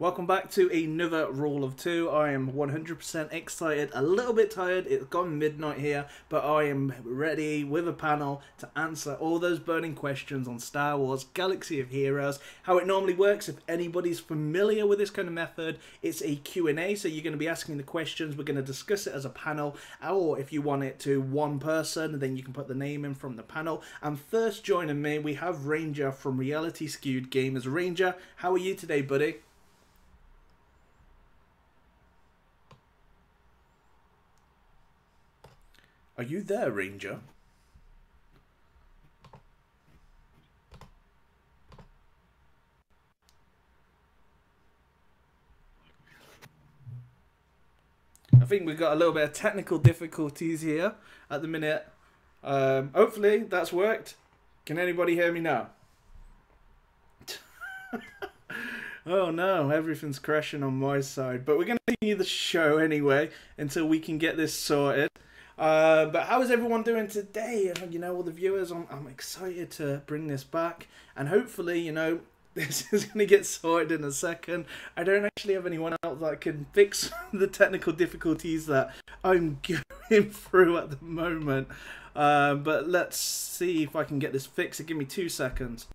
Welcome back to another Rule of Two. I am 100% excited, a little bit tired. It's gone midnight here, but I am ready with a panel to answer all those burning questions on Star Wars Galaxy of Heroes. How it normally works, if anybody's familiar with this kind of method, it's a Q&A, so you're going to be asking the questions. We're going to discuss it as a panel, or if you want it to one person, then you can put the name in from the panel. And first joining me, we have Ranger from Reality Skewed Gamers. Ranger, how are you today, buddy? Are you there, Ranger? I think we've got a little bit of technical difficulties here at the minute. Hopefully that's worked. Can anybody hear me now? Oh no, everything's crashing on my side. But we're going to continue the show anyway until we can get this sorted. But how is everyone doing today? You know, all the viewers, I'm excited to bring this back. And hopefully, you know, this is going to get sorted in a second. I don't actually have anyone else that can fix the technical difficulties that I'm going through at the moment. But let's see if I can get this fixed. Give me 2 seconds.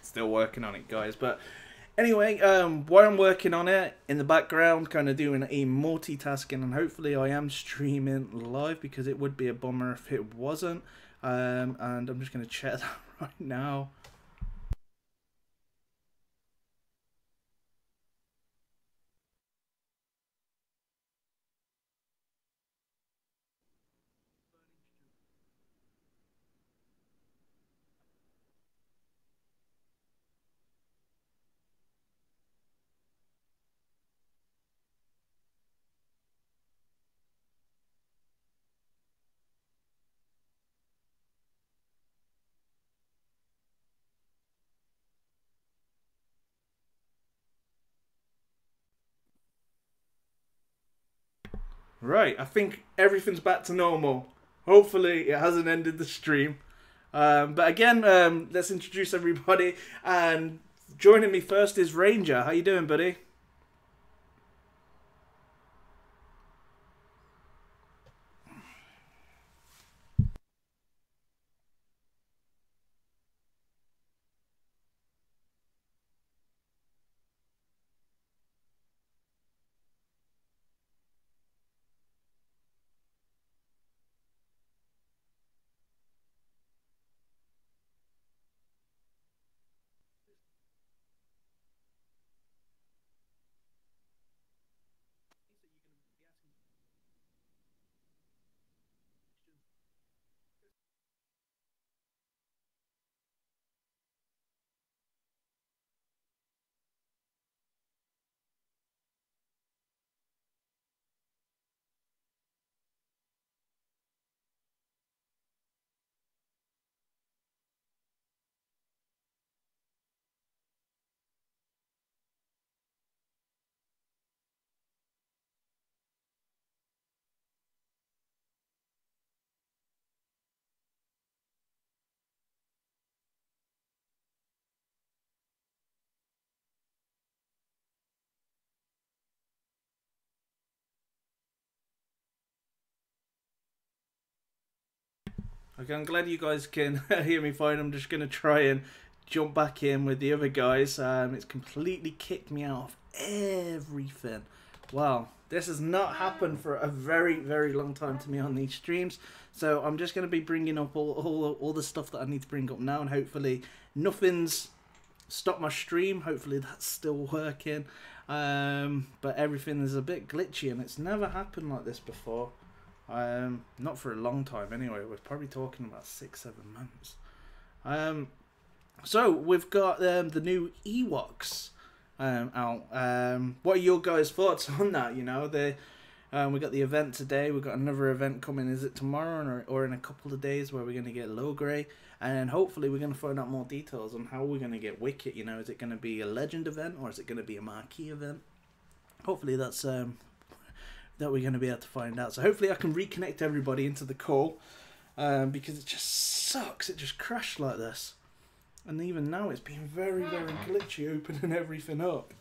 Still working on it, guys. But anyway, while I'm working on it in the background, kind of doing a multitasking, and hopefully I am streaming live, because it would be a bummer if it wasn't. And I'm just going to check that right now. Right, I think everything's back to normal. Hopefully it hasn't ended the stream. But again, let's introduce everybody. And joining me first is Ranger. How you doing, buddy? Okay, I'm glad you guys can hear me fine. I'm just going to try and jump back in with the other guys. It's completely kicked me out of everything. Wow, this has not happened for a very, very long time to me on these streams. So I'm just going to be bringing up all the stuff that I need to bring up now. And hopefully nothing's stopped my stream. Hopefully that's still working. But everything is a bit glitchy, and it's never happened like this before. Not for a long time anyway. We're probably talking about 6-7 months. So we've got the new Ewoks out. What are your guys' thoughts on that? We got the event today. We've got another event coming. Is it tomorrow or in a couple of days where we're going to get low grade? And hopefully we're going to find out more details on how we're going to get Wicket. Is it going to be a legend event or is it going to be a marquee event? Hopefully that's that we're going to be able to find out. So hopefully I can reconnect everybody into the call because it just sucks. It just crashed like this. And even now it's been very, very glitchy opening everything up.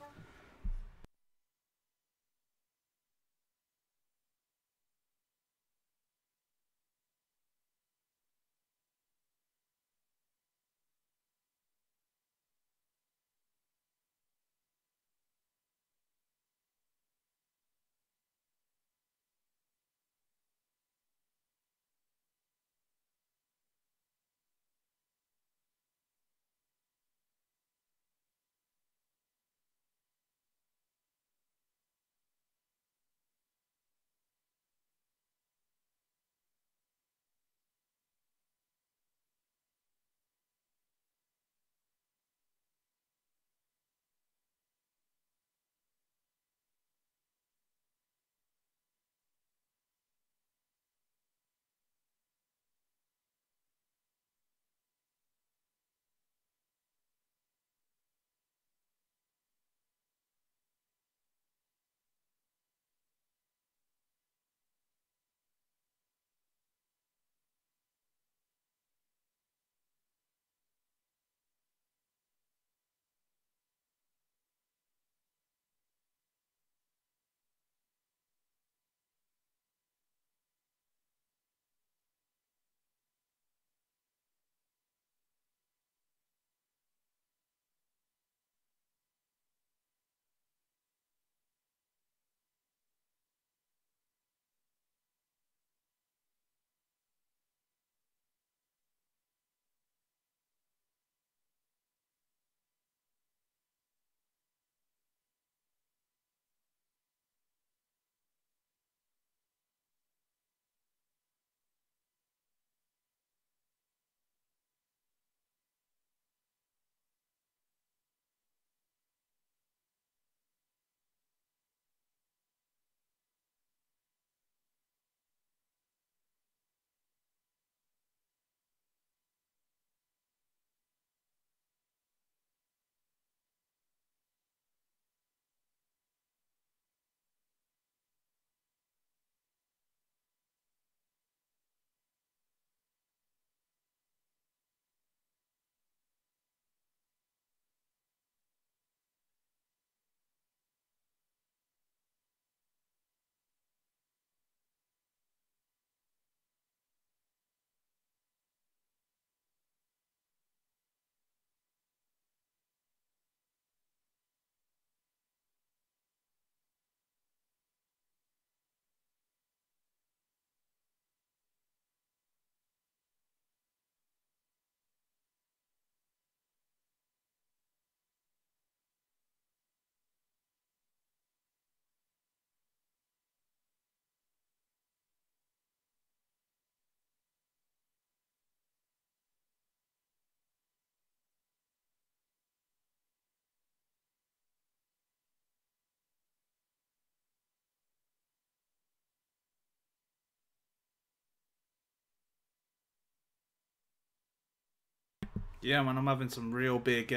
Yeah, man, I'm having some real big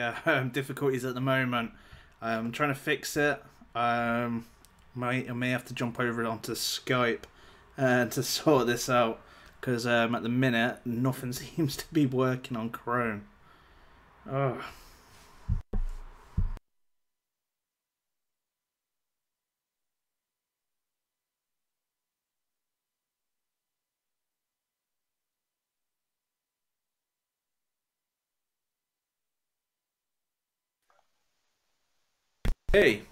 difficulties at the moment. I'm trying to fix it. I may have to jump over onto Skype to sort this out because at the minute nothing seems to be working on Chrome. Oh. Hey,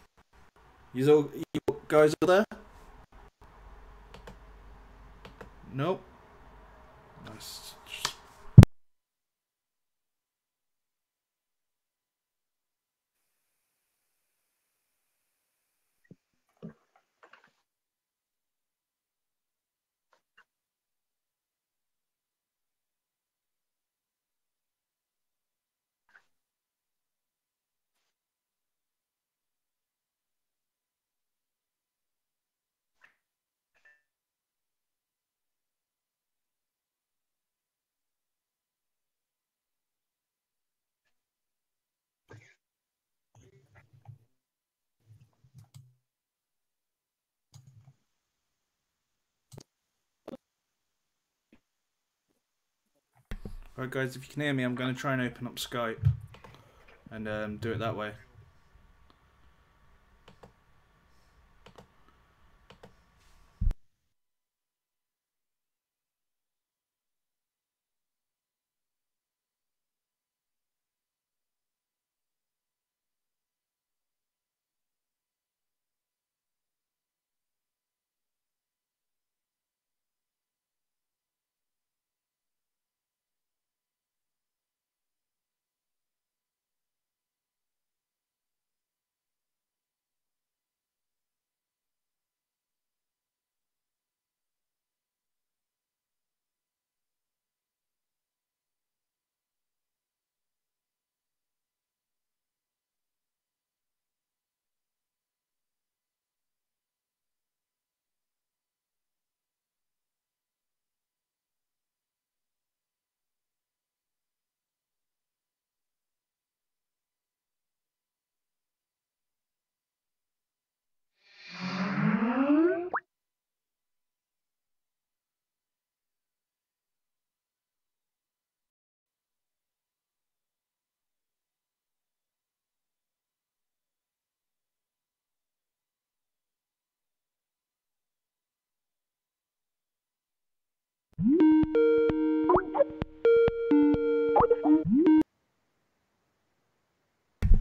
you guys are there? Nope. Nice. Right, guys, if you can hear me, I'm going to try and open up Skype and do it that way.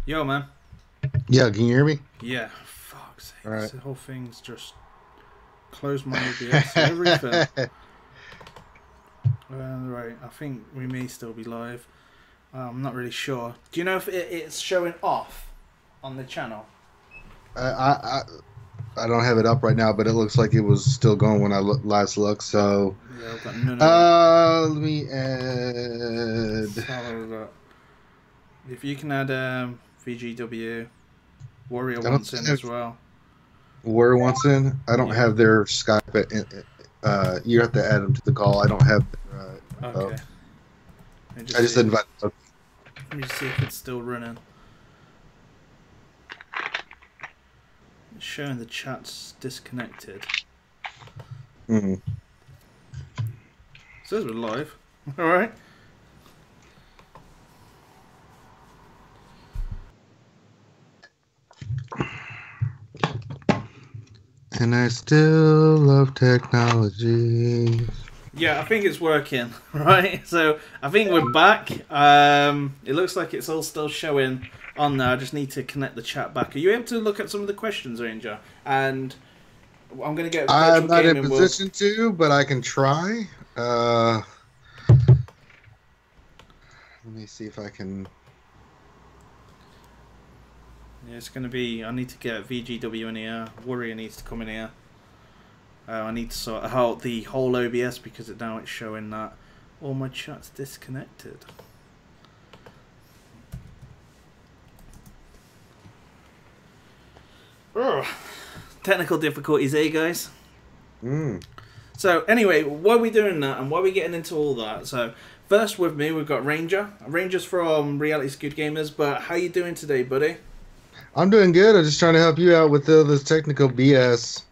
Yo, man. Yeah, can you hear me? Yeah. Fuck's sake. All right. The whole thing's just closed my OBS, everything. Right, I think we may still be live. I'm not really sure. Do you know if it's showing off on the channel? I don't have it up right now, but it looks like it was still going when I last looked. So Yeah, I've got none of let me add. If you can add VGW, Warrior wants in as well. Warrior wants in. I don't have their Skype. You have to add them to the call. I don't have. Okay. I just invited. Let me see if it's still running. It's showing the chat's disconnected. Mm-hmm. Says we're live. All right. And I still love technology. Yeah, I think it's working, right? So I think we're back. It looks like it's all still showing on there. I just need to connect the chat back. Are you able to look at some of the questions, Ranger? And I'm going to get. I'm not in position to, but I can try. Let me see if I can. Yeah, it's going to be. I need to get VGW in here. Warrior needs to come in here. I need to sort out the whole OBS because now it's showing that all my chat's disconnected. Ugh. Technical difficulties, eh, guys? So anyway, why are we doing that and why are we getting into all that? So first with me, we've got Ranger. Ranger's from Reality's Good Gamers, but how you doing today, buddy? I'm doing good. I'm just trying to help you out with this technical BS.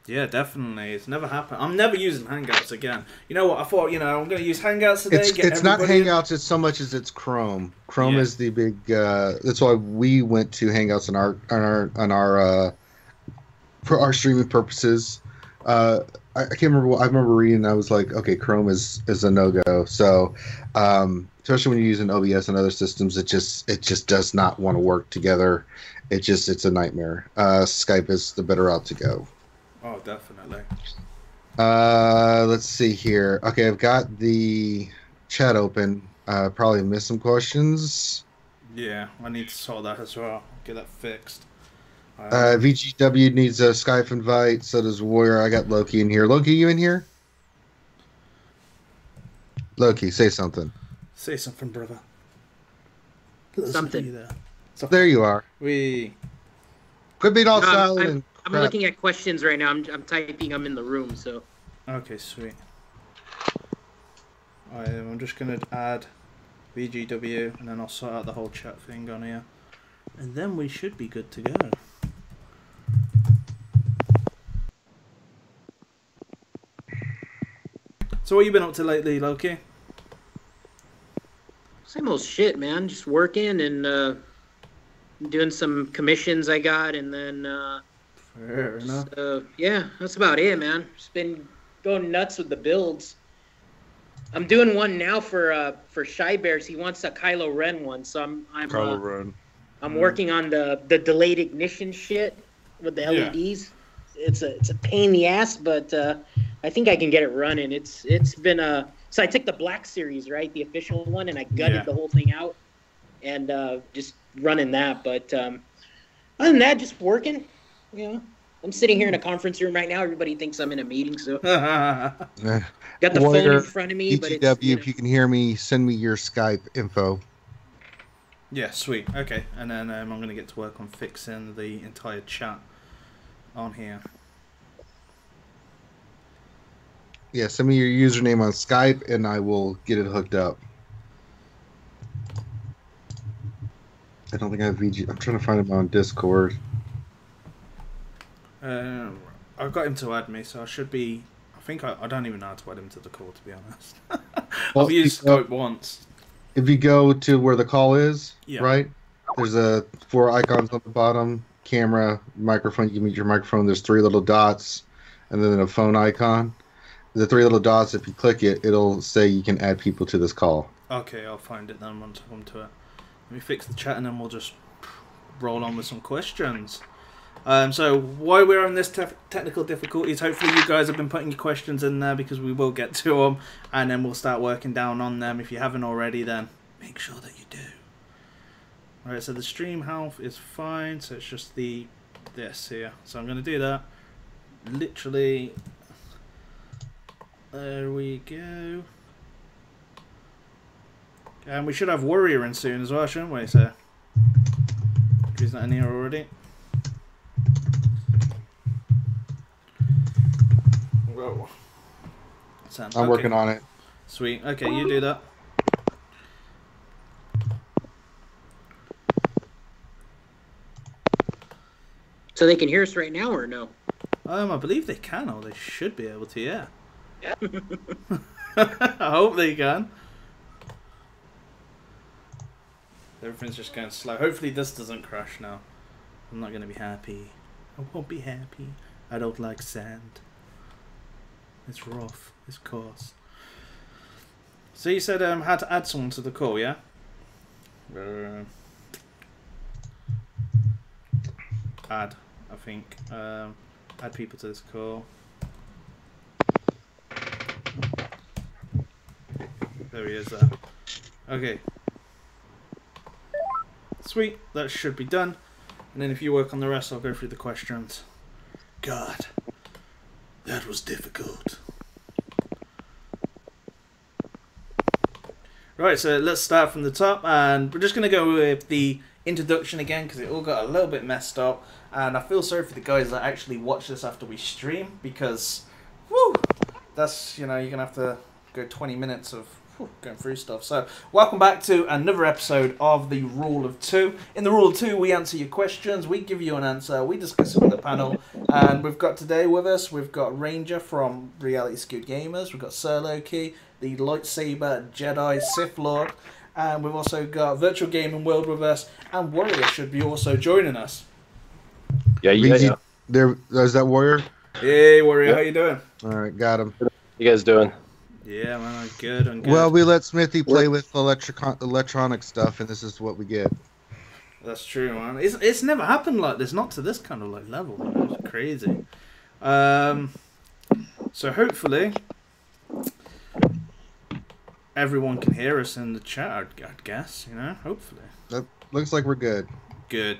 Yeah, definitely. It's never happened. I'm never using Hangouts again. You know what? I thought, I'm going to use Hangouts today. It's not Hangouts as so much as it's Chrome. Chrome is the big. That's why we went to Hangouts for our streaming purposes. I can't remember. I remember reading. I was like, okay, Chrome is a no go. So, especially when you're using OBS and other systems, it just does not want to work together. It's a nightmare. Skype is the better route to go. Oh, definitely. Let's see here. Okay, I've got the chat open. Probably missed some questions. Yeah, I need to sort that as well. Get that fixed. VGW needs a Skype invite. So does Warrior. I got Loki in here. Loki, you in here? Loki, say something. Say something, brother. Something. There you are. Quit being all silent. I'm looking at questions right now. I'm typing. I'm in the room, so. Okay, sweet. I'm just going to add VGW, and then I'll sort out the whole chat thing on here. And then we should be good to go. So what have you been up to lately, Loki? Almost shit, man. Just working and doing some commissions I got, and then Fair enough. yeah, that's about it, man. Just been going nuts with the builds. I'm doing one now for Shy Bears. He wants a Kylo Ren one, so Kylo Ren. I'm working on the delayed ignition shit with the LEDs. It's a pain in the ass, but I think I can get it running. It's been so I took the Black Series, right, the official one, and I gutted the whole thing out and just running that. But other than that, just working. You know, I'm sitting here in a conference room right now. Everybody thinks I'm in a meeting, so got the phone in front of me. ETW, but it's, if you can hear me, send me your Skype info. Yeah, sweet. Okay, and then I'm going to get to work on fixing the entire chat on here. Yeah, send me your username on Skype, and I will get it hooked up. I don't think I have VG. I'm trying to find him on Discord. I've got him to add me, so I should be... I think I don't even know how to add him to the call, to be honest. I've used Skype once. If you go to where the call is, Yeah. right? There's 4 icons on the bottom. Camera, microphone. You mute your microphone. There's 3 little dots, and then a phone icon. The 3 little dots, if you click it, it'll say you can add people to this call. Okay, I'll find it then once I come to it. Let me fix the chat and then we'll just roll on with some questions. So while we're on this technical difficulties, hopefully you guys have been putting your questions in there because we will get to them and then we'll start working down on them. If you haven't already, then make sure that you do. Alright, so the stream health is fine, so it's just this here. So I'm going to do that. Literally, there we go. And we should have Warrior in soon as well, shouldn't we? So he's not in here already. Whoa. I'm working on it. Sweet. Okay, you do that. So they can hear us right now, or no? I believe they can, or they should be able to. Yeah. I hope they can. Everything's just going slow. Hopefully this doesn't crash now. I'm not going to be happy. I won't be happy. I don't like sand. It's rough. It's coarse. So you said how to add someone to the call, yeah? Add, I think. Add people to this call. There he is there. Okay. Sweet, that should be done. And then if you work on the rest, I'll go through the questions. God, that was difficult. Right, so let's start from the top, and we're just going to go with the introduction again, because it all got a little bit messed up, and I feel sorry for the guys that actually watch this after we stream, because, whoo, that's, you know, you're going to have to go 20 minutes of going through stuff. So, welcome back to another episode of the Rule of Two. In the Rule of Two, we answer your questions, we give you an answer, we discuss it with the panel, and we've got today with us, we've got Ranger from Reality Scoot Gamers, we've got Solo Key, the lightsaber Jedi Sith Lord, and we've also got Virtual Gaming World with us, and Warrior should be also joining us. Yeah. There's that Warrior. Hey Warrior, how you doing? All right, got him. How you guys doing? Yeah, man, I'm good. Well, we let Smithie play with electronic stuff, and this is what we get. That's true, man. It's never happened like this, not to this kind of like level. Man. It's crazy. So hopefully everyone can hear us in the chat. I'd guess, you know. Hopefully. That looks like we're good. Good.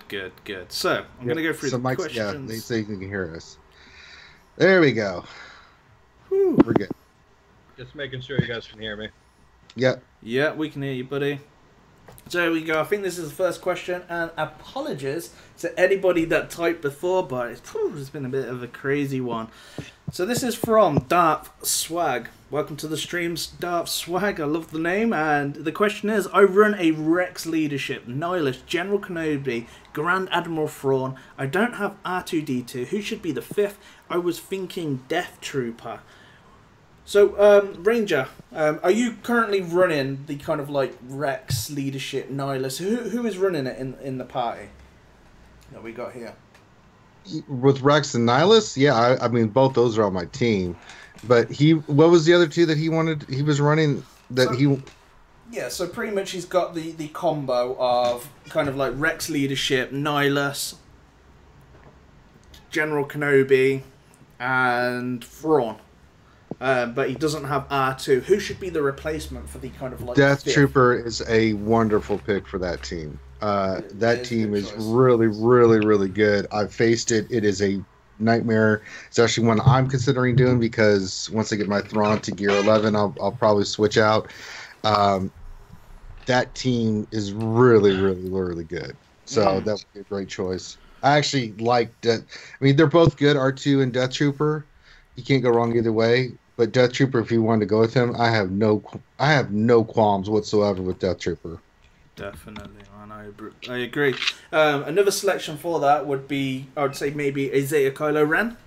So I'm gonna go through the questions. Yeah, they say you can hear us. There we go. Whew. We're good. Just making sure you guys can hear me. Yep. Yeah, we can hear you, buddy. So there we go. I think this is the first question, and apologies to anybody that typed before, but it's been a bit of a crazy one. So this is from Darth Swag. Welcome to the streams, Darth Swag. I love the name, and the question is: I run a Rex leadership, Nihilus, General Kenobi, Grand Admiral Thrawn. I don't have R2-D2. Who should be the 5th? I was thinking Death Trooper. So, Ranger, are you currently running the kind of like Rex leadership Nihilus? Who is running it in the party that we got here? With Rex and Nihilus, yeah, I mean both those are on my team. But what was the other two that he wanted? He was running that he. Yeah, so pretty much he's got the combo of kind of like Rex leadership, Nihilus, General Kenobi, and Thrawn. But he doesn't have R2. Who should be the replacement for the kind of like Death fifth? Trooper is a wonderful pick for that team. That team is really, really, really good. I've faced it. It is a nightmare. It's actually one I'm considering doing because once I get my Thrawn to gear 11, I'll probably switch out. That team is really, really, really good. So that would be a great choice. I actually like that. I mean, they're both good, R2 and Death Trooper. You can't go wrong either way. But Death Trooper, if you wanted to go with him, I have no qualms whatsoever with Death Trooper. Definitely, and I agree. Another selection for that would be, I would say maybe a Zeta Kylo Ren.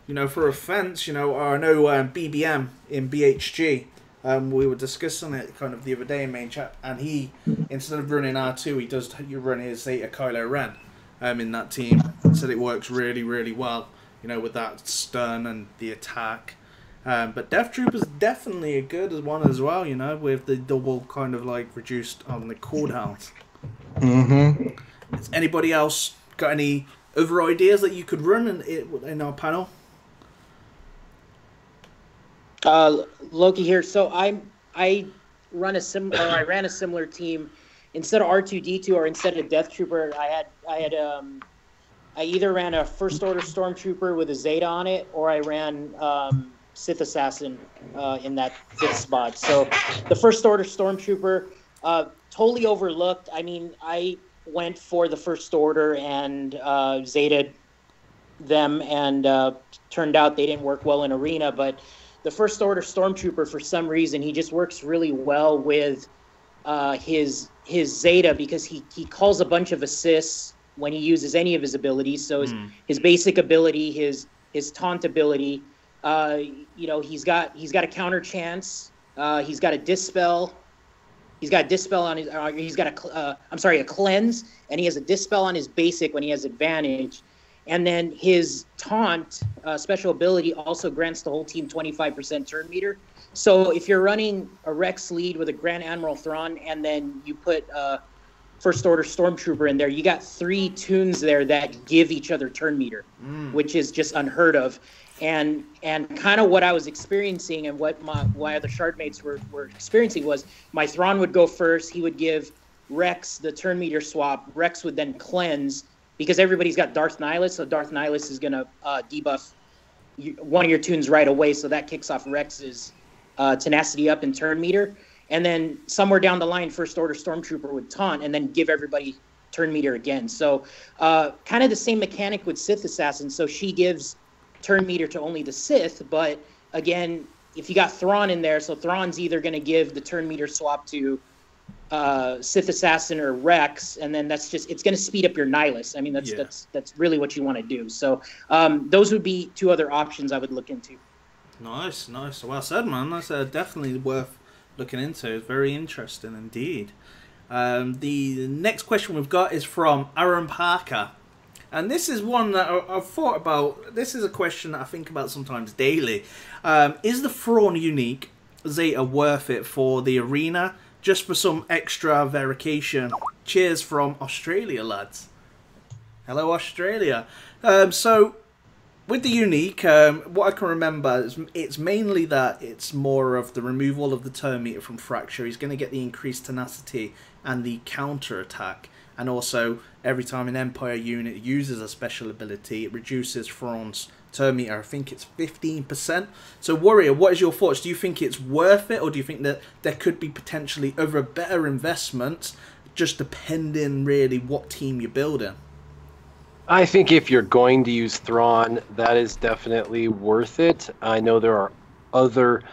You know, for offense, you know, I know BBM in BHG. We were discussing it kind of the other day in main chat, and he, instead of running R2, he does run his Zeta Kylo Ren in that team. Said it works really, really well, you know, with that stun and the attack. But Death Trooper's definitely a good one as well, you know, with the double kind of like reduced on the cooldowns. Has anybody else got any other ideas that you could run in our panel? Loki here. So I ran a similar team. Instead of R2D2 or instead of Death Trooper, I either ran a First Order Stormtrooper with a Zeta on it, or I ran Sith Assassin in that fifth spot. So the First Order Stormtrooper, totally overlooked. I mean, I went for the First Order and Zeta them, and turned out they didn't work well in Arena. But the First Order Stormtrooper, for some reason, he just works really well with his Zeta, because he calls a bunch of assists when he uses any of his abilities. So his basic ability, his taunt ability, you know, he's got a counter chance. He's got a dispel. He's got a dispel on his. He's got a cleanse, and he has a dispel on his basic when he has advantage. And then his taunt special ability also grants the whole team 25% turn meter. So if you're running a Rex lead with a Grand Admiral Thrawn, and then you put First Order Stormtrooper in there, you got 3 tunes there that give each other turn meter, which is just unheard of. And kind of what I was experiencing, and what my other shardmates were experiencing, was my Thrawn would go first. He would give Rex the turn meter swap. Rex would then cleanse, because everybody's got Darth Nihilus, so Darth Nihilus is going to debuff one of your tunes right away, so that kicks off Rex's tenacity up and turn meter. And then somewhere down the line, First Order Stormtrooper would taunt and then give everybody turn meter again. So kind of the same mechanic with Sith Assassin. So she gives turn meter to only the Sith, but again, if you got Thrawn in there, so Thrawn's either going to give the turn meter swap to Sith Assassin or Rex, and then it's going to speed up your Nihilus. I mean, that's really what you want to do. So those would be 2 other options I would look into. Nice. Well said, man. That's definitely worth looking into. It's very interesting indeed. The next question we've got is from Aaron Parker. And this is one that I've thought about. This is a question that I think about sometimes daily. Is the Thrawn unique Zeta worth it for the arena? Just for some extra verification. Cheers from Australia, lads. Hello, Australia. So, with the unique, what I can remember is it's mainly that it's more of the removal of the turn meter from Fracture. He's going to get the increased tenacity and the counter attack. And also, every time an Empire unit uses a special ability, it reduces Thrawn's turn meter. I think it's 15%. So, Warrior, what is your thoughts? Do you think it's worth it, or do you think that there could be potentially other better investments, just depending really what team you're building? I think if you're going to use Thrawn, that is definitely worth it. I know there are other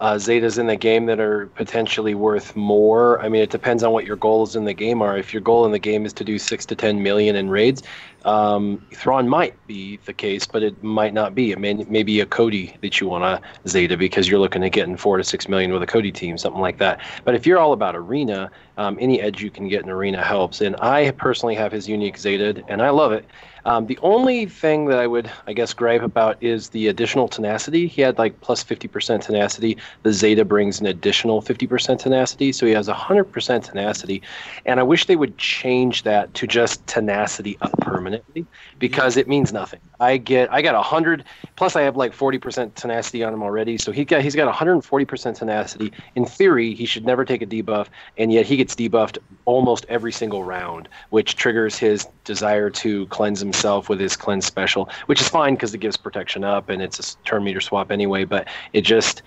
zetas in the game that are potentially worth more. I mean, it depends on what your goals in the game are. If your goal in the game is to do 6 to 10 million in raids, Thrawn might be the case, but it might not be. It may be a Cody that you want to zeta because you're looking at getting 4 to 6 million with a Cody team, something like that. But if you're all about arena, any edge you can get in arena helps. And I personally have his unique zetaed, and I love it. The only thing that I would, I guess, gripe about is the additional tenacity. He had like plus 50% tenacity. The Zeta brings an additional 50% tenacity, so he has 100% tenacity. And I wish they would change that to just tenacity up permanently, because it means nothing. I got 100, plus I have like 40% tenacity on him already, so he's got 140% tenacity. In theory, he should never take a debuff, and yet he gets debuffed almost every single round, which triggers his desire to cleanse himself with his cleanse special, which is fine because it gives protection up and it's a turn meter swap anyway, but it just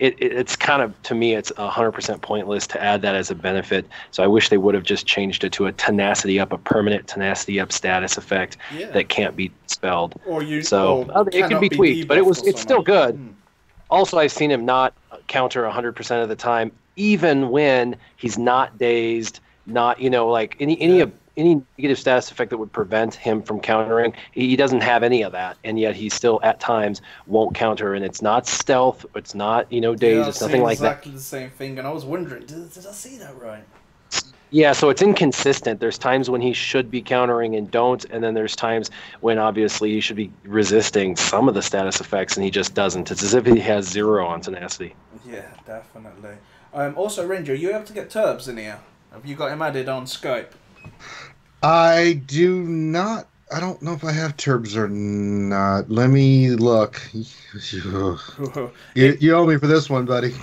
it's kind of, to me, it's 100% pointless to add that as a benefit. So I wish they would have just changed it to a tenacity up, a permanent tenacity up status effect that can't be spelled. It could be tweaked, but it's still good. Also, I've seen him not counter 100% of the time, even when he's not dazed, not, like any negative status effect that would prevent him from countering. He doesn't have any of that, and yet he still at times won't counter, and it's not stealth, it's not daze, it's nothing like that. Exactly the same thing, and I was wondering, did I see that right? Yeah, so it's inconsistent. There's times when he should be countering and don't, and then there's times when obviously he should be resisting some of the status effects, and he just doesn't. It's as if he has 0 on tenacity. Yeah, definitely. Also, Ranger, are you able to get Turbs in here? Have you got him added on Skype? I do not. I don't know if I have Turbs or not. Let me look. You owe me for this one, buddy.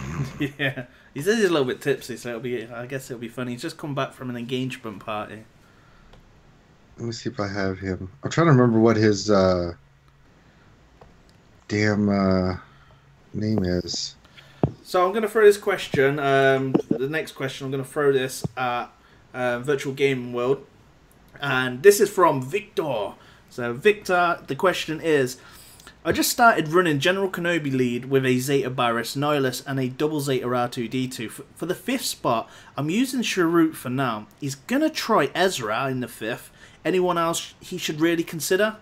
Yeah. He says he's a little bit tipsy, so I guess it'll be funny. He's just come back from an engagement party. Let me see if I have him. I'm trying to remember what his damn name is. So I'm going to throw this question. The next question, I'm going to throw this at Virtual Gaming World. And this is from Victor. So Victor, the question is, I just started running General Kenobi lead with a Zeta Barriss, Nihilus, and a double Zeta R2-D2. For the 5th spot, I'm using Sharut for now. He's going to try Ezra in the 5th. Anyone else he should really consider?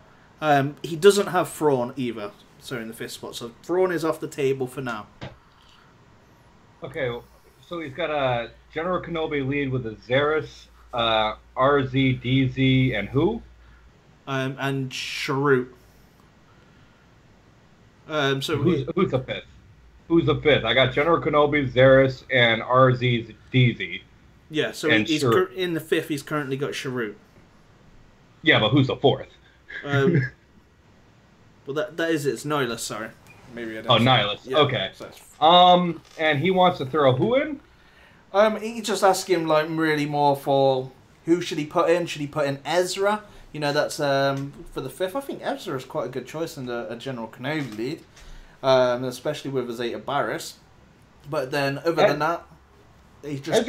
He doesn't have Thrawn either, so in the 5th spot. So Thrawn is off the table for now. Okay, so he's got a General Kenobi lead with a Zeras, RZ, DZ, and who? And Sharut. So who's the 5th? Who's the 5th? I got General Kenobi, Zeras, and RZ's DZ. Yeah, so he's in the 5th. He's currently got Sharut. Yeah, but who's the 4th? Well, that is it's Nihilus. Sorry, maybe I don't. Oh, Nihilus. Yeah, okay. And he wants to throw who in? He just asking like really more for who should he put in? Should he put in Ezra? That's for the 5th. I think Ezra is quite a good choice in a General Kenobi lead, especially with a Zeta Barriss. But then, other than that, he just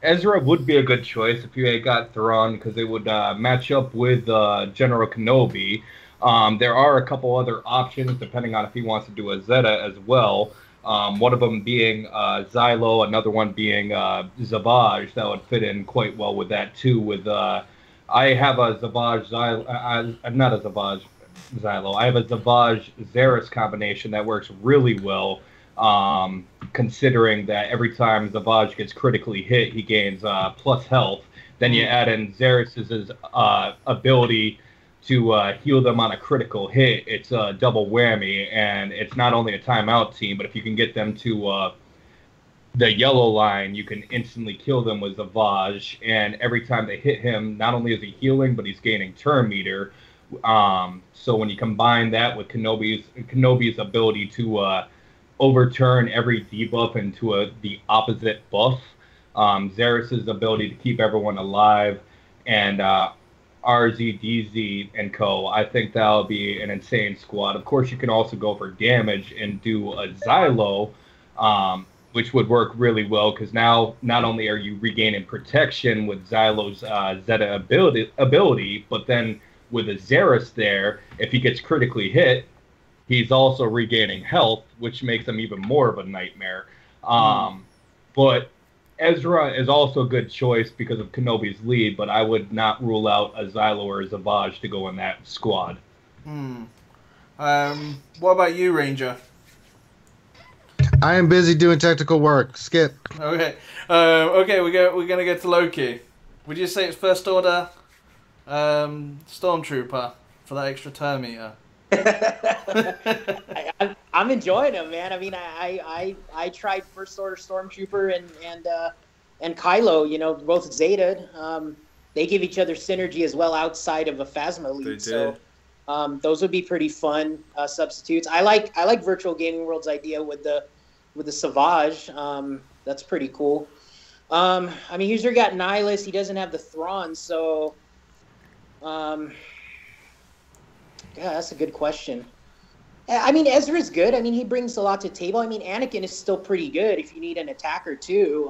Ezra would be a good choice if you had got Thrawn, because they would match up with General Kenobi. There are a couple other options depending on if he wants to do a Zeta as well. One of them being Xylo, another one being Savage. That would fit in quite well with that too. With I have a Savage Xylo, not a Savage Xylo. I have a Savage Zeras combination that works really well, considering that every time Savage gets critically hit, he gains plus health. Then you add in Zeras' ability to heal them on a critical hit. It's a double whammy, and it's not only a timeout team, but if you can get them to the yellow line, you can instantly kill them with Savage, and every time they hit him, not only is he healing, but he's gaining turn meter. So when you combine that with Kenobi's ability to overturn every debuff into the opposite buff, Zeras' ability to keep everyone alive, and RZ, DZ, and co. I think that'll be an insane squad. Of course, you can also go for damage and do a Xylo, which would work really well, because now not only are you regaining protection with Xylo's Zeta ability, but then with a Zeras there, if he gets critically hit, he's also regaining health, which makes him even more of a nightmare. But Ezra is also a good choice because of Kenobi's lead, but I would not rule out a Xylo or a Savage to go in that squad. What about you, Ranger? I am busy doing technical work. Skip. Okay. We're gonna go to Loki. Would you say it's First Order Stormtrooper for that extra turn meter? I'm enjoying them, man. I mean, I tried First Order Stormtrooper and Kylo. You know, both Zeta. They give each other synergy as well outside of a Phasma lead. So those would be pretty fun substitutes. I like Virtual Gaming World's idea with the Savage. That's pretty cool. I mean, here's where you got Nihilus. He doesn't have the Thrawn, so yeah, that's a good question. I mean, Ezra's good. I mean, he brings a lot to the table. I mean, Anakin is still pretty good if you need an attacker too.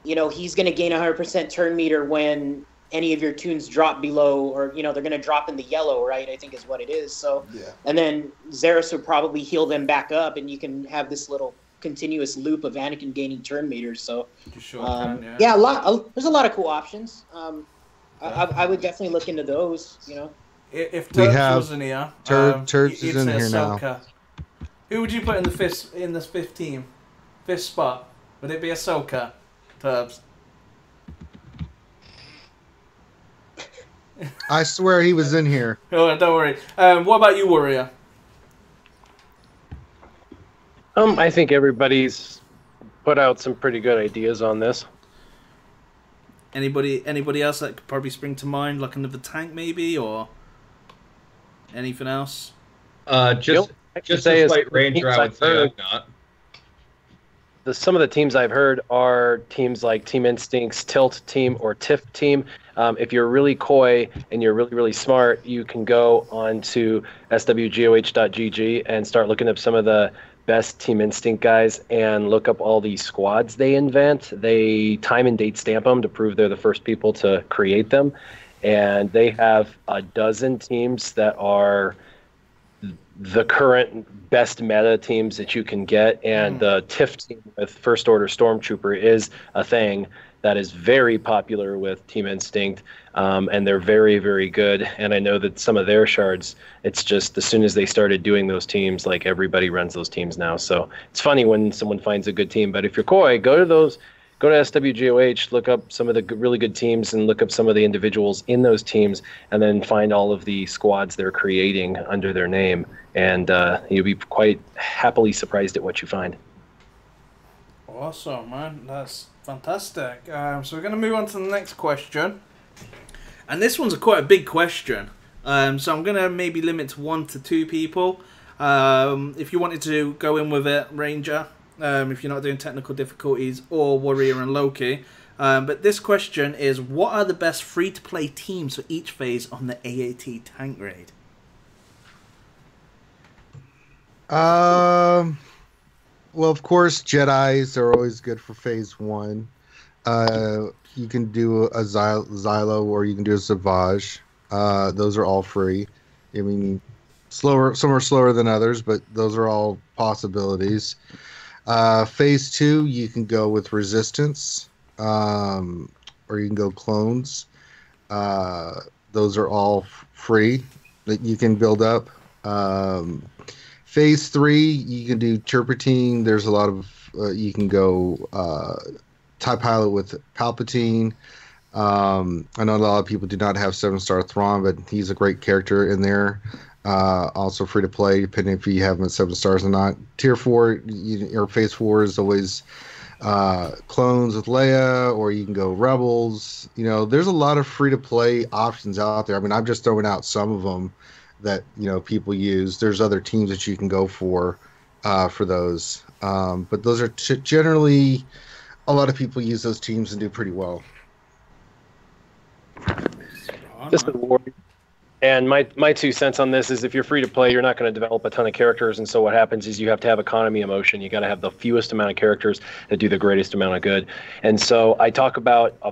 You know, he's going to gain 100% turn meter when any of your tunes drop below, or, you know, they're going to drop in the yellow, right? I think is what it is. So, yeah. And then Zeres will probably heal them back up, and you can have this little continuous loop of Anakin gaining turn meters. So, there's a lot of cool options. I would definitely look into those, you know. If Turks was in here, Turks is in here Ahsoka. now. Who would you put in the fifth team? Fifth spot? Would it be Ahsoka? Turbs. I swear he was in here. Oh, don't worry. What about you, Warrior? I think everybody's put out some pretty good ideas on this. Anybody else that could probably spring to mind, like another tank maybe, or anything else? Just a slight Ranger, I would say not. Some of the teams I've heard are teams like Team Instinct's Tilt Team or TIF Team. If you're really coy and you're really, really smart, you can go on to SWGOH.gg and start looking up some of the best Team Instinct guys and look up all these squads they invent. They time and date stamp them to prove they're the first people to create them. And they have a dozen teams that are the current best meta teams that you can get, and the TIF team with First Order Stormtrooper is a thing that is very popular with Team Instinct, and they're very, very good. And I know that some of their shards, it's just as soon as they started doing those teams, like everybody runs those teams now. So it's funny when someone finds a good team, but if you're coy, go to SWGOH, look up some of the really good teams and look up some of the individuals in those teams, and then find all of the squads they're creating under their name. And you'll be quite happily surprised at what you find. Awesome, man. That's fantastic. So we're going to move on to the next question. And this one's quite a big question. So I'm going to maybe limit to 1 to 2 people. If you wanted to go in with it, Ranger, if you're not doing technical difficulties, or Warrior and Loki. But this question is, what are the best free-to-play teams for each phase on the AAT tank raid? Well, of course, Jedis are always good for phase 1. You can do a Xylo or you can do a Savage. Those are all free. I mean, slower. Some are slower than others, but those are all possibilities. Phase 2, you can go with Resistance, or you can go Clones. Those are all free that you can build up. Phase 3, you can do Turpentine. There's a lot of you can go TIE Pilot with Palpatine. I know a lot of people do not have 7-star Thrawn, but he's a great character in there. Also free to play, depending if you have him at 7 stars or not. Tier 4, or Phase 4 is always Clones with Leia, or you can go Rebels. You know, there's a lot of free to play options out there. I mean, I'm just throwing out some of them that, you know, people use. There's other teams that you can go for those. But those are generally, a lot of people use those teams and do pretty well. Just a Warrior. And my 2 cents on this is if you're free to play, you're not going to develop a ton of characters. And so what happens is you have to have economy of motion. You got to have the fewest amount of characters that do the greatest amount of good. And so I've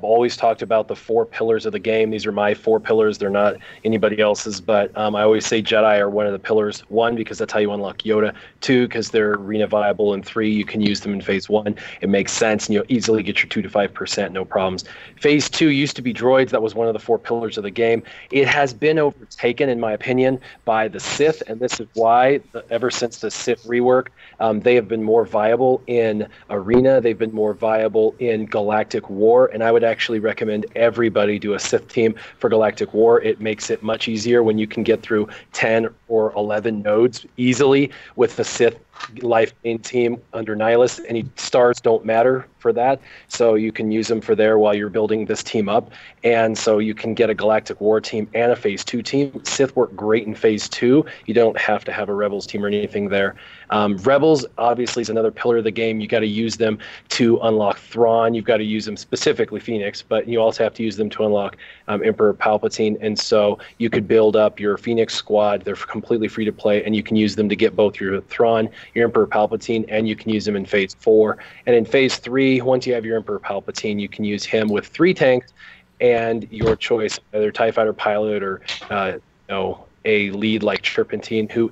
always talked about the 4 pillars of the game. These are my 4 pillars. They're not anybody else's, but I always say Jedi are one of the pillars. 1, because that's how you unlock Yoda. 2, because they're arena viable. And 3, you can use them in phase 1. It makes sense, and you'll easily get your 2 to 5%, no problems. Phase 2 used to be droids. That was one of the 4 pillars of the game. It has been overtaken, in my opinion, by the Sith, and this is why, ever since the Sith rework, they have been more viable in Arena. They've been more viable in Galactic War, and I would actually recommend everybody do a Sith team for Galactic War. It makes it much easier when you can get through 10 or 11 nodes easily with the Sith life gain team under Nihilus. Any stars don't matter for that, so you can use them for there while you're building this team up. And so you can get a Galactic War team and a Phase 2 team. Sith work great in Phase 2. You don't have to have a Rebels team or anything there. Rebels obviously is another pillar of the game. You got to use them to unlock Thrawn. You've got to use them specifically Phoenix, but you also have to use them to unlock Emperor Palpatine. And so you could build up your Phoenix squad. They're completely free to play, and you can use them to get both your Thrawn, your Emperor Palpatine, and you can use them in Phase 4. And in Phase 3, once you have your Emperor Palpatine, you can use him with 3 tanks and your choice, either TIE Fighter pilot or a lead like Chirpantine, who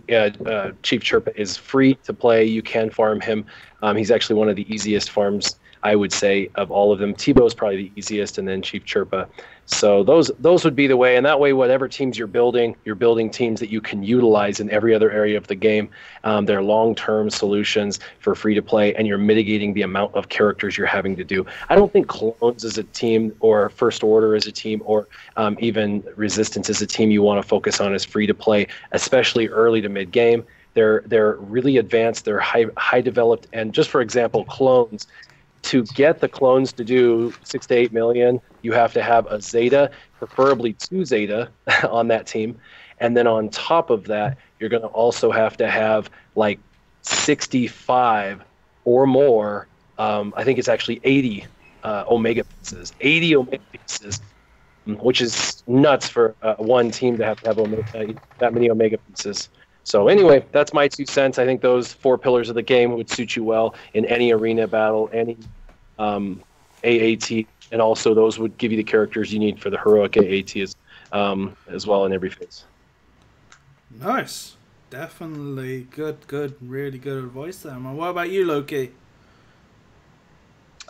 Chief Chirpa is free to play. You can farm him. He's actually one of the easiest farms, I would say, of all of them. Tebow is probably the easiest, and then Chief Chirpa. So those would be the way. And that way, whatever teams you're building teams that you can utilize in every other area of the game. They're long-term solutions for free-to-play, and you're mitigating the amount of characters you're having to do. I don't think Clones as a team, or First Order as a team, or even Resistance as a team you want to focus on as free-to-play, especially early to mid-game. They're really advanced. They're high developed. And just for example, Clones. To get the clones to do 6 to 8 million, you have to have a Zeta, preferably 2 Zeta on that team. And then on top of that, you're going to also have to have like 65 or more. I think it's actually 80 Omega pieces. 80 Omega pieces, which is nuts for one team to have that many Omega pieces. So anyway, that's my 2 cents. I think those 4 pillars of the game would suit you well in any arena battle, any AAT, and also those would give you the characters you need for the heroic AAT as well in every phase. Nice. Definitely good, really good advice there, man. What about you, Loki?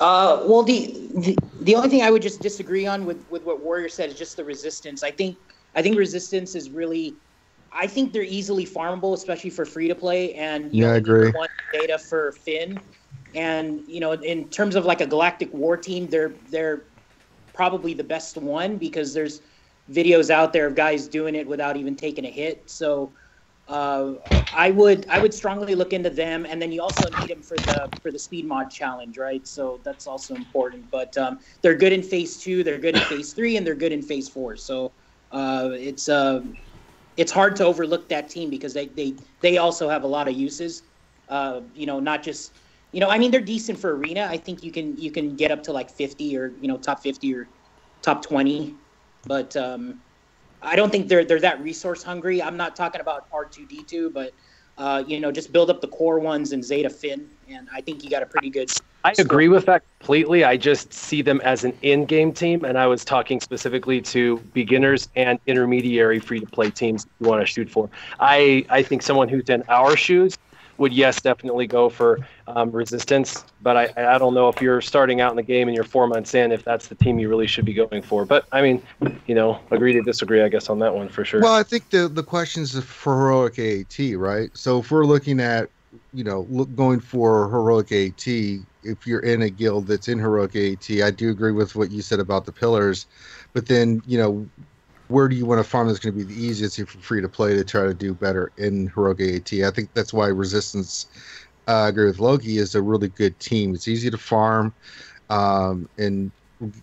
Well, the only thing I would just disagree on with what Warrior said is just the Resistance. I think Resistance is really... I think they're easily farmable, especially for free to play. And I agree. One data for Finn, and in terms of like a Galactic War team, they're probably the best one because there's videos out there of guys doing it without even taking a hit. So I would strongly look into them, and then you also need them for the speed mod challenge, right? So that's also important. But they're good in Phase 2, they're good in Phase 3, and they're good in Phase 4. So it's hard to overlook that team because they also have a lot of uses. Not just I mean, they're decent for arena. I think you can get up to like 50 or top 50 or top 20, but I don't think they're that resource hungry. I'm not talking about R2D2, but just build up the core ones and Zeta Finn, and I think you got a pretty good. I agree with that completely. I just see them as an in-game team, and I was talking specifically to beginners and intermediary free-to-play teams you want to shoot for. I think someone who's in our shoes would, yes, definitely go for Resistance, but I don't know if you're starting out in the game and you're 4 months in, if that's the team you really should be going for. But, I mean, agree to disagree, I guess, on that one for sure. Well, I think the question is for heroic AAT, right? So if we're looking at, going for heroic AAT, if you're in a guild that's in heroic AAT, I do agree with what you said about the pillars, but then, where do you want to farm that's going to be the easiest if you're free to play to try to do better in heroic AAT? I think that's why Resistance, I agree with Loki, is a really good team. It's easy to farm, and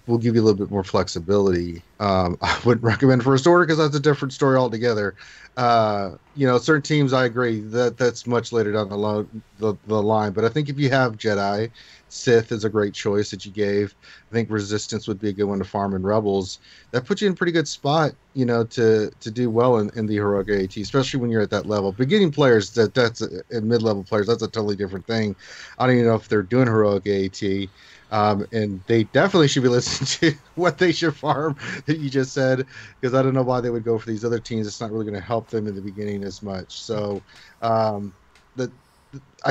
will give you a little bit more flexibility. I wouldn't recommend First Order because that's a different story altogether. Certain teams, I agree that's much later down the line. But I think if you have Jedi Sith is a great choice that you gave. I think Resistance would be a good one to farm in Rebels. That puts you in a pretty good spot, to do well in the heroic AAT, especially when you're at that level. Beginning players, and mid-level players, that's a totally different thing. I don't even know if they're doing heroic AAT. And they definitely should be listening to what they should farm that you just said, because I don't know why they would go for these other teams. It's not really going to help them in the beginning as much. So I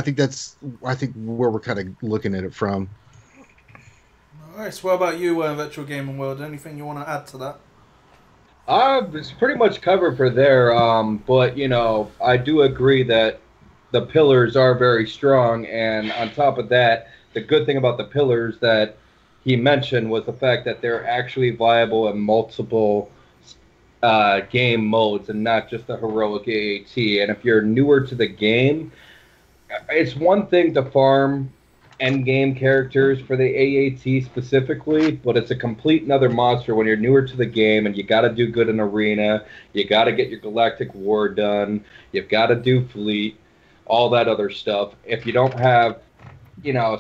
think where we're kind of looking at it from. Nice. What about you, Virtual Gaming World? Anything you want to add to that? It's pretty much covered for there, but I do agree that the pillars are very strong, and on top of that, the good thing about the pillars that he mentioned was the fact that they're actually viable in multiple game modes and not just the heroic AAT. And if you're newer to the game, it's one thing to farm endgame characters for the AAT specifically, but it's a complete another monster when you're newer to the game and you got to do good in arena, you got to get your galactic war done, you've got to do fleet, all that other stuff. If you don't have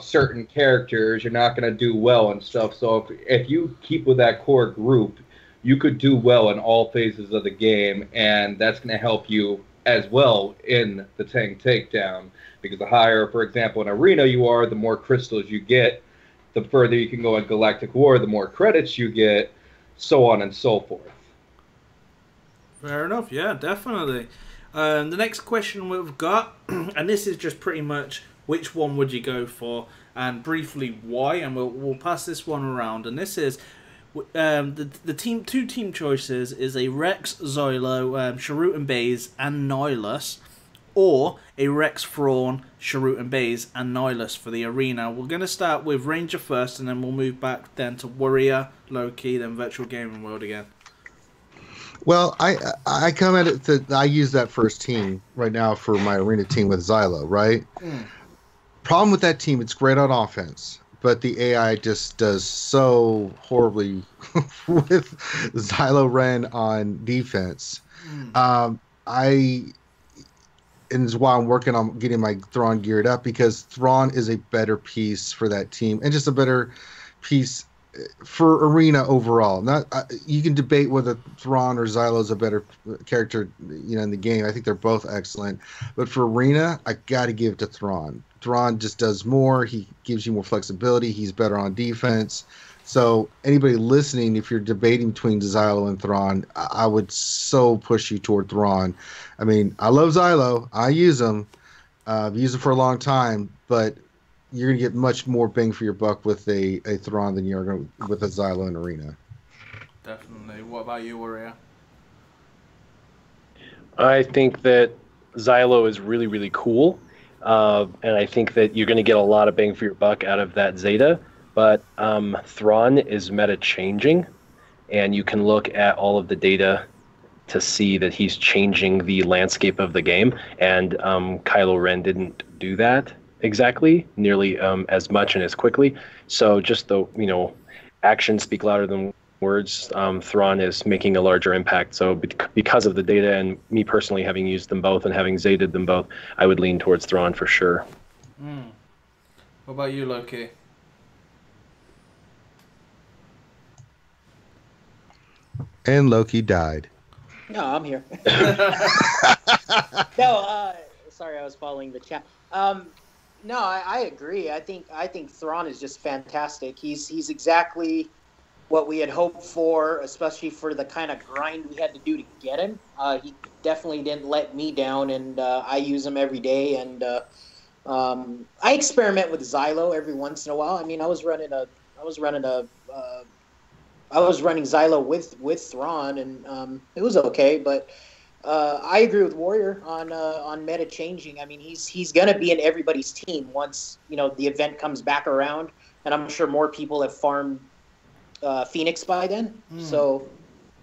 certain characters, you're not going to do well and stuff. So if you keep with that core group, you could do well in all phases of the game, and that's going to help you as well in the tank takedown, because the higher, for example, in arena you are, the more crystals you get, the further you can go in galactic war, the more credits you get, so on and so forth. Fair enough, yeah, definitely. The next question we've got, and this is just pretty much which one would you go for, and briefly why, and we'll pass this one around. And this is the two team choices is a Rex, Xylo, Sharut and Baze, and Nihilus, or a Rex, Thrawn, Sharut and Baze, and Nihilus for the arena. We're going to start with Ranger first, and then we'll move back then to Warrior, Loki, then Virtual Gaming World again. Well, I come at it that I use that first team right now for my arena team with Xylo, right? Problem with that team, it's great on offense, but the AI just does so horribly with Kylo Ren on defense. And is why I'm working on getting my Thrawn geared up, because Thrawn is a better piece for that team and just a better piece for arena overall. Not you can debate whether Thrawn or Xylo is a better character, in the game. I think they're both excellent, but for arena, I got to give it to Thrawn. Thrawn just does more. He gives you more flexibility. He's better on defense. So anybody listening, if you're debating between Xylo and Thrawn, I would so push you toward Thrawn. I mean, I love Xylo. I use him. I've used him for a long time, but you're going to get much more bang for your buck with a Thrawn than you are going with a Xylo in arena. Definitely. What about you, Warrior? I think that Xylo is really, really cool. And I think that you're going to get a lot of bang for your buck out of that Zeta. But Thrawn is meta-changing, and you can look at all of the data to see that he's changing the landscape of the game. And Kylo Ren didn't do that exactly, nearly as much and as quickly. So just the, actions speak louder than words. Thrawn is making a larger impact. So because of the data and me personally having used them both and having Zeta'd them both, I would lean towards Thrawn for sure. What about you, Loki? And Loki died. No, I'm here. No, sorry, I was following the chat. No, I agree. I think Thrawn is just fantastic. He's exactly what we had hoped for, especially for the kind of grind we had to do to get him. He definitely didn't let me down, and I use him every day. And I experiment with Xylo every once in a while. I mean, I was running Xylo with Thrawn, and it was okay. But I agree with Warrior on meta changing. I mean, he's gonna be in everybody's team once the event comes back around, and I'm sure more people have farmed Phoenix by then. So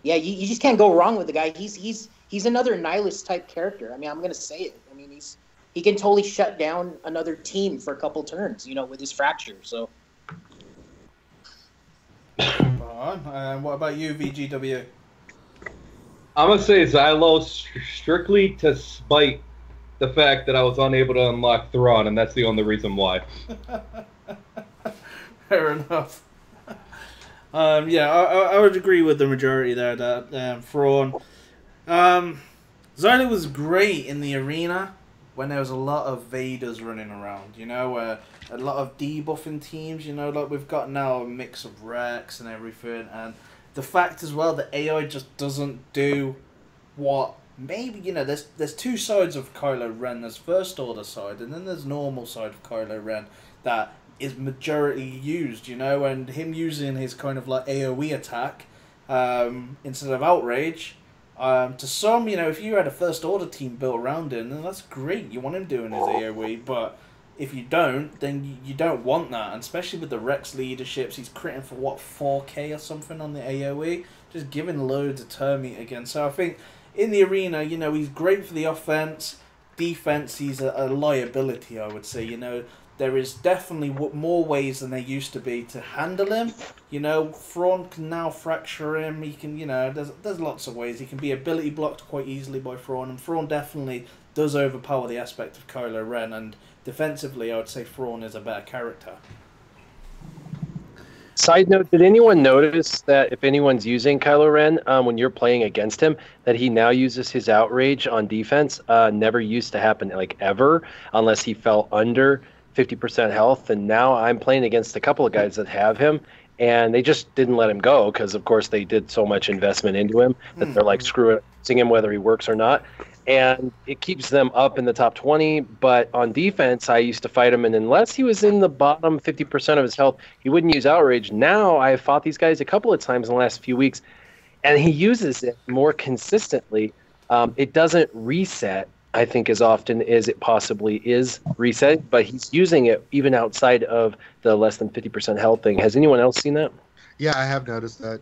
yeah, you just can't go wrong with the guy. He's another Nihilus type character. I mean, I'm gonna say it. I mean, he can totally shut down another team for a couple turns, with his fracture. So. What about you, VGW? I'm going to say Xylo strictly to spite the fact that I was unable to unlock Thrawn, and that's the only reason why. Fair enough. Yeah, I would agree with the majority there that Thrawn. Zyla was great in the arena when there was a lot of Vaders running around, you know, a lot of debuffing teams, you know, like we've got now a mix of Rex and everything, and the fact as well that AI just doesn't do what maybe, you know, there's two sides of Kylo Ren. There's First Order side, and then there's normal side of Kylo Ren that is majority used, you know, and him using his kind of like AoE attack instead of Outrage. To some, you know, if you had a First Order team built around him, then that's great. You want him doing his AoE, but if you don't, then you don't want that. And especially with the Rex leaderships, he's critting for, what, 4k or something on the AoE? Just giving loads of turn meat again. So I think in the arena, you know, he's great for the offense. Defense, he's a liability, I would say. You know, there is definitely more ways than there used to be to handle him. You know, Thrawn can now fracture him. He can, you know, there's lots of ways. He can be ability blocked quite easily by Thrawn, and Thrawn definitely does overpower the aspect of Kylo Ren, and defensively, I would say Thrawn is a better character. Side note, did anyone notice that if anyone's using Kylo Ren, when you're playing against him, that he now uses his outrage on defense? Never used to happen, like, ever, unless he fell under 50% health, and now I'm playing against a couple of guys that have him, and they just didn't let him go because, of course, they did so much investment into him that they're like, screw it, using him whether he works or not. And it keeps them up in the top 20, but on defense, I used to fight him, and unless he was in the bottom 50% of his health, he wouldn't use outrage. Now, I've fought these guys a couple of times in the last few weeks, and he uses it more consistently. It doesn't reset, I think, as often as it possibly is reset, but he's using it even outside of the less than 50% health thing. Has anyone else seen that? Yeah, I have noticed that.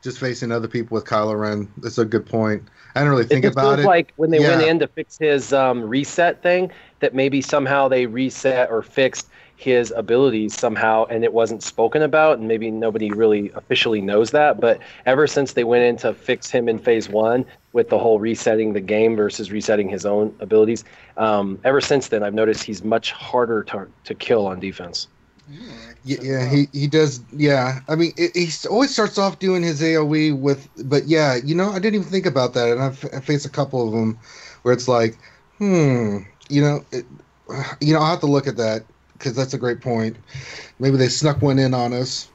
Just facing other people with Kylo Ren, that's a good point. I didn't really think about it. Like when they went in to fix his reset thing, that maybe somehow they reset or fixed his abilities somehow, and it wasn't spoken about, and maybe nobody really officially knows that. But ever since they went in to fix him in Phase 1 with the whole resetting the game versus resetting his own abilities, ever since then, I've noticed he's much harder to kill on defense. Yeah, he does. Yeah, I mean, he always starts off doing his AoE with, but yeah, you know, I didn't even think about that, and I've faced a couple of them where it's like, you know, I'll have to look at that because that's a great point. Maybe they snuck one in on us.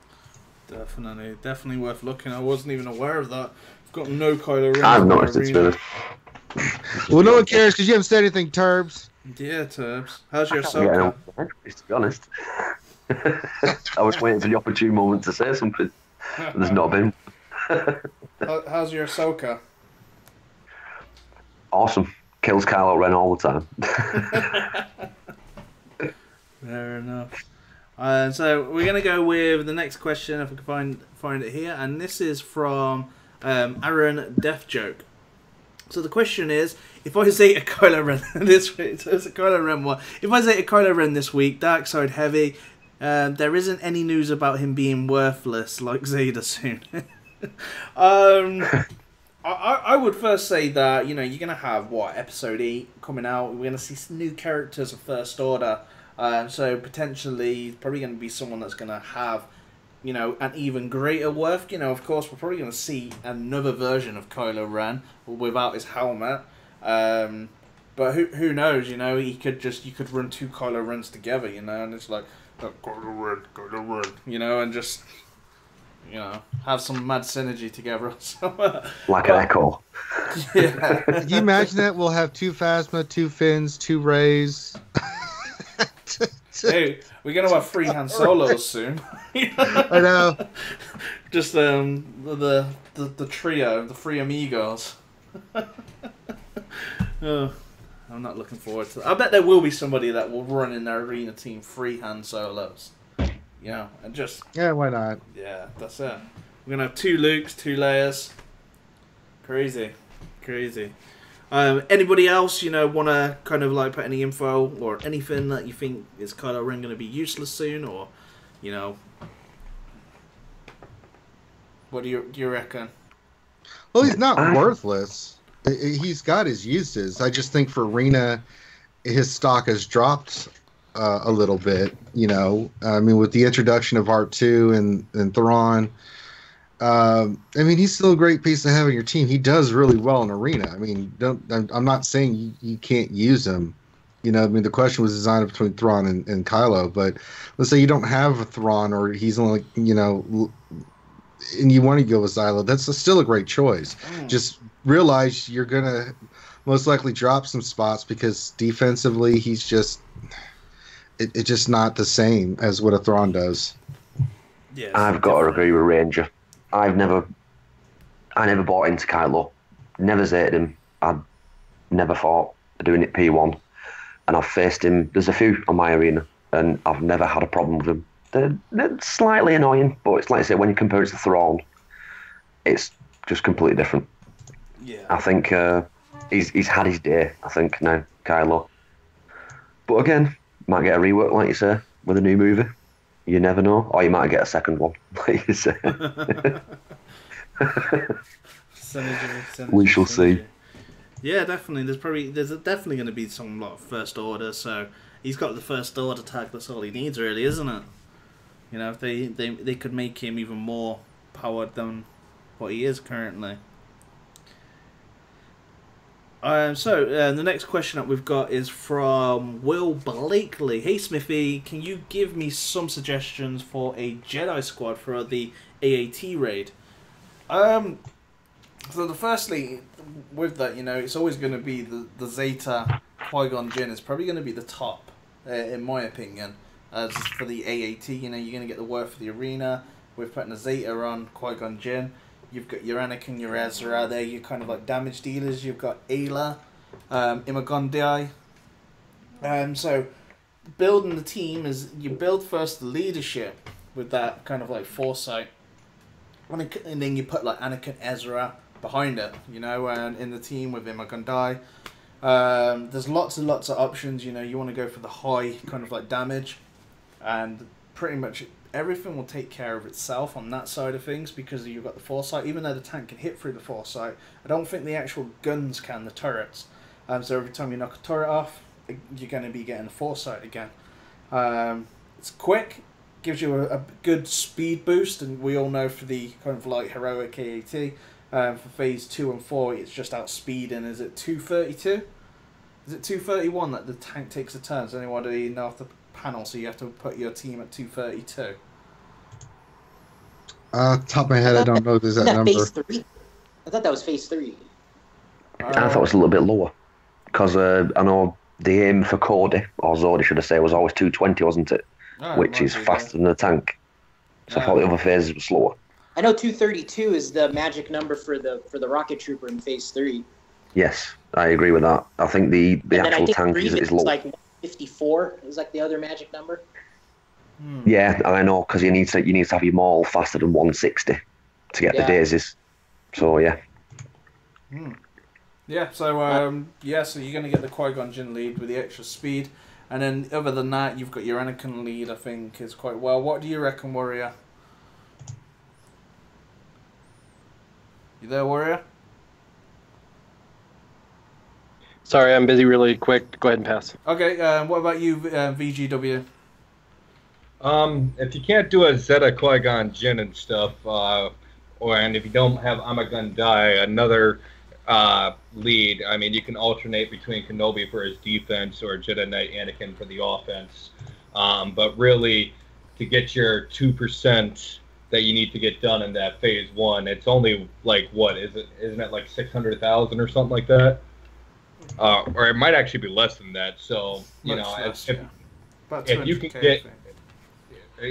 Definitely worth looking. I wasn't even aware of that. I've got no Kylo Ren. I've noticed it too. Well, no one cares because you haven't said anything, Turbs. Yeah, Turbs. How's your Ahsoka? To be honest. I was waiting for the opportune moment to say something. But there's not been. How's your Ahsoka? Awesome. Kills Kylo Ren all the time. Fair enough. So we're going to go with the next question, if we can find it here. And this is from Aaron Death Joke. So the question is, if I Zeta Kylo Ren this week, so it's a Kylo Ren one. If I Zeta Kylo Ren this week, dark side heavy, there isn't any news about him being worthless like Zeta soon. I would first say that, you know, you're going to have, Episode 8 coming out. We're going to see some new characters of First Order. So potentially, probably going to be someone that's going to have, you know, an even greater worth. You know, of course, we're probably going to see another version of Kylo Ren without his helmet. But who knows? You know, you could run two Kylo Rens together. You know, and it's like Kylo Ren, you know, and just, you know, have some mad synergy together. Like an echo. Yeah. Can you imagine that? We'll have two Phasma, two Finns, two Rays. Hey, we're gonna have 3 Han Solos soon. I know. Just the trio, the 3 amigos. Oh, I'm not looking forward to that. I bet there will be somebody that will run in their arena team 3 Han Solos. You know, and just... Yeah, why not? Yeah, that's it. We're going to have 2 Lukes, 2 Leias. Crazy. Anybody else, you know, want to kind of like put any info or anything that you think is Kylo Ren going to be useless soon, or, you know... What do you reckon? Well, he's not worthless. He's got his uses. I just think for Arena, his stock has dropped a little bit. You know, I mean, with the introduction of R2 and Thrawn. I mean, he's still a great piece to have in your team. He does really well in arena. I mean, I'm not saying you can't use him. You know, I mean, the question was designed between Thrawn and Kylo, but let's say you don't have a Thrawn, or he's only, you know, and you want to go with Zylo. That's still a great choice. Just realize you're gonna most likely drop some spots because defensively he's just it's just not the same as what a Thrawn does. Yeah, I've got to agree with Ranger. I never bought into Kylo. Never zated him. I never thought of doing it P1. And I've faced him. There's a few on my arena, and I've never had a problem with him. They're slightly annoying, but it's like I say, when you compare it to Thrawn, it's just completely different. Yeah. I think he's had his day, I think, now, Kylo. But again, might get a rework, like you say, with a new movie. You never know. Or you might get a second one, like you say. We shall see. Yeah, definitely. There's definitely going to be some lot of First Order, so he's got the First Order tag. That's all he needs, really, isn't it? You know, if they could make him even more powered than what he is currently. The next question that we've got is from Will Blakely. Hey Smithie, can you give me some suggestions for a Jedi squad for the AAT raid? So firstly, with that, you know, it's always going to be the Zeta Qui-Gon Jinn is probably going to be the top, in my opinion. For the AAT, you know, you're going to get the work for the arena. We're putting a Zeta on Qui-Gon Jinn. You've got your Anakin, your Ezra there. You're kind of like damage dealers. You've got Ayla, Imagondai. So building the team is you build first the leadership with that kind of like foresight, and then you put like Anakin, Ezra behind it, you know, and in the team with Imagondai. There's lots and lots of options. You know, you want to go for the high kind of like damage, and pretty much everything will take care of itself on that side of things because you've got the foresight. Even though the tank can hit through the foresight, I don't think the actual guns can, the turrets. So every time you knock a turret off, you're going to be getting the foresight again. It's quick, gives you a good speed boost, and we all know for the kind of like heroic AAT, for phase 2 and 4, it's just outspeeding. Is it 232? Is it 231 that the tank takes a turn? Does anybody know off the panel? So you have to put your team at 232. Top of my head, I don't know. There's that number. Phase 3? I thought that was phase 3. I thought it was a little bit lower because I know the aim for Cody, or Zodi should I say, was always 220, wasn't it? Which is faster than the tank. So I thought the other phases were slower. I know 232 is the magic number for the rocket trooper in phase 3. Yes, I agree with that. I think the actual tank is low. Like 54 is like the other magic number. Yeah, I know, because you need to have your maul faster than 160 to get the daisies. So yeah. Yeah. So so you're gonna get the Qui-Gon Jinn lead with the extra speed, and then other than that, you've got your Anakin lead. I think is quite well. What do you reckon, Warrior? You there, Warrior? Sorry, I'm busy really quick. Go ahead and pass. Okay, what about you, VGW? If you can't do a Zeta Qui-Gon Jinn and stuff, and if you don't have Imagondai, another lead, I mean, you can alternate between Kenobi for his defense or Jedi Knight Anakin for the offense. But really, to get your 2% that you need to get done in that phase 1, it's only like, what is it? Isn't it like 600,000 or something like that? Or it might actually be less than that. So if you can get,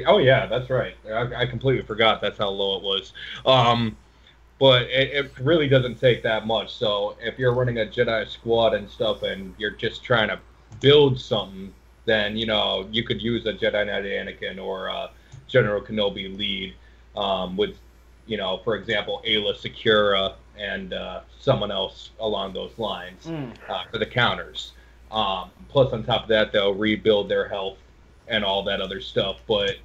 oh yeah, that's right. I completely forgot. That's how low it was. But it really doesn't take that much. So if you're running a Jedi squad and stuff, and you're just trying to build something, then you could use a Jedi Knight Anakin or a General Kenobi lead with, for example, Ayla Secura and someone else along those lines for the counters. Plus, on top of that, they'll rebuild their health and all that other stuff. But,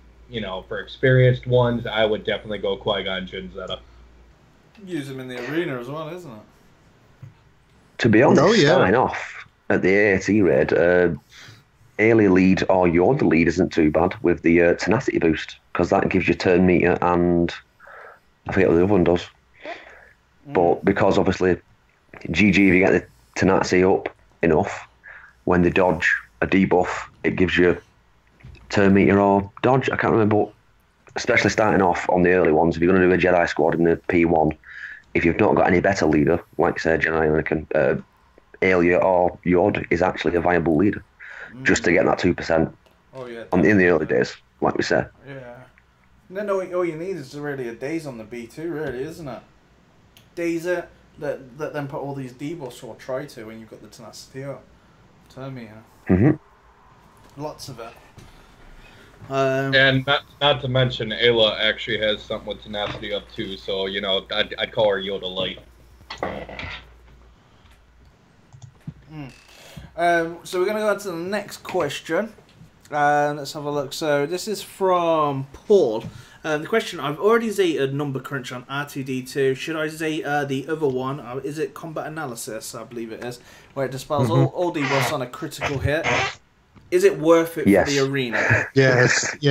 for experienced ones, I would definitely go Qui-Gon Jinn Zeta. Use them in the arena as well, isn't it? To be honest, starting off at the AAT raid, Alien lead or Yoda lead isn't too bad with the tenacity boost, because that gives you turn meter and I forget what the other one does. But because obviously GG, if you get the tenacity up enough, when they dodge a debuff, it gives you turn meter or dodge. I can't remember. But especially starting off on the early ones, if you're going to do a Jedi squad in the P1, if you've not got any better leader, like say Jedi Anakin, Alia or Yoda is actually a viable leader, just to get that 2%. Oh yeah. In the early days, like we said. Yeah. Then all you need is really a daze on the B2, really, isn't it? Daze it, let them put all these debuffs, or try to, when you've got the tenacity up. Turn me, Lots of it. And not to mention, Ayla actually has something with tenacity up too, so you know I'd call her Yoda light. So we're gonna go on to the next question. Let's have a look. So this is from Paul. The question: I've already zeted number crunch on R2D2. Should I zeta the other one? Is it combat analysis? I believe it is, where it dispels all debuffs on a critical hit. Is it worth it for the arena? Yes. If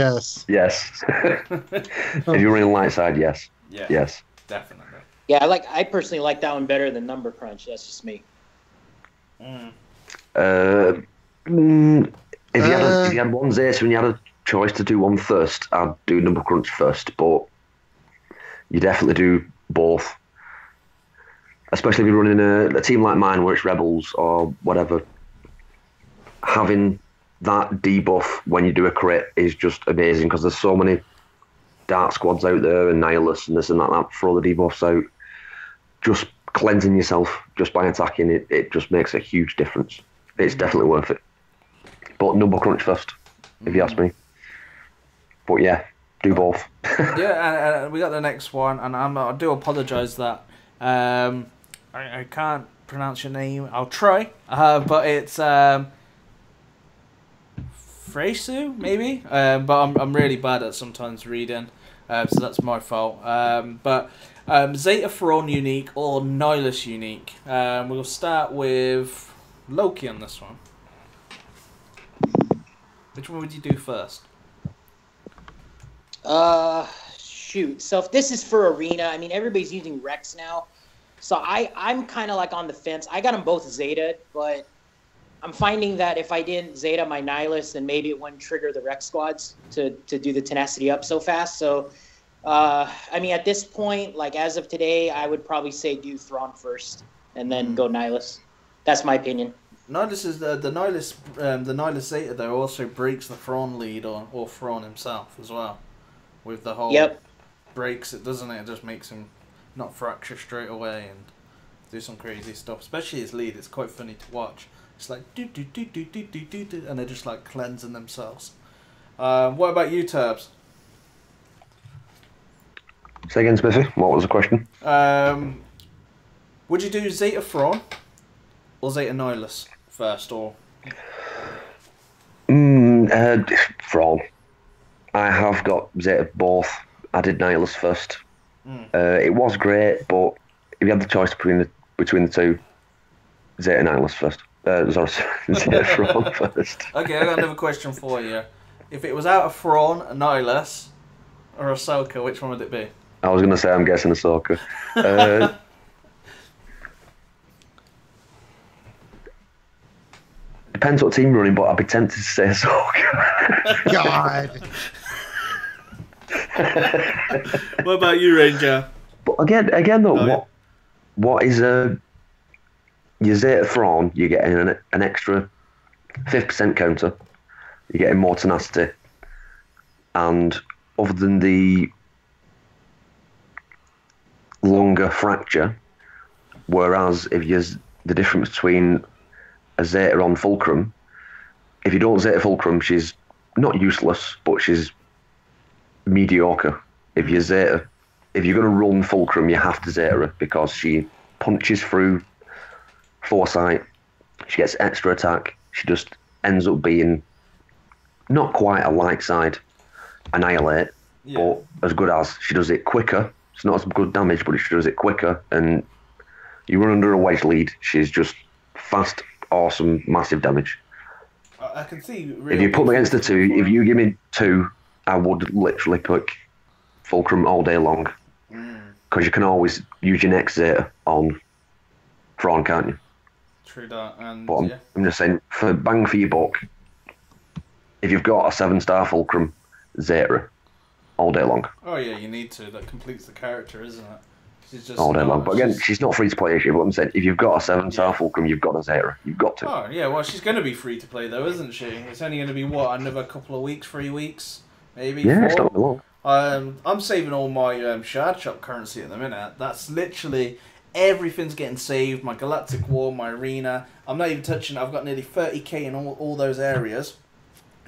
you're running light side, yes. Yeah. Yes. Definitely. Yeah, I personally like that one better than number crunch. That's just me. If you had one Zeta and you had a choice to do one first, I'd do number crunch first, but you definitely do both. Especially if you're running a team like mine where it's Rebels or whatever. Having that debuff when you do a crit is just amazing, because there's so many dark squads out there and Nihilus and this and that throw the debuffs out. Just cleansing yourself just by attacking it just makes a huge difference. It's definitely worth it. But number crunch first, if you ask me. But yeah, do both. Yeah, and we got the next one, and I do apologise that I can't pronounce your name. I'll try, but it's Fresu, maybe. But I'm really bad at sometimes reading, so that's my fault. But Zeta Thrawn unique or Nihilus unique? We'll start with Loki on this one. Which one would you do first? Shoot. So if this is for arena, I mean, everybody's using Rex now. So I'm kind of like on the fence. I got them both Zeta, but I'm finding that if I didn't Zeta my Nihilus, then maybe it wouldn't trigger the Rex squads to do the tenacity up so fast. So, I mean, at this point, like as of today, I would probably say do Thrawn first and then go Nihilus. That's my opinion. Nihilus is the Nihilus Zeta though also breaks the Thrawn lead or Thrawn himself as well, with the whole breaks it, doesn't it? It just makes him not fracture straight away and do some crazy stuff. Especially his lead, it's quite funny to watch. It's like do do do do do do do do, and they're just like cleansing themselves. What about you, Turbs? Say again, Smithie. What was the question? Would you do Zeta Thrawn or Zeta Nihilus first, or? Thrawn. I have got Zeta both. I did Nihilus first. It was great, but if you had the choice between the two, Zeta Nihilus first. Sorry, Zeta Thrawn first. Okay, I got another question for you. If it was out of Thrawn, Nihilus, or Ahsoka, which one would it be? I was going to say, I'm guessing Ahsoka. Depends what team you're running, but I'd be tempted to say Ahsoka. God. What about you, Ranger? But again though, what is your Zeta Thrawn? You're getting an extra 5% counter. You're getting more tenacity, and other than the longer fracture, whereas if you the difference between a Zeta on Fulcrum, if you don't Zeta Fulcrum, she's not useless, but she's mediocre. If you're going to run Fulcrum, you have to Zeta her, because she punches through foresight, she gets extra attack, she just ends up being not quite a light side annihilate, but as good as. She does it quicker. It's not as good damage, but she does it quicker, and you run under a wedge lead, she's just fast, awesome, massive damage. I can see. If you put me against the two, if you give me two, I would literally pick Fulcrum all day long. Because you can always use your next zeta on Thrawn, can't you? True that. And but I'm just saying, for bang for your buck, if you've got a 7-star Fulcrum zeta all day long. Oh yeah, you need to. That completes the character, isn't it? She's just all day long. But again, she's not free to play, is she? But I'm saying, if you've got a 7-star Fulcrum, you've got a zeta. You've got to. Oh yeah, well she's going to be free to play though, isn't she? It's only going to be what, another couple of weeks, 3 weeks, maybe. Yeah, 4? it's not long. I'm saving all my shard shop currency at the minute. That's literally everything's getting saved. My Galactic War, my arena. I'm not even touching it. I've got nearly 30k in all those areas,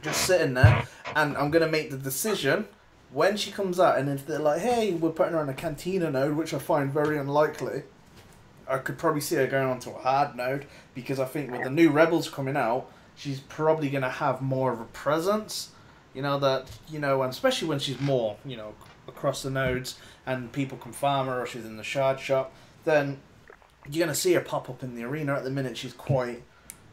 just sitting there, and I'm gonna make the decision when she comes out. And if they're like, "Hey, we're putting her on a Cantina node," which I find very unlikely, I could probably see her going onto a hard node, because I think with the new Rebels coming out, she's probably gonna have more of a presence. You know, that, you know, and especially when she's more, you know, across the nodes and people can farm her, or she's in the shard shop, then you're going to see her pop up in the arena. At the minute, she's quite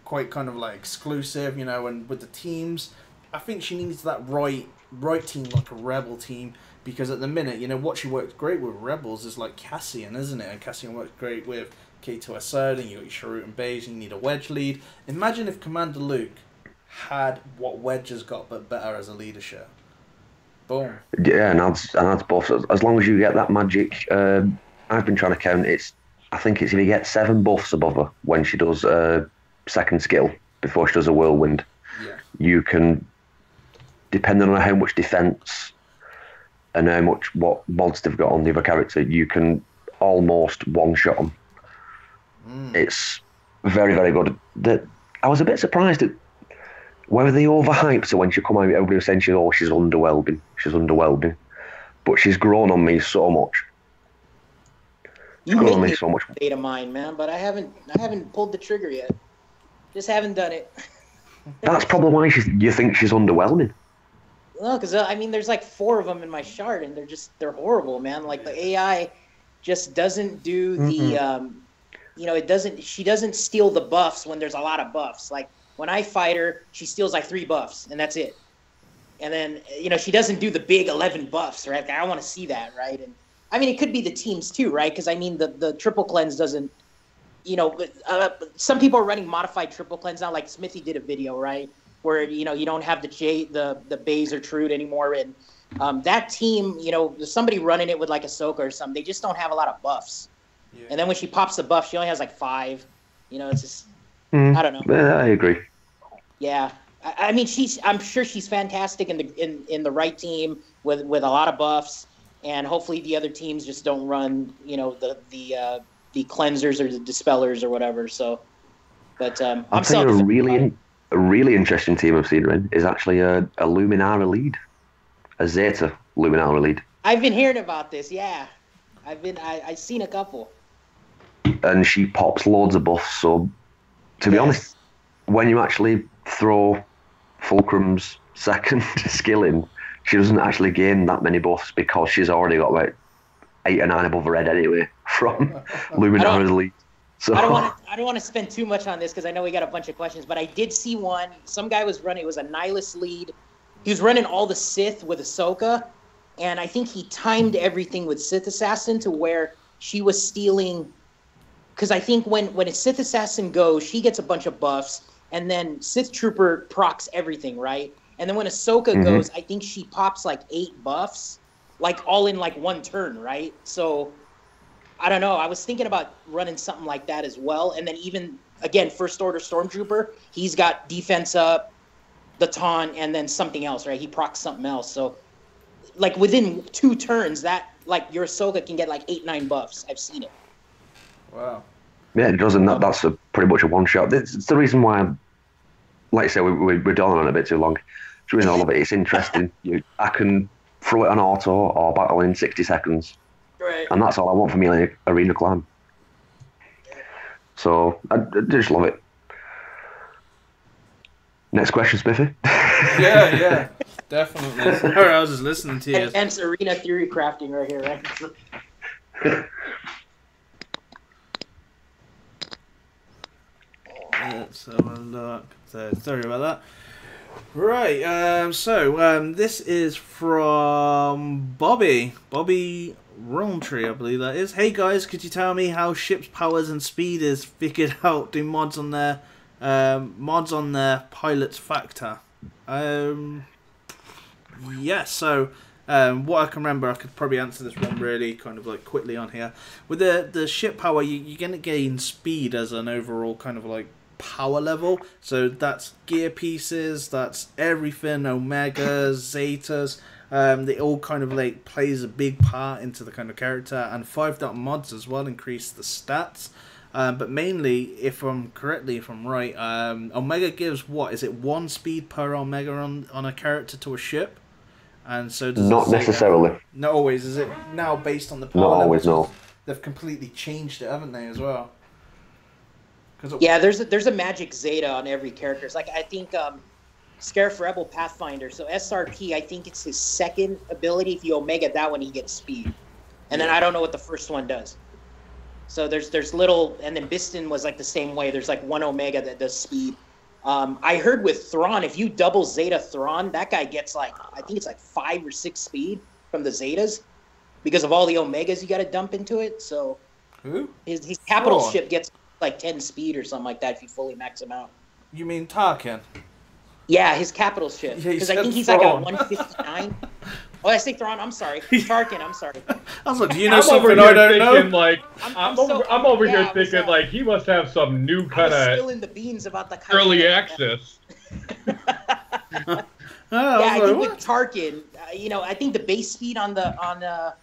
kind of like exclusive, you know, and with the teams, I think she needs that right team, like a Rebel team, because at the minute, you know, what she works great with Rebels is like Cassian, isn't it? And Cassian works great with K2SO, and you got your Sharut and Beige, and you need a wedge lead. Imagine if Commander Luke had what Wedge has got, but better as a leadership. Boom. Yeah, and adds buffs. As long as you get that magic, I've been trying to count. I think it's if you get 7 buffs above her when she does a second skill before she does a whirlwind. Yeah. You can, depending on how much defense and how much what mods they've got on the other character, you can almost one-shot them. It's very, very good. I was a bit surprised at whether they overhyped, so when she come out, everybody was saying she's underwhelming. She's underwhelming. But she's grown on me so much. She's grown on me so much. Data mine, man, but I haven't pulled the trigger yet. Just haven't done it. That's probably why you think she's underwhelming. No, because I mean, there's like 4 of them in my shard, and they're horrible, man. Like the AI just doesn't do the, you know, she doesn't steal the buffs when there's a lot of buffs. Like, when I fight her, she steals like 3 buffs, and that's it. And then, you know, she doesn't do the big 11 buffs, right? Like, I want to see that, right? And I mean, it could be the teams too, right? Because I mean, the triple cleanse doesn't, you know, some people are running modified triple cleanse now. Like Smithie did a video, right, where, you know, you don't have the Baze or Trude anymore, and that team, you know, somebody running it with like Ahsoka or something, they just don't have a lot of buffs. Yeah. And then when she pops the buff, she only has like 5. You know, it's just. I don't know. Yeah, I agree. Yeah, I mean, I'm sure she's fantastic in the right team with a lot of buffs, and hopefully the other teams just don't run, you know, the cleansers or the dispellers or whatever. So, but I'm saying a really interesting team I've seen her in is actually a Luminara lead, a Zeta Luminara lead. I've been hearing about this. Yeah, I've seen a couple. And she pops loads of buffs. So, to be honest, when you actually throw Fulcrum's second skill in, she doesn't actually gain that many buffs because she's already got about 8 or 9 above her head anyway from Luminara's lead. So I don't want to spend too much on this because I know we got a bunch of questions, but I did see one. Some guy was running. It was a Nihilus lead. He was running all the Sith with Ahsoka, and I think he timed everything with Sith Assassin to where she was stealing. Because I think when a Sith Assassin goes, she gets a bunch of buffs, and then Sith Trooper procs everything, right? And then when Ahsoka goes, I think she pops like 8 buffs, like all in like one turn, right? So I don't know. I was thinking about running something like that as well. And then even, again, First Order Stormtrooper, he's got defense up, the taunt, and then something else, right? He procs something else. So like within 2 turns, that like your Ahsoka can get like 8, 9 buffs. I've seen it. Wow. Yeah, it doesn't. That's pretty much a one shot. It's the reason why, like I say, we're dwelling on it a bit too long. It's really all of it. It's interesting. I can throw it on auto or battle in 60 seconds. Right. And that's all I want from my arena climb. So I just love it. Next question, Smithie. Yeah, definitely. Sorry, I was just listening to you. Hence arena theory crafting right here, right? Let's have a look. So, sorry about that. Right, this is from Bobby Roundtree, I believe that is. Hey guys, could you tell me how ships' powers and speed is figured out? Do mods on their pilots factor? Yes. So what I can remember, I could probably answer this one really kind of like quickly on here. With the ship power, you're gonna gain speed as an overall kind of like power level. So that's gear pieces, that's everything, omegas, zetas. They all kind of like plays a big part into the kind of character, and 5 mods as well increase the stats. But mainly, if I'm right, Omega gives what is it 1 speed per Omega on a character to a ship, and so does not necessarily. Not always. Is it now based on the power? Not always. No. They've completely changed it, haven't they, as well? Yeah, there's a magic zeta on every character. It's like I think Scarif Rebel Pathfinder. So SRP, I think it's his second ability. If you Omega that one, he gets speed, and then I don't know what the first one does. So there's little, and then Biston was like the same way. There's like 1 Omega that does speed. I heard with Thrawn, if you double Zeta Thrawn, that guy gets like, I think it's like 5 or 6 speed from the Zetas because of all the Omegas you got to dump into it. So his capital ship gets like 10 speed or something like that if you fully max him out. You mean Tarkin? Yeah, his capital ship. Because I think he's Thrawn. like at 159. Oh, I say Thrawn. I'm sorry. Tarkin. I'm sorry. I was like, do you know something I don't know? Like, I'm over here thinking like he must have some new kind of spilling the beans about the early access. Yeah, I think with Tarkin, I think the base speed on the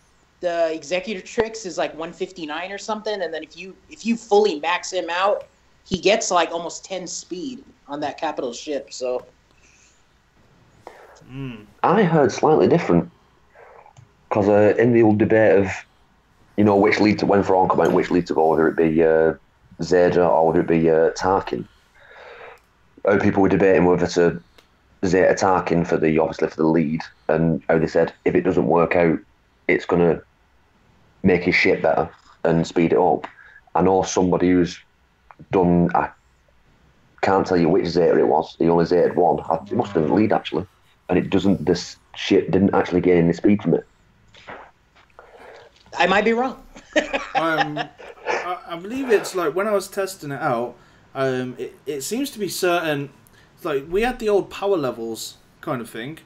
executive tricks is like 159 or something, and then if you fully max him out, he gets like almost 10 speed on that capital ship. So. I heard slightly different, because in the old debate of, which lead to when Thrawn come out, which lead to go, whether it be Zeta or whether it be Tarkin, how people were debating whether to Zeta Tarkin for the lead, and how they said if it doesn't work out, it's gonna make his ship better and speed it up. I know somebody who's done. I can't tell you which Zeta it was. He only Zeta'd 1. It must have been the lead actually. And it doesn't. This ship didn't actually gain any speed from it. I might be wrong. I believe it's like when I was testing it out. It seems to be certain. Like we had the old power levels kind of thing.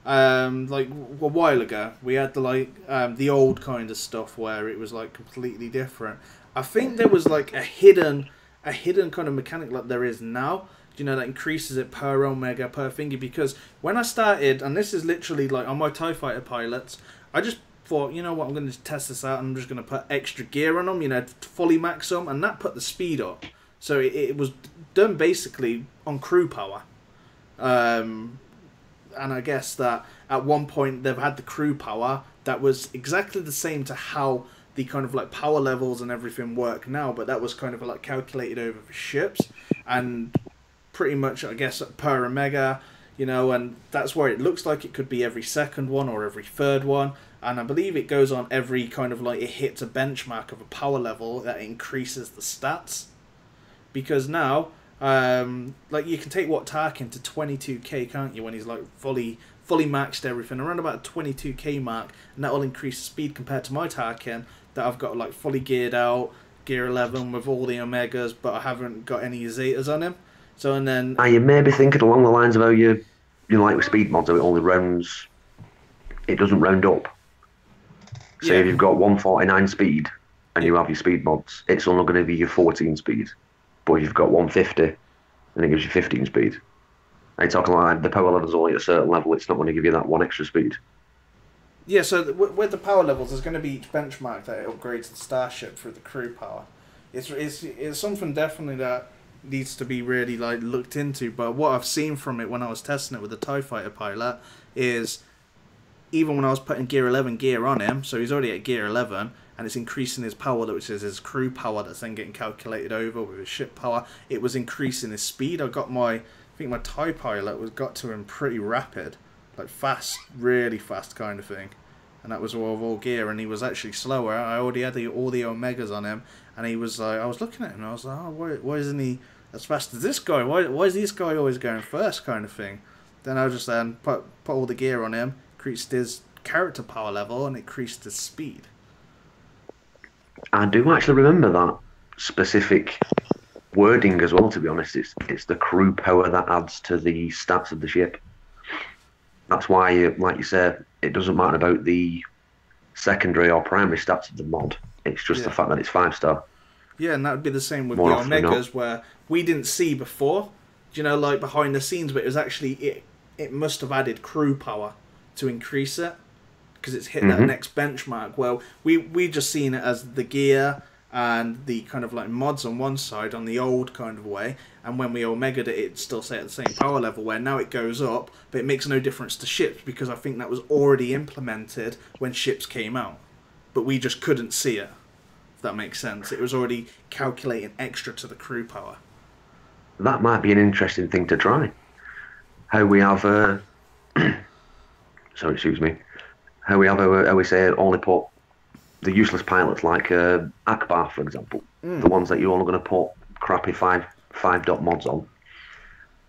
Like a while ago, we had the old kind of stuff where it was like completely different. I think there was like a hidden kind of mechanic like there is now. That increases it per Omega, per thingy, because when I started, and this is literally like on my TIE Fighter pilots, I just thought, you know what, I'm going to test this out, and I'm just going to put extra gear on them, to fully max them, and that put the speed up. So it was done basically on crew power. And I guess that at one point they've had the crew power that was exactly the same to how the kind of like power levels and everything work now, but that was kind of like calculated over for ships, and pretty much, I guess, per Omega, and that's where it looks like it could be every second one or every third one, and I believe it goes on every kind of like it hits a benchmark of a power level that increases the stats, because now, like you can take Tarkin to 22k, can't you, when he's like fully maxed everything, around about a 22k mark, and that will increase speed compared to my Tarkin that I've got like fully geared out, gear 11 with all the Omegas, but I haven't got any Zetas on him. So and then you may be thinking along the lines of how like with speed mods, how it only rounds. It doesn't round up. Say if you've got 149 speed and you have your speed mods, it's only going to be your 14 speed. But if you've got 150, then it gives you 15 speed. Are you talking like the power level's only at a certain level? It's not going to give you that 1 extra speed. Yeah. So with the power levels, there's going to be each benchmark that it upgrades the starship through the crew power. It's something definitely that needs to be really like looked into, but what I've seen from it when I was testing it with the TIE Fighter pilot is even when I was putting gear 11 gear on him, so he's already at gear 11 and it's increasing his power, which is his crew power that's then getting calculated over with his ship power, it was increasing his speed. I think my TIE pilot got to him pretty rapid, like fast, really fast kind of thing, and that was all gear, and he was actually slower. I already had all the Omegas on him, and he was like, I was looking at him and I was like, oh, why isn't he as fast as this guy. Why is this guy always going first, kind of thing. Then I'll just put all the gear on him, increased his character power level, and increased his speed. I do actually remember that specific wording as well, to be honest. It's the crew power that adds to the stats of the ship. That's why, like you said, it doesn't matter about the secondary or primary stats of the mod. It's just the fact that it's 5-star. Yeah, and that would be the same with More the often than Omegas, not. where we didn't see before, you know, like behind the scenes, but it was actually, it must have added crew power to increase it, because it's hit that next benchmark. Well, we just seen it as the gear and the kind of like mods on one side on the old kind of way, and when we Omega'd it still stayed at the same power level, where now it goes up, but it makes no difference to ships, because I think that was already implemented when ships came out, but we just couldn't see it, if that makes sense. It was already calculating extra to the crew power. That might be an interesting thing to try. How we have sorry, excuse me. How we have, how we say, only put the useless pilots like Akbar, for example, the ones that you're only going to put crappy 5-dot mods on.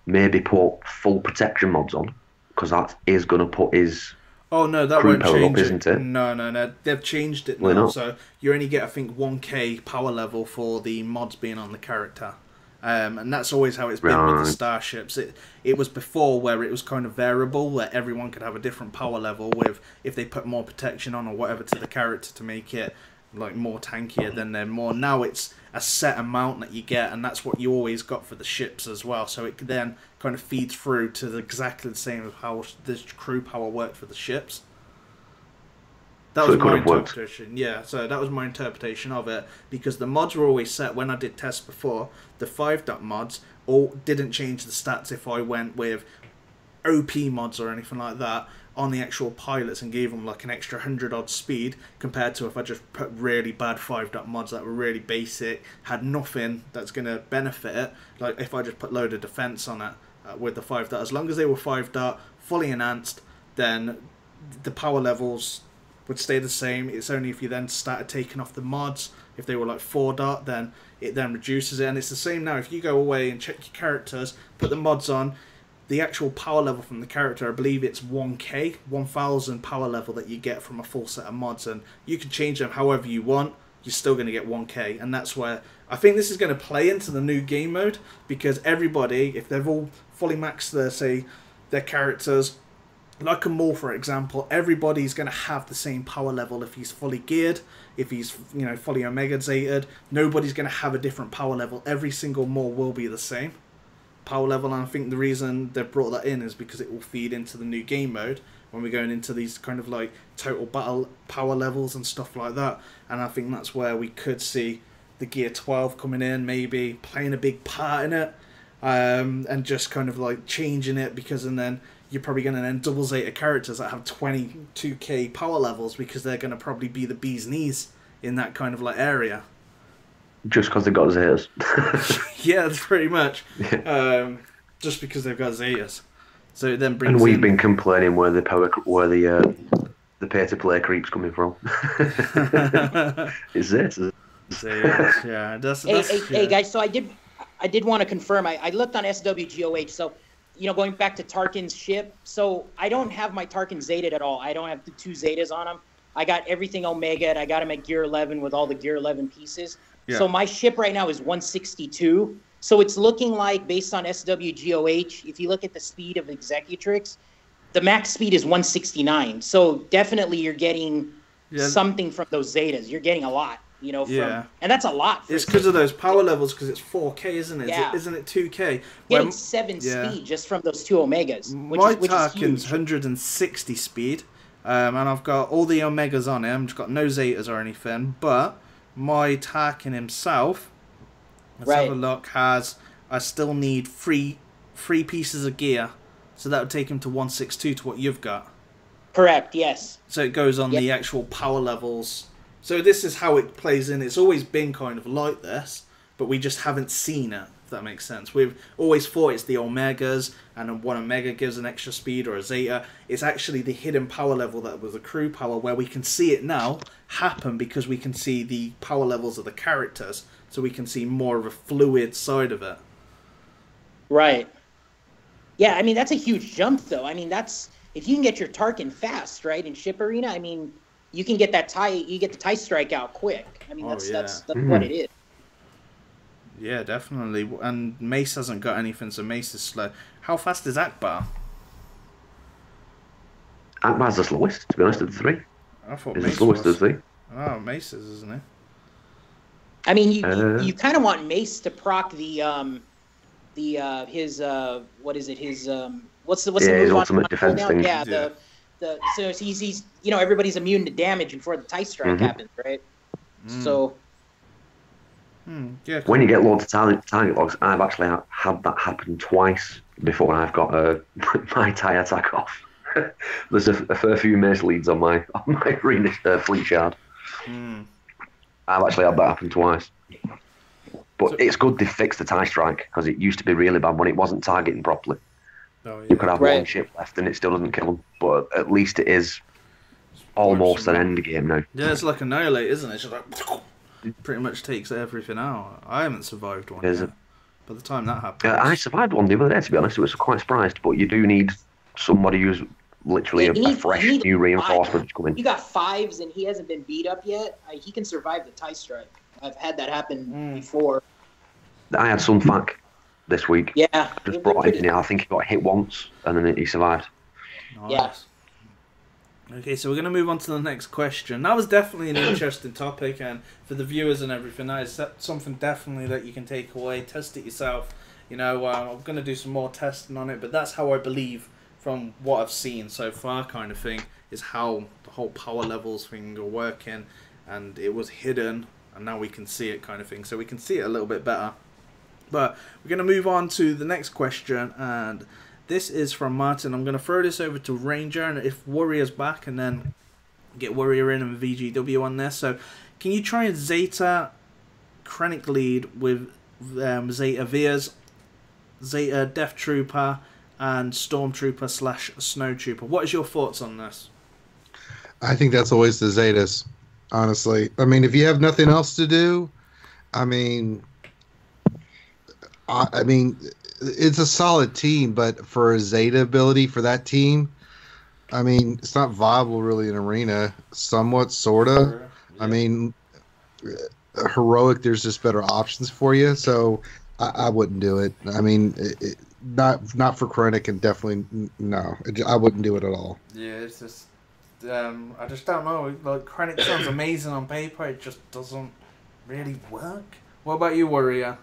Maybe put full protection mods on, because that is going to put his Oh no, that crew won't power change up, isn't it? No. They've changed it Why now, not? so you only get, I think, 1k power level for the mods being on the character. And that's always how it's been with the Right. starships. It was before where it was kind of variable, where everyone could have a different power level with, if they put more protection on or whatever to the character to make it like more tankier, then they're more. Now it's a set amount that you get, and that's what you always got for the ships as well. So it then kind of feeds through to exactly the same as how this crew power worked for the ships. That So was it could my have worked. interpretation. Yeah, so that was my interpretation of it, because the mods were always set. When I did tests before, the 5-dot mods all didn't change the stats if I went with OP mods or anything like that on the actual pilots and gave them like an extra 100-odd speed, compared to if I just put really bad 5-dot mods that were really basic, had nothing that's going to benefit it. Like if I just put load of defense on it with the 5-dot, as long as they were 5-dot, fully enhanced, then the power levels would stay the same. It's only if you then started taking off the mods, if they were like 4-dot, then it then reduces it. And it's the same now. If you go away and check your characters, put the mods on, the actual power level from the character, I believe it's 1k, 1000 power level that you get from a full set of mods, and you can change them however you want. You're still going to get 1k, and that's where I think this is going to play into the new game mode, because everybody, if they've all fully maxed their, say, their characters, like a Maul, for example, everybody's going to have the same power level if he's fully geared, if he's, you know, fully Omega Zeta'd. Nobody's going to have a different power level. Every single Maul will be the same power level, and I think the reason they've brought that in is because it will feed into the new game mode when we're going into these kind of like total battle power levels and stuff like that. And I think that's where we could see the Gear 12 coming in, maybe playing a big part in it, and just kind of like changing it, because and then you're probably going to then double Zeta characters that have 22k power levels, because they're going to probably be the bee's knees in that kind of like area. Just because they got Zetas. Yeah, that's pretty much. Just because they've got Zetas. So it then brings And we've in... been complaining where the pay-to-play creep's coming from. It's Zetas. Zetas, yeah. Hey, guys, so I did want to confirm. I looked on SWGOH, so, you know, going back to Tarkin's ship, so I don't have my Tarkin Zeta at all. I don't have the 2 Zetas on him. I got everything Omega. I got him at Gear 11 with all the Gear 11 pieces. Yeah. So my ship right now is 162. So it's looking like, based on SWGOH, if you look at the speed of Executrix, the max speed is 169. So definitely you're getting something from those Zetas. You're getting a lot, you know, and that's a lot. It's because of those power levels, because it's 4K, isn't it? Yeah. Isn't it 2K? Getting 7 speed just from those 2 Omegas. My Tarkin's 160 speed, and I've got all the Omegas on him. I've got no Zetas or anything, but my Tarkin himself, let's have a look, I still need three pieces of gear, so that would take him to 162 to what you've got. Correct, yes. So it goes on the actual power levels. So this is how it plays in. It's always been kind of like this, but we just haven't seen it, if that makes sense. We've always thought it's the Omegas, and one Omega gives an extra speed or a Zeta. It's actually the hidden power level that was a crew power, where we can see it now happen because we can see the power levels of the characters, so we can see more of a fluid side of it. Right. Yeah, I mean that's a huge jump, though. I mean that's if you can get your Tarkin fast, right, in ship arena. I mean, you can get that tie. You get the tie strike out quick. I mean, Oh, that's yeah. that's what it is. Yeah, definitely. And Mace hasn't got anything, so Mace is slow. How fast is Akbar? Akbar's the slowest, to be honest, of the three. I thought He's Mace the slowest was. of the three. Oh, Mace is, isn't he? I mean, you kind of want Mace to proc his what is it, his what's the his move ultimate on defense now? thing. Yeah, the so he's everybody's immune to damage before the tie strike happens, right? So Yeah. Cool. When you get loads of target logs, I've actually had that happen twice before I've got my tie attack off. There's a fair few Mace leads on my arena fleet shard. I've actually had that happen twice. But it's good they fixed the tie strike, because it used to be really bad when it wasn't targeting properly. Oh, yeah. You could have one ship left and it still doesn't kill them, but at least it is almost an end game now. Yeah, it's like Annihilate, isn't it? It's just like pretty much takes everything out. I haven't survived one yet. By the time that happens, I survived one the other day, to be honest. I was quite surprised, but you do need somebody who's literally a fresh new reinforcement coming. You got 5s and he hasn't been beat up yet. He can survive the tie strike. I've had that happen before. I had some fac this week. Yeah, just brought him in. I think he got hit once and then he survived. Nice. Yeah. Okay, so we're going to move on to the next question. That was definitely an interesting topic, and for the viewers and everything, that is something definitely that you can take away, test it yourself. I'm going to do some more testing on it, but that's how I believe, from what I've seen so far, kind of thing, is how the whole power levels thing are working, and it was hidden, and now we can see it, kind of thing. So we can see it a little bit better. But we're going to move on to the next question, and this is from Martin. I'm going to throw this over to Ranger, and if Warrior's back, and then get Warrior in and VGW on there. So, can you try and Zeta Krennic lead with Zeta Veers, Zeta Death Trooper, and Stormtrooper / Snow Trooper? What is your thoughts on this? I think that's always the Zetas, honestly. I mean, if you have nothing else to do, I mean, it's a solid team, but for a Zeta ability for that team, I mean, it's not viable really in arena. Somewhat, sorta. Yeah. I mean, heroic. There's just better options for you, so I wouldn't do it. I mean, not for Krennic, and definitely no. I wouldn't do it at all. Yeah, it's just I just don't know. Like, Krennic sounds amazing on paper. It just doesn't really work. What about you, Warrior?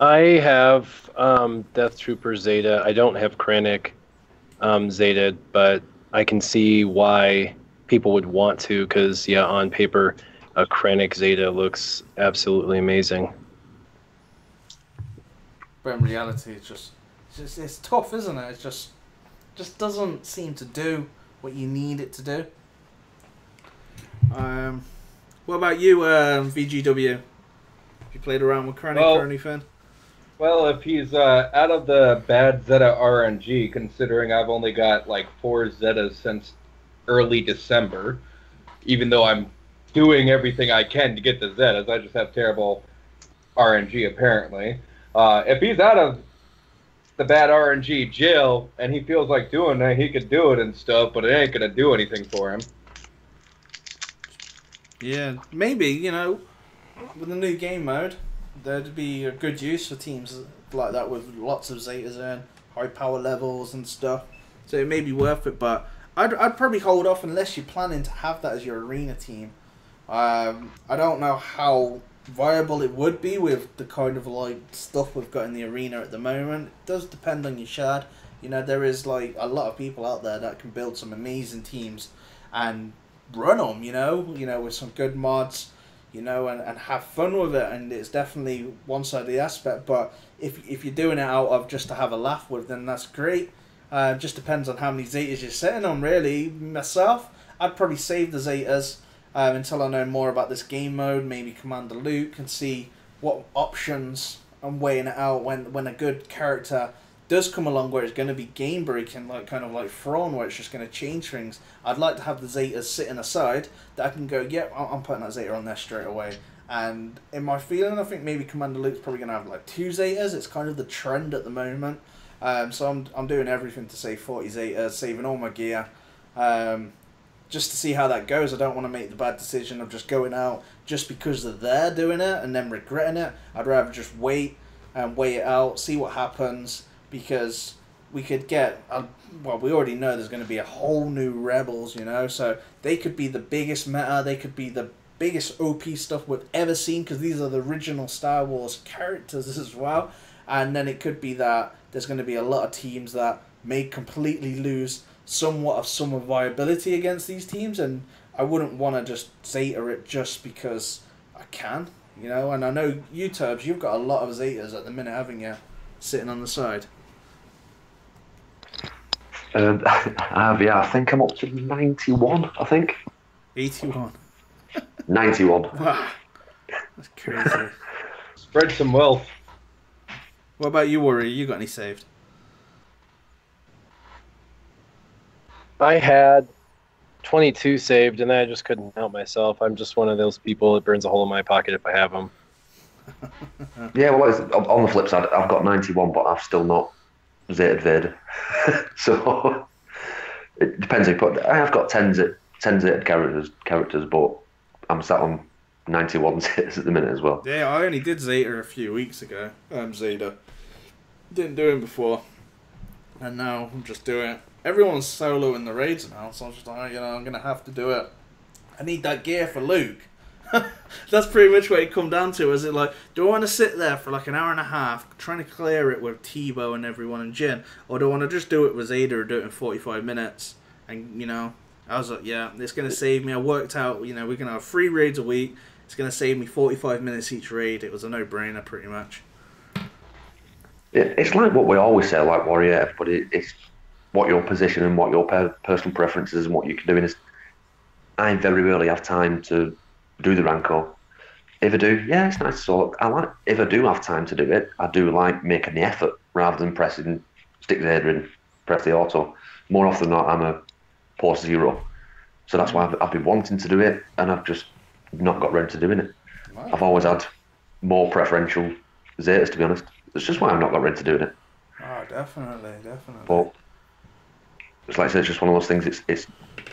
I have Death Trooper Zeta. I don't have Krennic Zeta, but I can see why people would want to, because, yeah, on paper, a Krennic Zeta looks absolutely amazing. But in reality, it's tough, isn't it? It just doesn't seem to do what you need it to do. What about you, VGW? Have you played around with Krennic or anything? Well, if he's out of the bad Zeta RNG, considering I've only got like 4 Zetas since early December, even though I'm doing everything I can to get the Zetas, I just have terrible RNG apparently. If he's out of the bad RNG jail and he feels like doing it, he could do it and stuff, but it ain't gonna do anything for him. Yeah, maybe, with the new game mode, there'd be a good use for teams like that with lots of Zetas in, high power levels and stuff. So it may be worth it, but I'd probably hold off unless you're planning to have that as your arena team. I don't know how viable it would be with the kind of like stuff we've got in the arena at the moment. It does depend on your shard. There is like a lot of people out there that can build some amazing teams and run them, with some good mods, and have fun with it, and it's definitely one side of the aspect. But if you're doing it out of just to have a laugh with, then that's great. Just depends on how many Zetas you're setting on, really. Myself, I'd probably save the Zetas until I know more about this game mode, maybe Commander Luke, and see what options I'm weighing it out when a good character does come along where it's going to be game breaking, like kind of like Thrawn, where it's just going to change things. I'd like to have the Zetas sitting aside that I can go, I'm putting that Zeta on there straight away, And in my feeling, I think maybe Commander Luke's probably going to have like 2 zetas. It's kind of the trend at the moment. So I'm doing everything to save 40 zetas, saving all my gear. Just to see how that goes. I don't want to make the bad decision of just going out just because they're doing it and then regretting it. I'd rather just wait and wait it out, see what happens, because we could get, well, we already know there's going to be a whole new Rebels, you know, so they could be the biggest meta, they could be the biggest OP stuff we've ever seen, because these are the original Star Wars characters as well. And then it could be that there's going to be a lot of teams that may completely lose somewhat of some viability against these teams, and I wouldn't want to just zeta it just because I can, you know. And I know you, Turbs, you've got a lot of zetas at the minute, haven't you, sitting on the side? I think I'm up to 91, I think. 81. 91. Wow. That's crazy. Spread some wealth. What about you, Warrior? You got any saved? I had 22 saved, and then I just couldn't help myself. I'm just one of those people that burns a hole in my pocket if I have them. Yeah, well, on the flip side, I've got 91, but I've still not zetaed Vader. So it depends. I have got 10 zetaed characters, but I'm sat on 91 zetas at the minute as well. Yeah, I only did zeta a few weeks ago. Zeta. Didn't do him before. And now I'm just doing it. Everyone's solo in the raids now, so I'm just like, you know, I'm going to have to do it. I need that gear for Luke. That's pretty much what it come down to. Is it like, do I want to sit there for like an hour and a half trying to clear it with Tebow and everyone and Jin, or do I want to just do it with Zeta or do it in 45 minutes? And, you know, I was like, yeah, it's going to save me. I worked out, you know, we're going to have 3 raids a week. It's going to save me 45 minutes each raid. It was a no-brainer, pretty much. It's like what we always say, like Warrior, but it's what your position and what your personal preferences and what you can do. And I very rarely have time to do the Rancor. If I do, yeah, it's nice. So if I do have time to do it, I do like making the effort rather than pressing stick Zeta and press the auto. More often than not, I'm a pause 0. So that's why I've been wanting to do it, and I've just not got round to doing it. Wow. I've always had more preferential Zetas, to be honest. It's just why I've not got round to doing it. Oh, definitely. But it's like I said, it's just one of those things. It's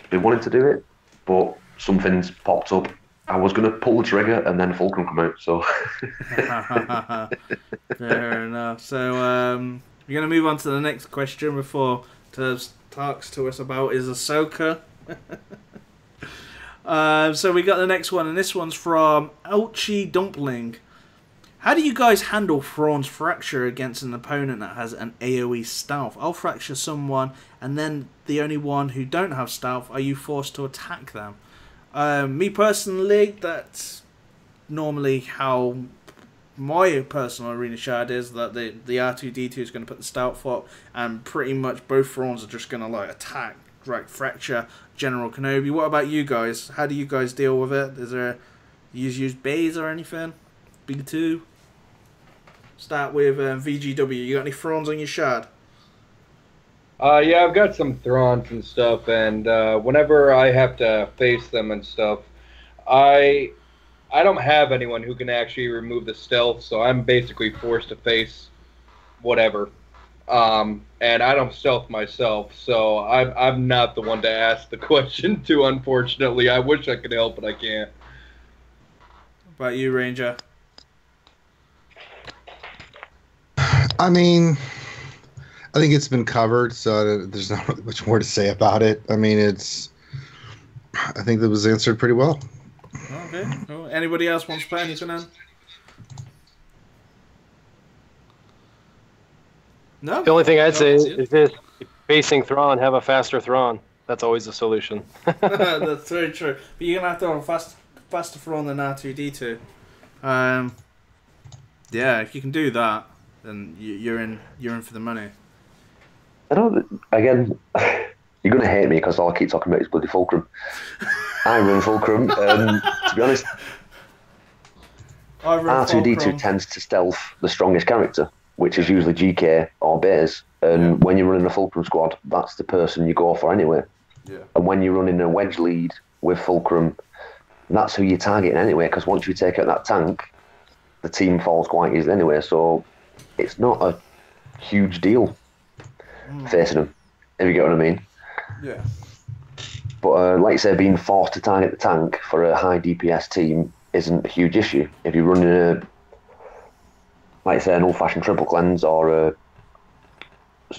been wanting to do it, but something's popped up. I was going to pull the trigger, and then Fulcrum come out. So fair enough. So we're going to move on to the next question before Turbs talks to us about is Ahsoka. So we got the next one, and this one's from Ouchie Dumpling. How do you guys handle Thrawn's fracture against an opponent that has an AoE stealth? I'll fracture someone, and then the only one who don't have stealth, are you forced to attack them? Me personally, that's normally how my personal arena shard is, that the R2-D2 is going to put the stealth up, and pretty much both Thrawns are just going to like attack, like fracture General Kenobi. What about you guys? How do you guys deal with it? Is there, you use bays or anything? B2? Start with VGW. You got any Thrawns on your shard? Yeah, I've got some Thrawns and stuff, and whenever I have to face them and stuff, I don't have anyone who can actually remove the stealth, so I'm basically forced to face whatever. And I don't stealth myself, so I'm not the one to ask the question to, unfortunately. I wish I could help, but I can't. What about you, Ranger? I mean, I think it's been covered, so there's not really much more to say about it. I mean, I think that was answered pretty well. Okay. Cool. Anybody else wants to put anything in? No. The only thing I'd say is this: facing Thrawn, have a faster Thrawn. That's always a solution. That's very true. But you're gonna have to have a faster Thrawn than R2-D2. Yeah, if you can do that, then you're in for the money. I don't. Again, you're going to hate me because all I keep talking about is bloody Fulcrum. I run Fulcrum. To be honest, R2-D2 tends to stealth the strongest character, which is usually GK or Baze. And when you're running a Fulcrum squad, that's the person you go for anyway. Yeah. And when you're running a wedge lead with Fulcrum, that's who you're targeting anyway, because once you take out that tank, the team falls quite easily anyway, so it's not a huge deal facing them, if you get what I mean. Yeah. But like you say, being forced to target the tank for a high DPS team isn't a huge issue. If you're running like I say, an old-fashioned triple cleanse or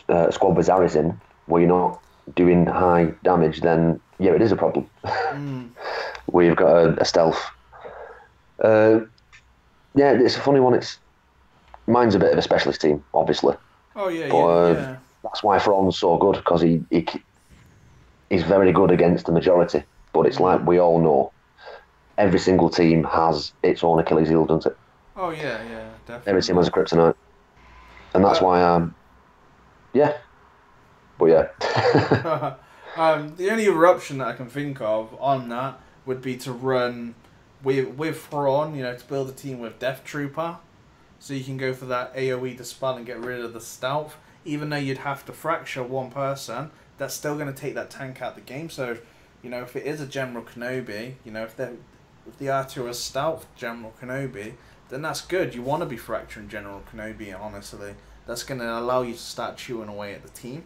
a squad with Zaris in, where you're not doing high damage, then yeah, it is a problem. Where you've got a stealth. Yeah, it's a funny one. Mine's a bit of a specialist team, obviously. Oh yeah, but, yeah. That's why Thrawn's so good, because he's very good against the majority. But it's like we all know, every single team has its own Achilles heel, doesn't it? Oh yeah, definitely. Every team has a kryptonite, and that's why yeah. But yeah. The only other option that I can think of on that would be to run with Thrawn, to build a team with Death Trooper, so you can go for that AoE dispel and get rid of the stealth. Even though you'd have to fracture one person, that's still going to take that tank out of the game. So, if it is a General Kenobi, if the R2 is stealth General Kenobi, then that's good. You want to be fracturing General Kenobi, honestly. That's going to allow you to start chewing away at the team.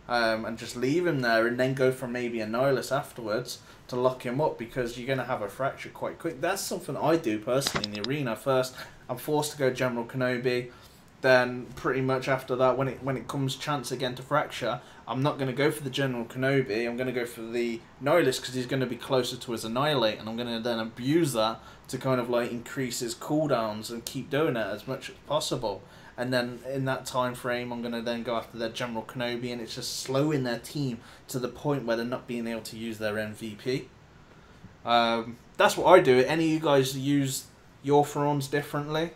And just leave him there and then go for maybe a Nihilus afterwards to lock him up, because you're going to have a fracture quite quick. That's something I do personally in the arena. First, I'm forced to go General Kenobi. Then pretty much after that, when it comes chance again to fracture, I'm not going to go for the General Kenobi. I'm going to go for the Nihilus, because he's going to be closer to his Annihilate, and I'm going to then abuse that to kind of like increase his cooldowns and keep doing it as much as possible. And then in that time frame, I'm going to then go after their General Kenobi, and it's just slowing their team to the point where they're not being able to use their MVP. That's what I do. Any of you guys use your Thrawns differently?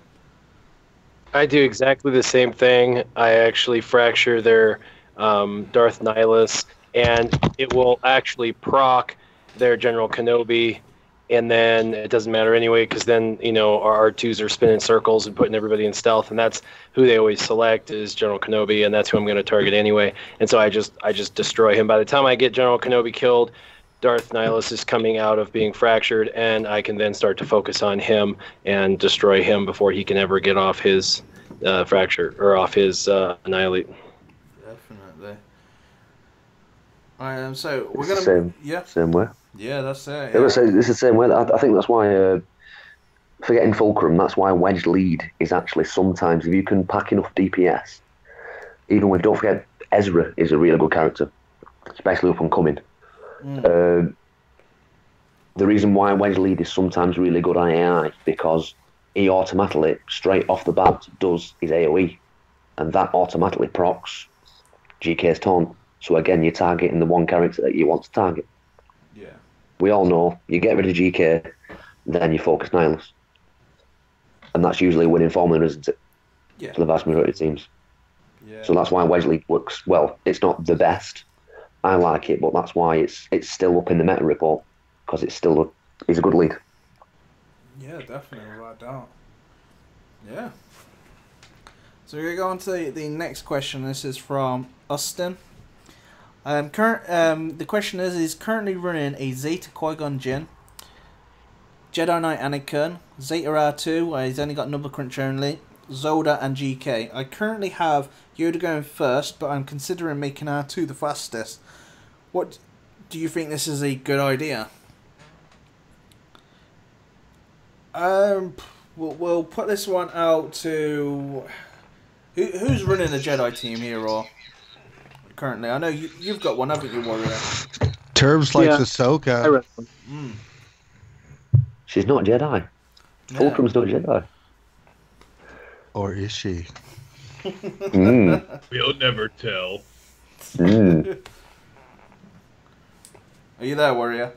I do exactly the same thing. I actually fracture their Darth Nihilus, and it will actually proc their General Kenobi, and then it doesn't matter anyway, because then our R2s are spinning circles and putting everybody in stealth, and that's who they always select is General Kenobi, and that's who I'm going to target anyway. And so I just destroy him. By the time I get General Kenobi killed, Darth Nihilus is coming out of being fractured, and I can then start to focus on him and destroy him before he can ever get off his fracture or off his annihilate. Definitely. So we're gonna same way. Yeah, that's it. Yeah. It's the same way. I think that's why, forgetting Fulcrum, that's why wedge lead is actually sometimes, if you can pack enough DPS, even with, don't forget, Ezra is a really good character, especially up and coming. The reason why wedge lead is sometimes really good on AI, because he automatically, straight off the bat, does his AoE, and that automatically procs GK's taunt. So again, you're targeting the one character that you want to target. Yeah. We all know you get rid of GK, then you focus Nihilus. And that's usually a winning formula, isn't it? Yeah. For the vast majority of teams. Yeah. So that's why wedge lead works well. It's not the best. I like it, but that's why it's still up in the meta report, because it's a good lead. Yeah, definitely, without doubt. Yeah. So we're going to go on to the next question. This is from Austin. The question is currently running a Zeta Qui-Gon Jinn, Jedi Knight Anakin, Zeta R2, he's only got number crunch only, Zoda and GK. I currently have Yoda going first, but I'm considering making R2 the fastest. What do you think this is a good idea? We'll put this one out to who's running the Jedi team here, or currently? I know you've got one, haven't you, Warrior? Terms like Ahsoka. She's not Jedi. Yeah. Fulcrum's not Jedi. Or is she? We'll never tell. Are you there, Warrior?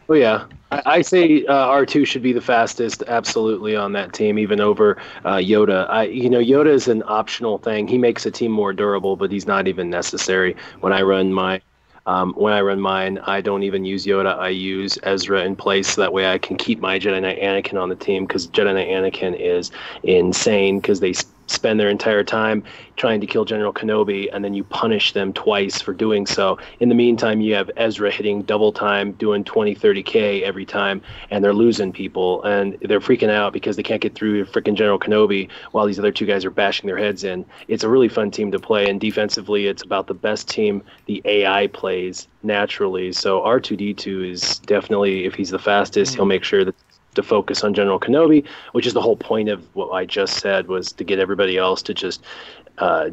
Oh yeah, I say R2 should be the fastest, absolutely, on that team, even over Yoda. Yoda is an optional thing. He makes a team more durable, but he's not even necessary. When I run mine, I don't even use Yoda. I use Ezra in place, so that way I can keep my Jedi Knight Anakin on the team, because Jedi Knight Anakin is insane, because they spend their entire time trying to kill General Kenobi, and then you punish them twice for doing so. In the meantime, you have Ezra hitting double time, doing 20, 30K every time, and they're losing people, and they're freaking out because they can't get through freaking General Kenobi while these other two guys are bashing their heads in. It's a really fun team to play, and defensively, it's about the best team the AI plays naturally. So R2-D2 is definitely, if he's the fastest, he'll make sure that to focus on General Kenobi, which is the whole point of what I just said, was to get everybody else to just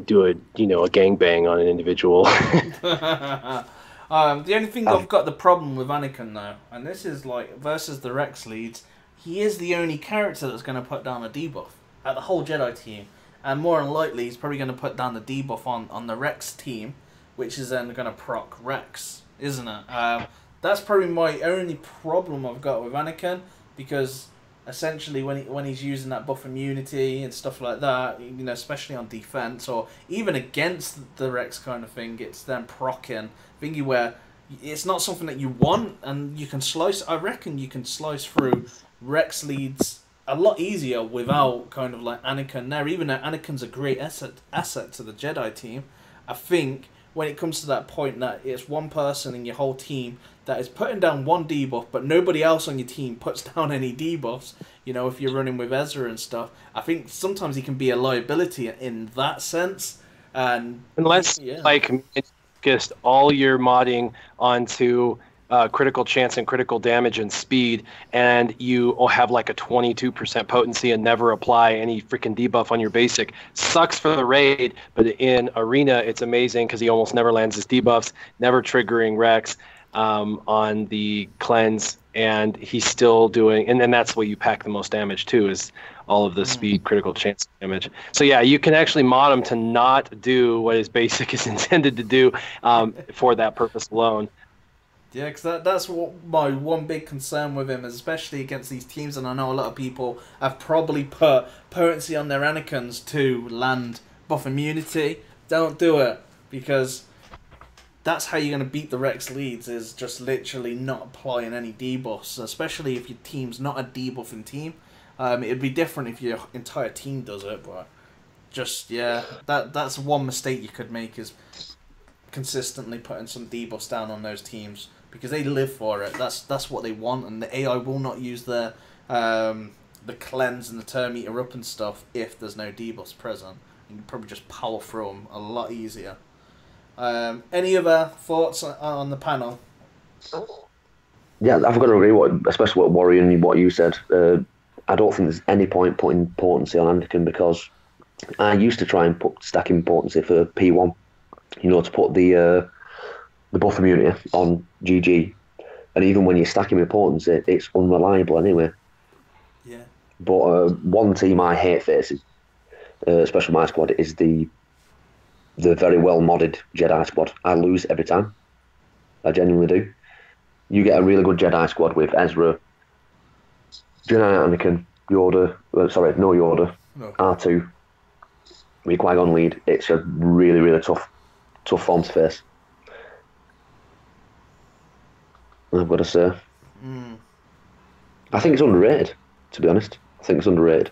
do a gangbang on an individual. The only thing I've got the problem with Anakin though, and this is like versus the Rex leads, he is the only character that's going to put down a debuff at the whole Jedi team, and more than likely he's probably going to put down the debuff on the Rex team, which is then going to proc Rex, isn't it? That's probably my only problem I've got with Anakin. Because essentially, when he's using that buff immunity and stuff like that, especially on defense or even against the Rex kind of thing, it's then proccing thingy where it's not something that you want, and you can slice. I reckon you can slice through Rex leads a lot easier without kind of like Anakin there. Even though Anakin's a great asset to the Jedi team, I think when it comes to that point that it's one person in your whole team that is putting down one debuff, but nobody else on your team puts down any debuffs, if you're running with Ezra and stuff, I think sometimes he can be a liability in that sense. And unless, just all your modding onto critical chance and critical damage and speed, and you have like a 22% potency and never apply any freaking debuff on your basic. Sucks for the raid, but in arena it's amazing because he almost never lands his debuffs, never triggering Rex on the cleanse, and he's still doing, and then that's the way you pack the most damage too, is all of the speed, critical chance damage. So yeah, you can actually mod him to not do what his basic is intended to do for that purpose alone. Yeah, because that's what my one big concern with him, especially against these teams, and I know a lot of people have probably put potency on their Anakins to land buff immunity. Don't do it, because that's how you're going to beat the Rex leads, is just literally not applying any debuffs, especially if your team's not a debuffing team. It'd be different if your entire team does it, but just, yeah, that's one mistake you could make, is consistently putting some debuffs down on those teams, because they live for it. That's what they want, and the AI will not use the cleanse and the term eater up and stuff if there's no debuffs present. You can probably just power through them a lot easier. Any other thoughts on the panel? Yeah, I've got to agree, especially what Warrior and what you said. I don't think there's any point putting potency on Anakin, because I used to try and put stacking potency for P1, to put the buff immunity on GG, and even when you're stacking with potency, it's unreliable anyway. Yeah. But one team I hate facing, especially my squad, is the very well modded Jedi squad. I lose every time. I genuinely do. You get a really good Jedi squad with Ezra, Jedi Anakin, Yoda, no Yoda, no. R2, with Qui-Gon lead. It's a really, really tough form to face, I've got to say. I think it's underrated, to be honest. I think it's underrated.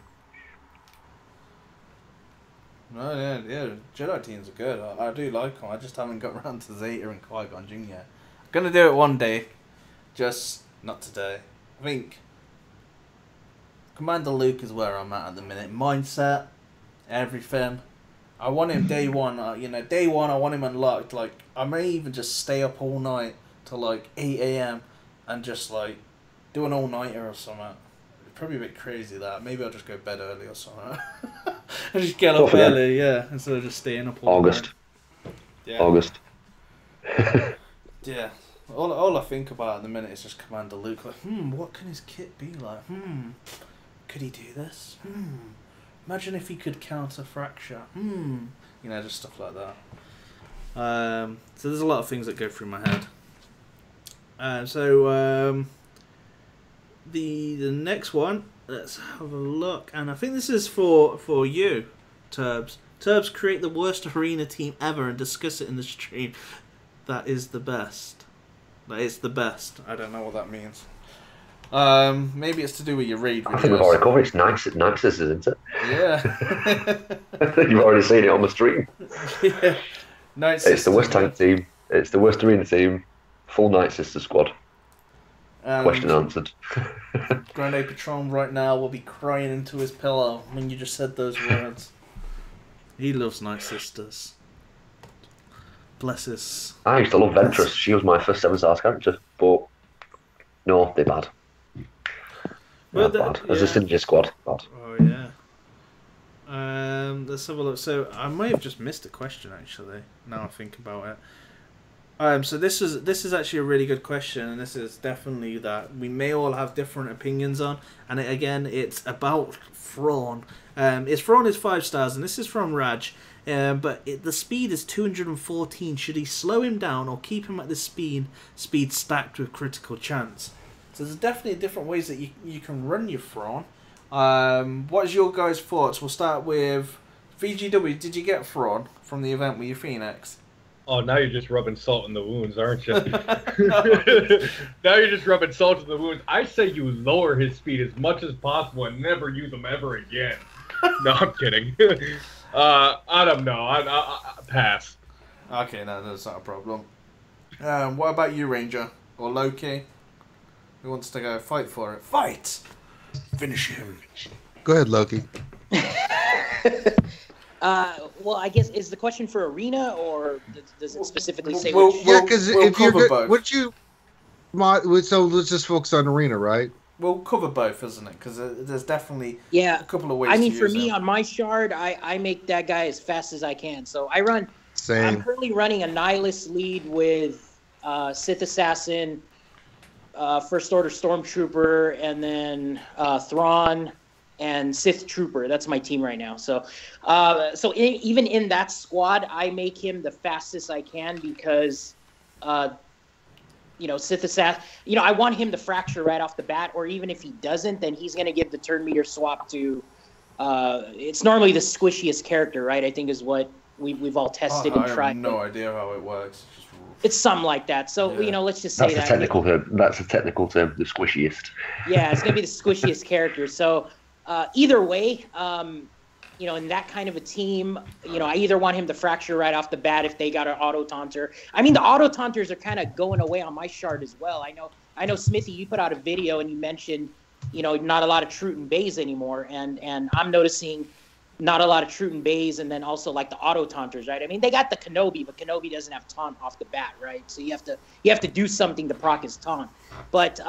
No, yeah, Jedi teams are good. I do like them. I just haven't got around to Zeta and Qui-Gon Jinn yet. I'm going to do it one day, just not today. I think Commander Luke is where I'm at the minute. Mindset, everything. I want him day one. Day one I want him unlocked. Like, I may even just stay up all night till like 8 AM and just like do an all-nighter or something. It's probably a bit crazy that. Maybe I'll just go to bed early or something. I just get up early, yeah, instead of just staying up all night. Yeah. August. Yeah. All I think about at the minute is just Commander Luke. Like, what can his kit be like? Could he do this? Imagine if he could counter fracture. Just stuff like that. So there's a lot of things that go through my head. The next one, let's have a look. And I think this is for you, Turbs. Turbs, create the worst arena team ever and discuss it in the stream. That is the best. That is the best. I don't know what that means. Maybe it's to do with your raid. I think we've already covered it. It's Nixes, isn't it? Yeah. You've already seen it on the stream. Yeah. Night It's the Sisters, worst man. tag team. It's the worst arena team. Full Night Sister squad. Question answered. Grande Patron right now will be crying into his pillow when you just said those words. He loves Night Sisters. Bless his... I used to love Ventress. She was my first 7-star character, but no, they're bad. Well, They're bad. As a synergy squad, bad. Oh, yeah. Let's have a look. So, I may have just missed a question, actually, now I think about it. So this is actually a really good question, and this is definitely that we may all have different opinions on. And it's about Thrawn. Thrawn is 5 stars, and this is from Raj. But the speed is 214. Should he slow him down or keep him at this speed stacked with critical chance? So there's definitely different ways that you can run your Thrawn. What is your guys' thoughts? We'll start with VGW. Did you get Thrawn from the event with your Phoenix? Oh, now you're just rubbing salt in the wounds, aren't you? Now you're just rubbing salt in the wounds. I say you lower his speed as much as possible and never use him ever again. No, I'm kidding. I don't know. I pass. Okay, no, that's not a problem. What about you, Ranger? Or Loki? Who wants to go fight for it? Fight! Finish him. Go ahead, Loki. Well, I guess, is the question for Arena, or does it specifically say Well, which? Yeah, because we'll if you're cover good, both. would you? So let's just focus on Arena, right? We'll cover both, isn't it? Because there's definitely Yeah. a couple of ways I mean, to for use me, him. on my shard, I make that guy as fast as I can. So I'm Same. currently running a Nihilus lead with Sith Assassin, First Order Stormtrooper, and then Thrawn and Sith Trooper. That's my team right now. So, even in that squad, I make him the fastest I can because, Sith Assassin. I want him to fracture right off the bat, or even if he doesn't, then he's going to give the turn meter swap to. It's normally the squishiest character, right? I think is what we've all tested and I tried. have no idea how it works. It's something like that. So Yeah. let's just say That's a that. technical term. That's a technical term. The squishiest. Yeah, it's gonna be the squishiest character. So either way, in that kind of a team, I either want him to fracture right off the bat if they got an auto taunter. I mean, the auto taunters are kind of going away on my shard as well. I know, Smithie, you put out a video and you mentioned, not a lot of Truton Bays anymore, and I'm noticing not a lot of Truton Bays, and then also like the auto taunters, right? I mean, they got the Kenobi, but Kenobi doesn't have taunt off the bat, right? So you have to do something to proc his taunt. But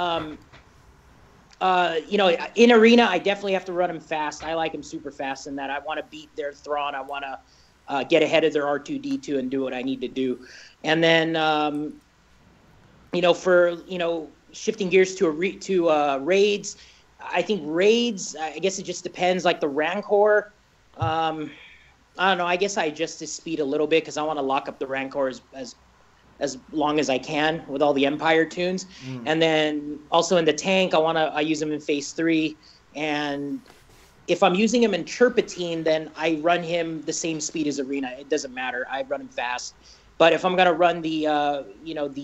in Arena, I definitely have to run him fast. I like him super fast in that I want to beat their Thrawn. I want to get ahead of their R2-D2 and do what I need to do. And then, shifting gears to raids, I think raids, I guess it just depends. Like the Rancor, I don't know. I guess I adjust his speed a little bit because I want to lock up the Rancor as long as I can with all the Empire tunes. And then also in the tank, I use him in phase 3. And if I'm using him in Turpentine, then I run him the same speed as Arena. It doesn't matter. I run him fast. But if I'm gonna run the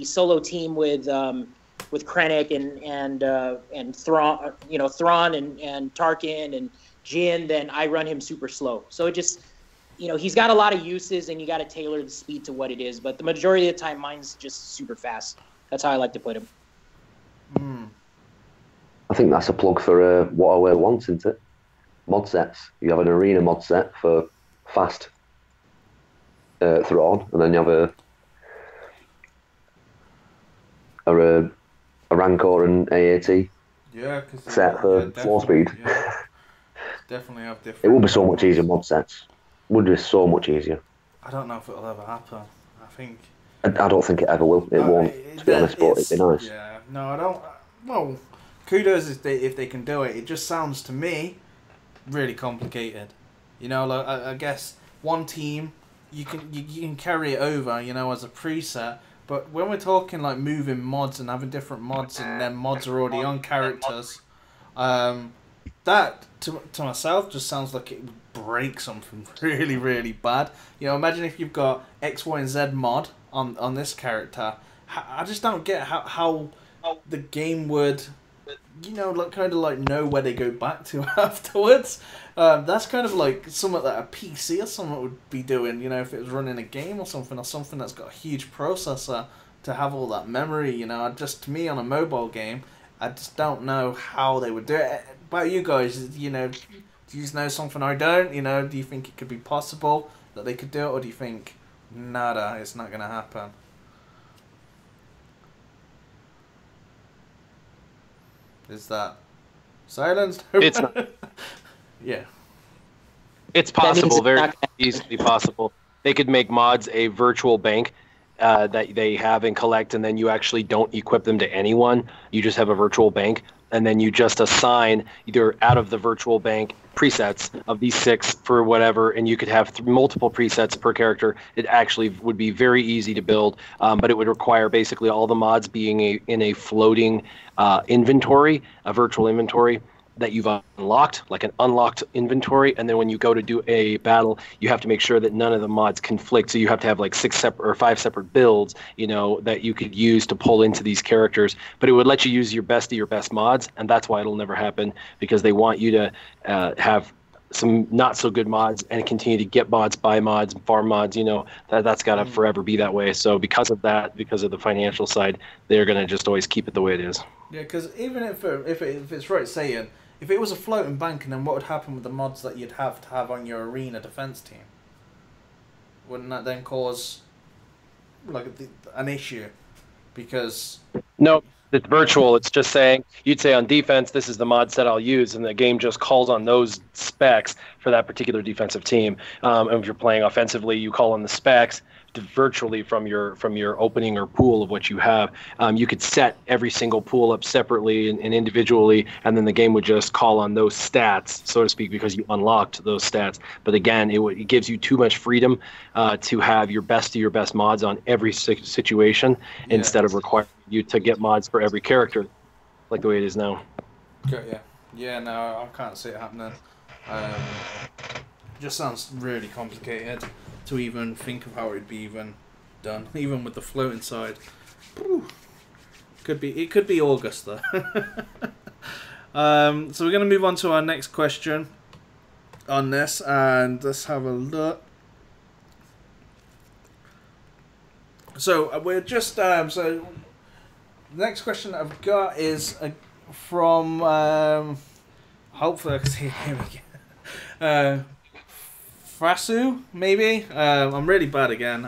solo team with Krennic and Thrawn, Thrawn and Tarkin and Jin, then I run him super slow. So it just, he's got a lot of uses, and you got to tailor the speed to what it is. But the majority of the time, mine's just super fast. That's how I like to put him. I think that's a plug for what I want, isn't it? Mod sets. You have an Arena mod set for fast Thrawn, and then you have a Rancor and AAT set for floor speed. Yeah. Definitely have different. It would be so much easier mod sets. Would be so much easier. I don't know if it'll ever happen. I think. I don't think it ever will. It won't, to be honest, but it'd be nice. Yeah. No, I don't. Well, kudos if they can do it. It just sounds to me really complicated. Like, I guess one team you can carry it over, as a preset. But when we're talking like moving mods and having different mods, and then mods are already on characters, that to myself just sounds like it would break something really, really bad. Imagine if you've got X, Y, and Z mod on this character. I just don't get how the game would you know, like kind of like know where they go back to afterwards. That's kind of like something that a PC or something would be doing, you know, if it was running a game or something that's got a huge processor to have all that memory, you know. To me, on a mobile game, I just don't know how they would do it. About you guys, you know, do you know something I don't? You know, do you think it could be possible that they could do it, or do you think, nada, it's not going to happen? Is that silenced? It's not. Yeah. It's possible, very easily possible. They could make mods a virtual bank that they have and collect, and then you actually don't equip them to anyone. You just have a virtual bank, and then you just assign either out of the virtual bank presets of these 6 for whatever, and you could have multiple presets per character. It actually would be very easy to build, but it would require basically all the mods being in a floating inventory, a virtual inventory that you've unlocked, like an unlocked inventory, and then when you go to do a battle, you have to make sure that none of the mods conflict. So you have to have like 6 separate or 5 separate builds, you know, that you could use to pull into these characters. But it would let you use your best of your best mods, and that's why it'll never happen, because they want you to have some not so good mods and continue to get mods, buy mods, farm mods. You know, that's got to forever be that way. So because of that, because of the financial side, they're going to just always keep it the way it is. Yeah, because even if it's right saying, if it was a floating bank, and then what would happen with the mods that you'd have to have on your arena defense team? Wouldn't that then cause like an issue? Because no, it's virtual. It's just saying, you'd say on defense, this is the mod set I'll use, and the game just calls on those specs for that particular defensive team. And if you're playing offensively, you call on the specs virtually from your opening or pool of what you have. You could set every single pool up separately and individually, and then the game would just call on those stats, so to speak, because you unlocked those stats. But again, it gives you too much freedom to have your best of your best mods on every situation, instead of requiring you to get mods for every character, like the way it is now. Okay, yeah, no, I can't see it happening. Just sounds really complicated to even think of how it'd be even done, even with the floating side. Whew. It could be August though. So we're going to move on to our next question on this, and let's have a look. So we're just so the next question that I've got is from hopefully I can see him again. Frasu, maybe? I'm really bad again.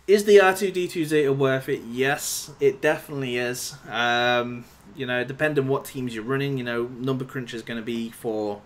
Is the R2-D2 Zeta worth it? Yes, it definitely is. You know, depending on what teams you're running, you know, number crunch is going to be for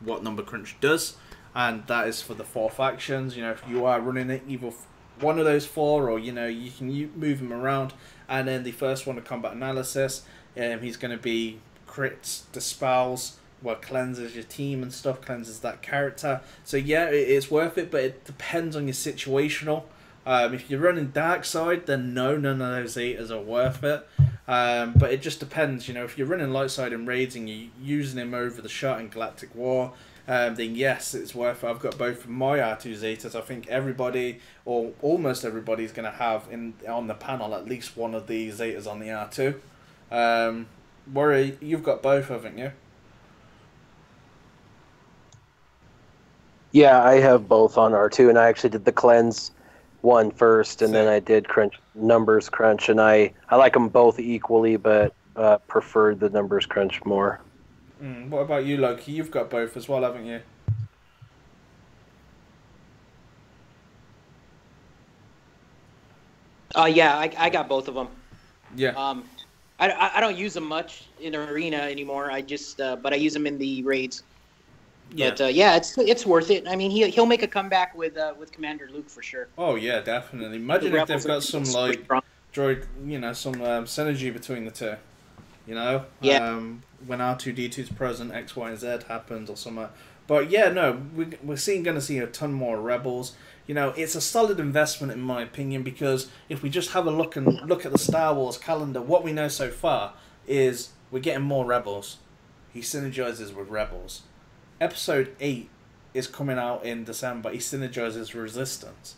what number crunch does, and that is for the 4 factions. You know, if you are running it, either one of those 4, or, you know, you can move them around. And then the first one, of combat analysis, he's going to be crits, dispels, what cleanses your team and stuff, cleanses that character. So yeah, it's worth it, but it depends on your situational. If you're running dark side, then no, none of those Zetas are worth it. But it just depends, you know, if you're running light side in raids and you're using him over the shot in Galactic War, then yes, it's worth it. I've got both of my R2 Zetas. I think everybody, or almost everybody, is going to have on the panel at least one of the Zetas on the R2. Worry, you've got both, haven't you? Yeah, I have both on R2, and I actually did the cleanse one first, and then I did numbers crunch, and I like them both equally, but preferred the numbers crunch more. What about you, Loki? You've got both as well, haven't you? Yeah, I got both of them. Yeah. I don't use them much in arena anymore. I just but I use them in the raids. Yeah. But yeah, it's worth it. I mean, he'll make a comeback with Commander Luke for sure. Oh yeah, definitely. Imagine if they've got some like droid, you know, some synergy between the two. You know, when R2-D2 is present, X, Y, and Z happens or something. But yeah, no, we're going to see a ton more Rebels. You know, it's a solid investment in my opinion, because if we just have a look at the Star Wars calendar, what we know so far is we're getting more Rebels. He synergizes with Rebels. Episode 8 is coming out in December. He synergizes Resistance.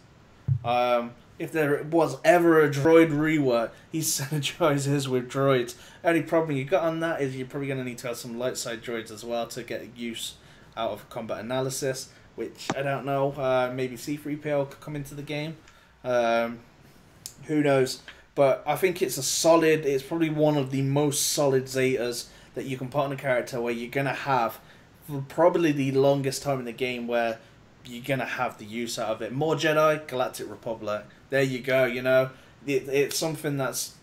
if there was ever a droid rework, he synergizes with droids. Only problem you got on that is you're probably going to need to have some light side droids as well to get use out of combat analysis, which I don't know. Maybe C-3PO could come into the game. Who knows? But I think it's it's probably one of the most solid zetas that you can put on a character where you're going to have for probably the longest time in the game where you're going to have the use out of it. More Jedi, Galactic Republic. There you go, you know. It's something that's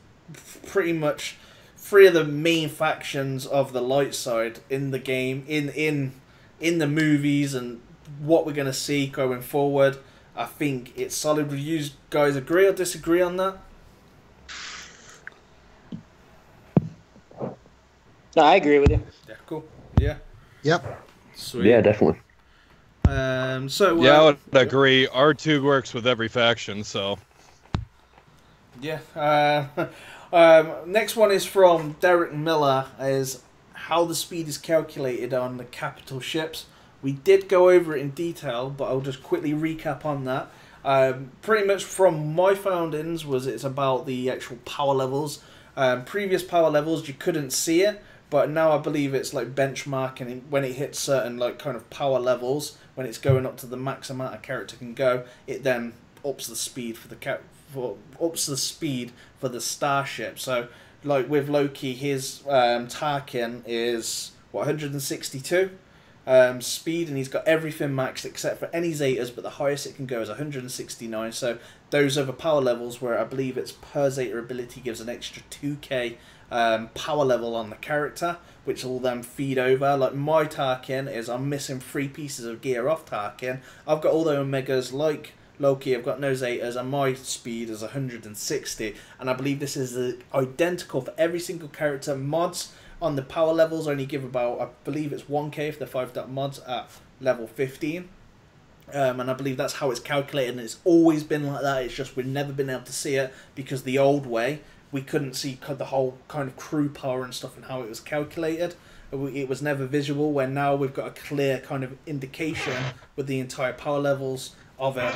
pretty much 3 of the main factions of the light side in the game, in the movies, and what we're going to see going forward. I think it's solid. Would you guys agree or disagree on that? No, I agree with you. Yeah, cool. Yeah. Yep. Sweet. Yeah, definitely. Yeah, I would agree. R2 works with every faction, so. Yeah. Next one is from Derek Miller. Is how the speed is calculated on the capital ships. We did go over it in detail, but I'll just quickly recap on that. Pretty much from my foundings it's about the actual power levels. Previous power levels you couldn't see it, but now I believe it's like benchmarking when it hits certain like kind of power levels, when it's going up to the max amount a character can go, it then ups the speed for the starship. So like with Loki, his Tarkin is 162 speed, and he's got everything maxed except for any zetas, but the highest it can go is 169. So those other power levels where I believe it's per zeta ability gives an extra 2k power level on the character, which will then feed over. Like my Tarkin is, I'm missing 3 pieces of gear off Tarkin. I've got all the Omegas like Loki, I've got no zetas, and my speed is 160, and I believe this is identical for every single character. Mods on the power levels only give about, I believe it's 1k if they're 5-star mods at level 15. And I believe that's how it's calculated, and it's always been like that. It's just we've never been able to see it because the old way we couldn't see the whole kind of crew power and stuff and how it was calculated. It was never visual, where now we've got a clear kind of indication with the entire power levels of it.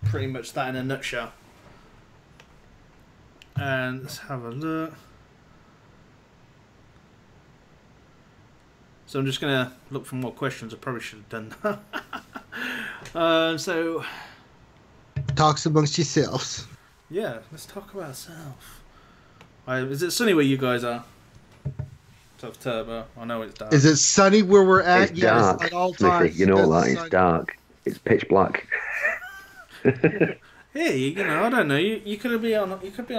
Pretty much that in a nutshell. And let's have a look. So I'm just going to look for more questions. I probably should have done that. So... Talks amongst yourselves. Yeah, let's talk about ourselves. Is it sunny where you guys are? Tough Turbo. I know it's dark. Is it sunny where we're at? It's dark, at all Smithie, times. you know that. It's It's dark. It's pitch black. Hey, you know, I don't know. You could be on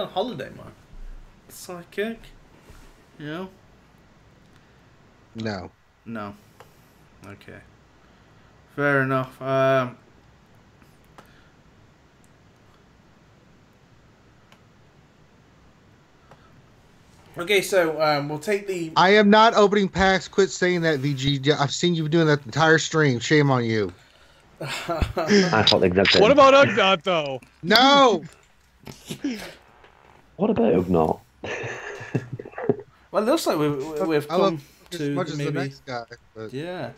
holiday, man. Psychic. You know? No. No. Okay. Fair enough. Okay, so we'll take the... I am not opening packs. Quit saying that, VG. I've seen you doing that the entire stream. Shame on you. I thought the exact same. What about Ugnaught, though? No! What about Ugnaught? Well, it looks like we've come as to much as maybe... the next guy. But... Yeah.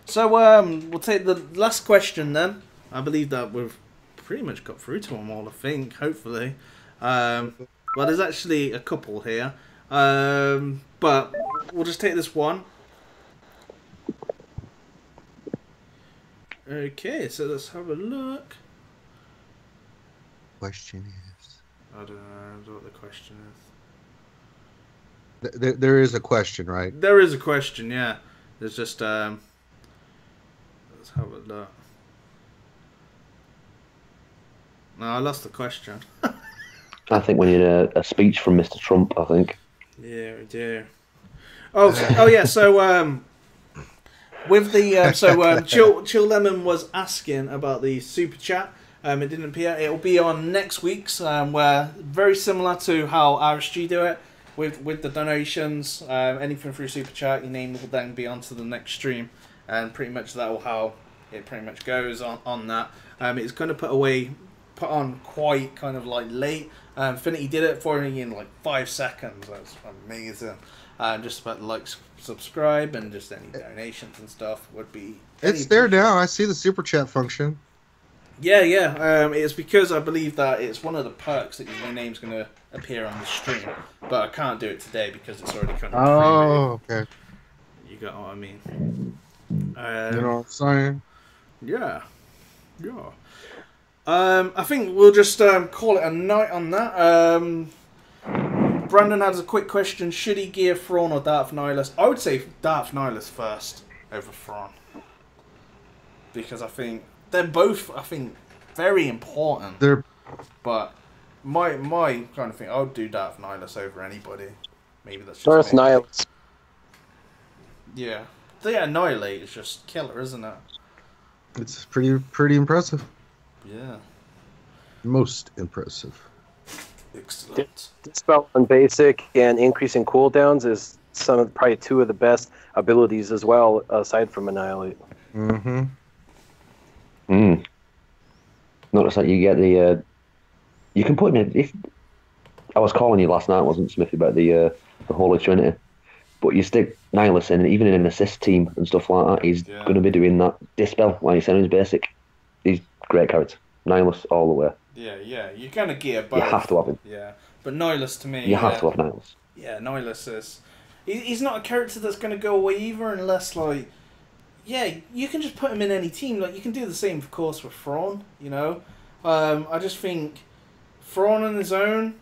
So we'll take the last question then. I believe that we've pretty much got through to them all, I think, hopefully. Well, there's actually a couple here. But we'll just take this one. Okay, so let's have a look. Question is... I don't know what the question is. There is a question, right? There is a question, yeah. There's just... let's have a look. No, I lost the question. I think we need a speech from Mr. Trump, I think. Yeah, we do. Oh yeah, so... with the Chill Lemon was asking about the super chat. It didn't appear. It will be on next week's, where very similar to how RSG do it with the donations. Anything through super chat, your name will then be onto the next stream, and pretty much that will how it pretty much goes on that. It's going to put on quite kind of like late. Infinity did it for me in like 5 seconds. That's amazing. Just about like subscribe and just any donations and stuff would be. It's there now. I see the super chat function. Yeah. It's because I believe that it's one of the perks that your name's going to appear on the stream, but I can't do it today because it's already kind of Oh, okay. You got what I mean? You know what I'm saying? Yeah. I think we'll just call it a night on that. Brandon has a quick question. Should he gear Thrawn or Darth Nihilus? I would say Darth Nihilus first over Thrawn. Because I think they're both, very important. But my kind of thing, I would do Darth Nihilus over anybody. Maybe that's just Darth Nihilus. Yeah. The Annihilate is just killer, isn't it? It's pretty impressive. Yeah. Most impressive. Excellent. Dispel on basic and increasing cooldowns is probably two of the best abilities as well, aside from Annihilate. Mm-hmm. Notice that you get the. You can put him in. If I was calling you last night, wasn't Smithie, about the Holy Trinity, but you stick Nihilus in, even in an assist team and stuff like that, he's going to be doing that dispel like you said in his basic. He's great character. Nihilus all the way. Yeah. You kind of gear both. You have to have him. Yeah, but Nihilus to me. You have to have Nihilus. Yeah, Nihilus is. He's not a character that's going to go away either, unless like. Yeah, you can just put him in any team. Like you can do the same, of course, with Thrawn. You know, I just think Thrawn on his own,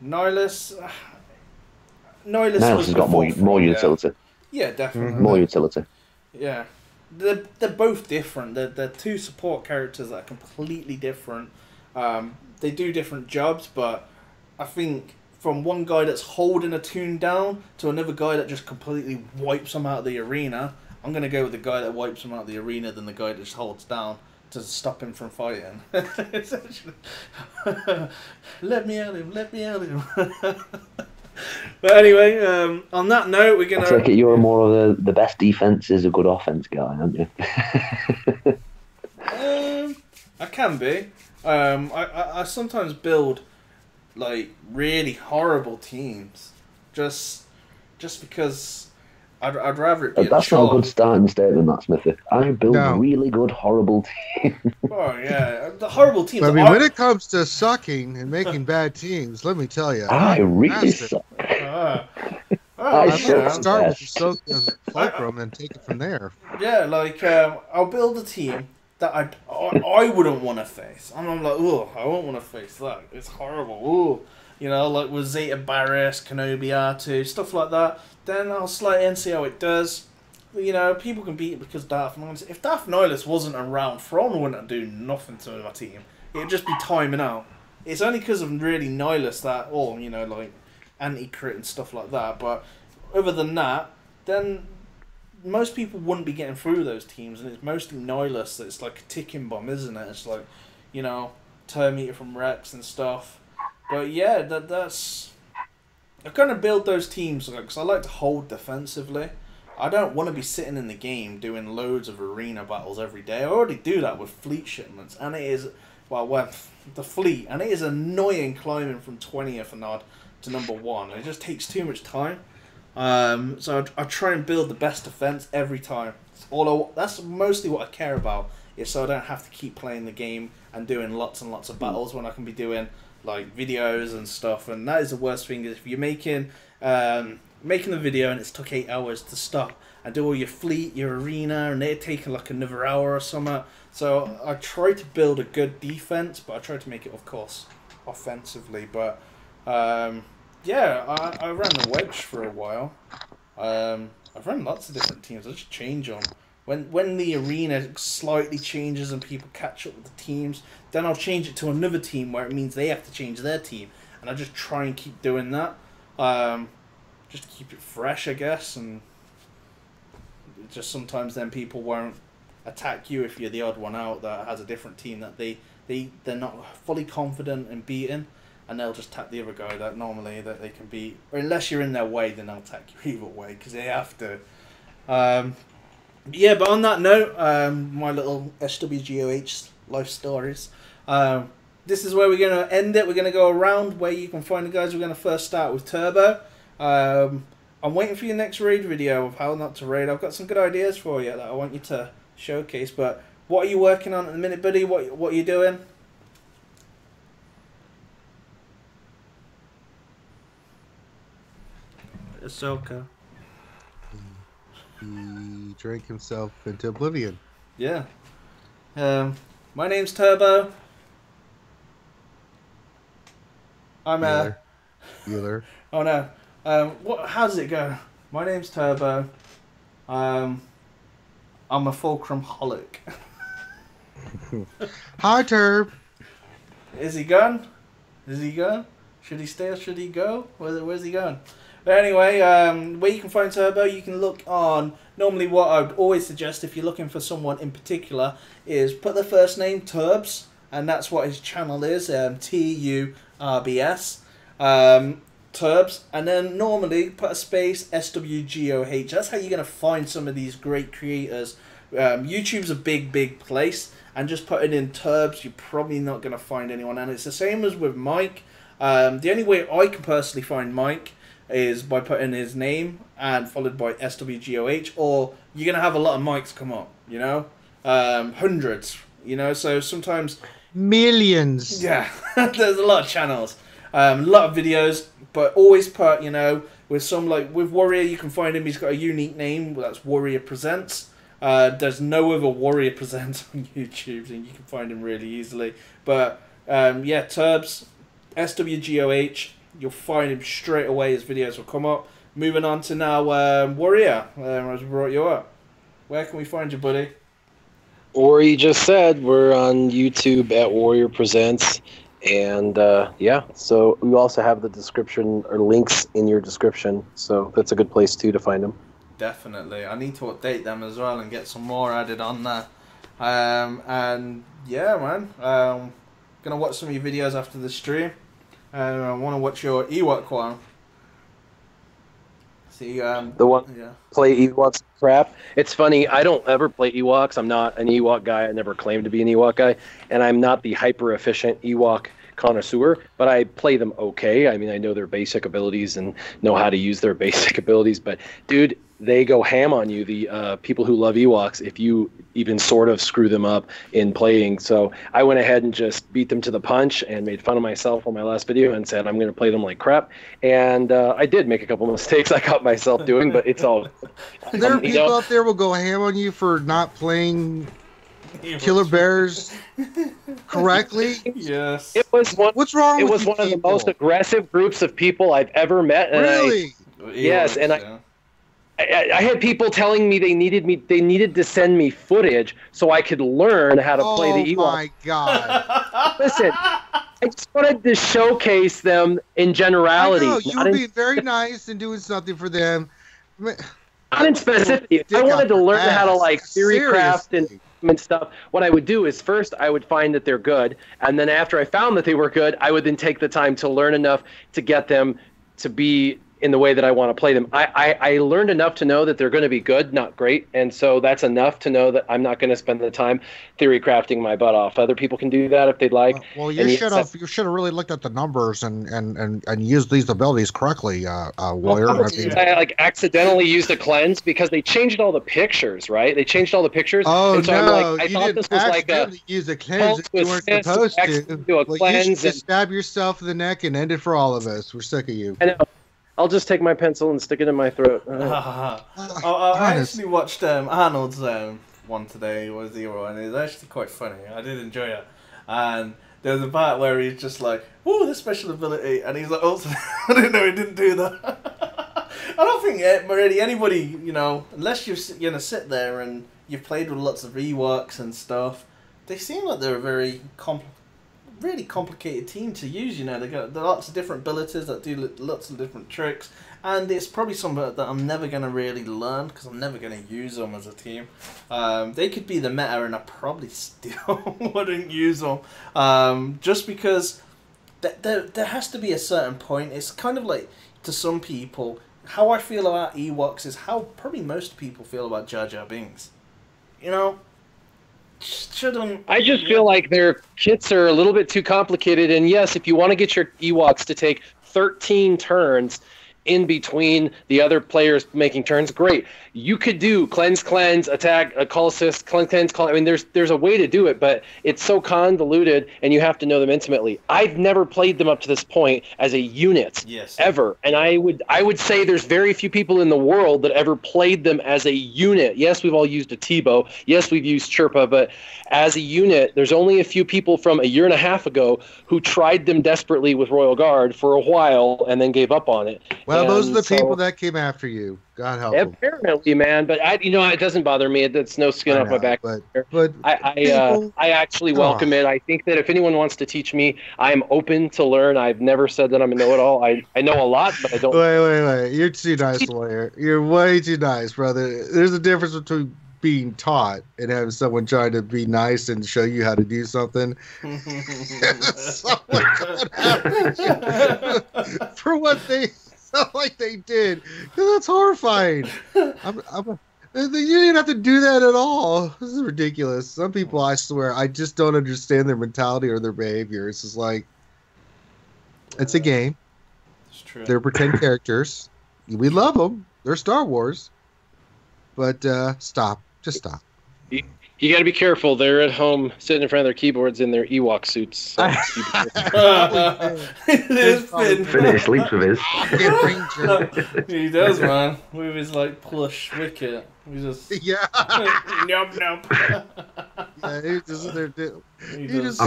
Nihilus has got more utility. Yeah, definitely. More utility. Yeah, they're both different. They're two support characters that are completely different. They do different jobs, but I think from one guy that's holding a tune down to another guy that just completely wipes them out of the arena, I'm going to go with the guy that wipes him out of the arena than the guy that just holds down to stop him from fighting. Let me at him. But anyway, on that note, we're going to... I take it you're more of the best defense is a good offense guy, aren't you? I can be. I sometimes build like really horrible teams just because... I'd rather it be That's not a good starting statement, that, Smithie. I build really good, horrible teams. Oh, yeah. The horrible teams... I mean, when it comes to sucking and making bad teams, let me tell you. I really suck. I should start with Ahsoka's Fulcrum and take it from there. Yeah, like, I'll build a team that I wouldn't want to face. And I'm like, oh, I won't want to face that. It's horrible. Ooh. You know, like with Zeta Barris, Kenobi R2, stuff like that. Then I'll slide in, see how it does. You know, people can beat it because Darth Nihilus... If Darth Nihilus wasn't around, Thrawn wouldn't do nothing to my team. It'd just be timing out. It's only because of really Nihilus that, or, you know, like, anti-crit and stuff like that. But other than that, then most people wouldn't be getting through those teams. And it's mostly Nihilus that's like a ticking bomb, isn't it? It's like, you know, turn meter from Rex and stuff. But yeah, that's... I kind of build those teams because I like to hold defensively. I don't want to be sitting in the game doing loads of arena battles every day. I already do that with fleet shipments, and it is, well, the fleet, and it is annoying climbing from 20th and odd to number 1. It just takes too much time. So I try and build the best defense every time. That's mostly what I care about, is so I don't have to keep playing the game and doing lots and lots of battles when I can be doing like videos and stuff. And that is the worst thing, is if you're making a video and it's took 8 hours to stop and do all your fleet, your arena, and they're taking like another hour or something. So I try to build a good defense, but I try to make it, of course, offensively. But yeah, I ran the wedge for a while. I've run lots of different teams. I just change them. When the arena slightly changes and people catch up with the teams, then I'll change it to another team where it means they have to change their team. And I just try and keep doing that. Just to keep it fresh, I guess. And just sometimes then people won't attack you if you're the odd one out that has a different team that they're not fully confident in beating. And they'll just tap the other guy that normally that they can beat. Or unless you're in their way, then they'll attack you either way, because they have to. Yeah, but on that note, my little SWGOH life stories. This is where we're going to end it. We're going to go around where you can find the guys. We're going to first start with Turbo. I'm waiting for your next raid video of how not to raid. I've got some good ideas for you that I want you to showcase. But What are you working on at the minute, buddy? What are you doing? Ahsoka. He drank himself into oblivion. Yeah. My name's Turbo. I'm Bueller. Oh no. How does it go? My name's Turbo. I'm a Fulcrum holic. Hi, Turb. Is he gone? Is he gone? Should he stay or should he go? Where's he going? But anyway, where you can find Turbo, you can look on. Normally, what I would always suggest if you're looking for someone in particular is put the first name Turbs, and that's what his channel is. TURBS. Turbs, and then normally put a space SWGOH. That's how you're going to find some of these great creators. YouTube's a big place, and just putting in Turbs, you're probably not going to find anyone. And it's the same as with Mike. The only way I can personally find Mike is by putting his name and followed by SWGOH, or you're going to have a lot of Mikes come up, you know? Hundreds, you know? So sometimes... Millions. Yeah, there's a lot of channels. A lot of videos, but always put, you know, with some, like, with Warrior, you can find him, he's got a unique name, that's Warrior Presents. There's no other Warrior Presents on YouTube, and you can find him really easily. But, yeah, Turbs, SWGOH, you'll find him straight away, his videos will come up. Moving on to now, Warrior, as we brought you up. Where can we find you, buddy? Ori just said we're on YouTube at Warrior Presents. And yeah, so we also have the description or links in your description, so that's a good place too to find them. Definitely, I need to update them as well and get some more added on there. And yeah, man, gonna watch some of your videos after the stream. I want to watch your Ewok one. See, the one play Ewoks crap. It's funny, I don't ever play Ewoks. I'm not an Ewok guy. I never claimed to be an Ewok guy, and I'm not the hyper efficient Ewok connoisseur, but I play them okay. I mean, I know their basic abilities and know how to use their basic abilities, but dude, they go ham on you, the people who love Ewoks, if you even sort of screw them up in playing. So I went ahead and just beat them to the punch and made fun of myself on my last video and said I'm going to play them like crap. And I did make a couple mistakes I caught myself doing, but it's all... There are people out there will go ham on you for not playing Killer Bears correctly. Yes. It was one, What's wrong it with was you one of the people? most aggressive groups of people I've ever met. And Really? Yes, and I had people telling me they needed to send me footage so I could learn how to play the Ewok. Oh my god! Listen, I just wanted to showcase them in generality. I know, you were being very nice and doing something for them. Not in specificity. I wanted to learn how to like theory craft and stuff. What I would do is first I would find that they're good, and then after I found that they were good, I would then take the time to learn enough to get them to be in the way that I want to play them. I learned enough to know that they're going to be good, not great, and so that's enough to know that I'm not going to spend the time theory crafting my butt off. Other people can do that if they'd like. Well, you should have really looked at the numbers and used these abilities correctly, Warrior. I like accidentally used a cleanse because they changed all the pictures, right? They changed all the pictures. Oh, and so no, I'm like, I thought this was like a use a cleanse that you weren't supposed to. Do a Well, cleanse you should just stab yourself in the neck and end it for all of us. We're sick of you. I know. I'll just take my pencil and stick it in my throat. I actually watched Arnold's one today, and it was actually quite funny. I did enjoy it. And there was a part where he's just like, "Oh, this special ability," and he's like, "Oh, I didn't know he didn't do that." I don't think really anybody, you know, unless you're gonna sit there and you've played with lots of Ewoks and stuff, they seem like they're a very really complicated team to use. You know, they got lots of different abilities that do lots of different tricks, and it's probably something that I'm never going to really learn because I'm never going to use them as a team. They could be the meta and I probably still wouldn't use them, just because there has to be a certain point. It's kind of like, to some people, how I feel about Ewoks is how probably most people feel about Jar Jar Binks. You know? I just feel like their kits are a little bit too complicated, and yes, if you want to get your Ewoks to take 13 turns in between the other players making turns, great. You could do cleanse, attack, call assist, cleanse, call. I mean, there's a way to do it, but it's so convoluted, and you have to know them intimately. I've never played them up to this point as a unit, ever. And I would say there's very few people in the world that ever played them as a unit. Yes, we've all used a T-bow. Yes, we've used Chirpa, but as a unit, there's only a few people from a year and a half ago who tried them desperately with Royal Guard for a while and then gave up on it. Well, those are the people that came after you. God help them. Apparently, man, but it doesn't bother me. It's no skin off my back. But I actually welcome it. I think that if anyone wants to teach me, I'm open to learn. I've never said that I'm a know-it-all. I know a lot, but I don't. Wait. You're too nice, lawyer. You're way too nice, brother. There's a difference between being taught and having someone trying to be nice and show you how to do something. Someone coming after you for what they felt like they did. That's horrifying. You didn't have to do that at all. This is ridiculous. Some people, I swear, I just don't understand their mentality or their behavior. It's just like, it's a game. It's true. They're pretend characters. We love them. They're Star Wars. But stop. Just stop. You got to be careful. They're at home sitting in front of their keyboards in their Ewok suits. So Finn sleeps with his. He does, man. With his plush wicket. He just nope. I've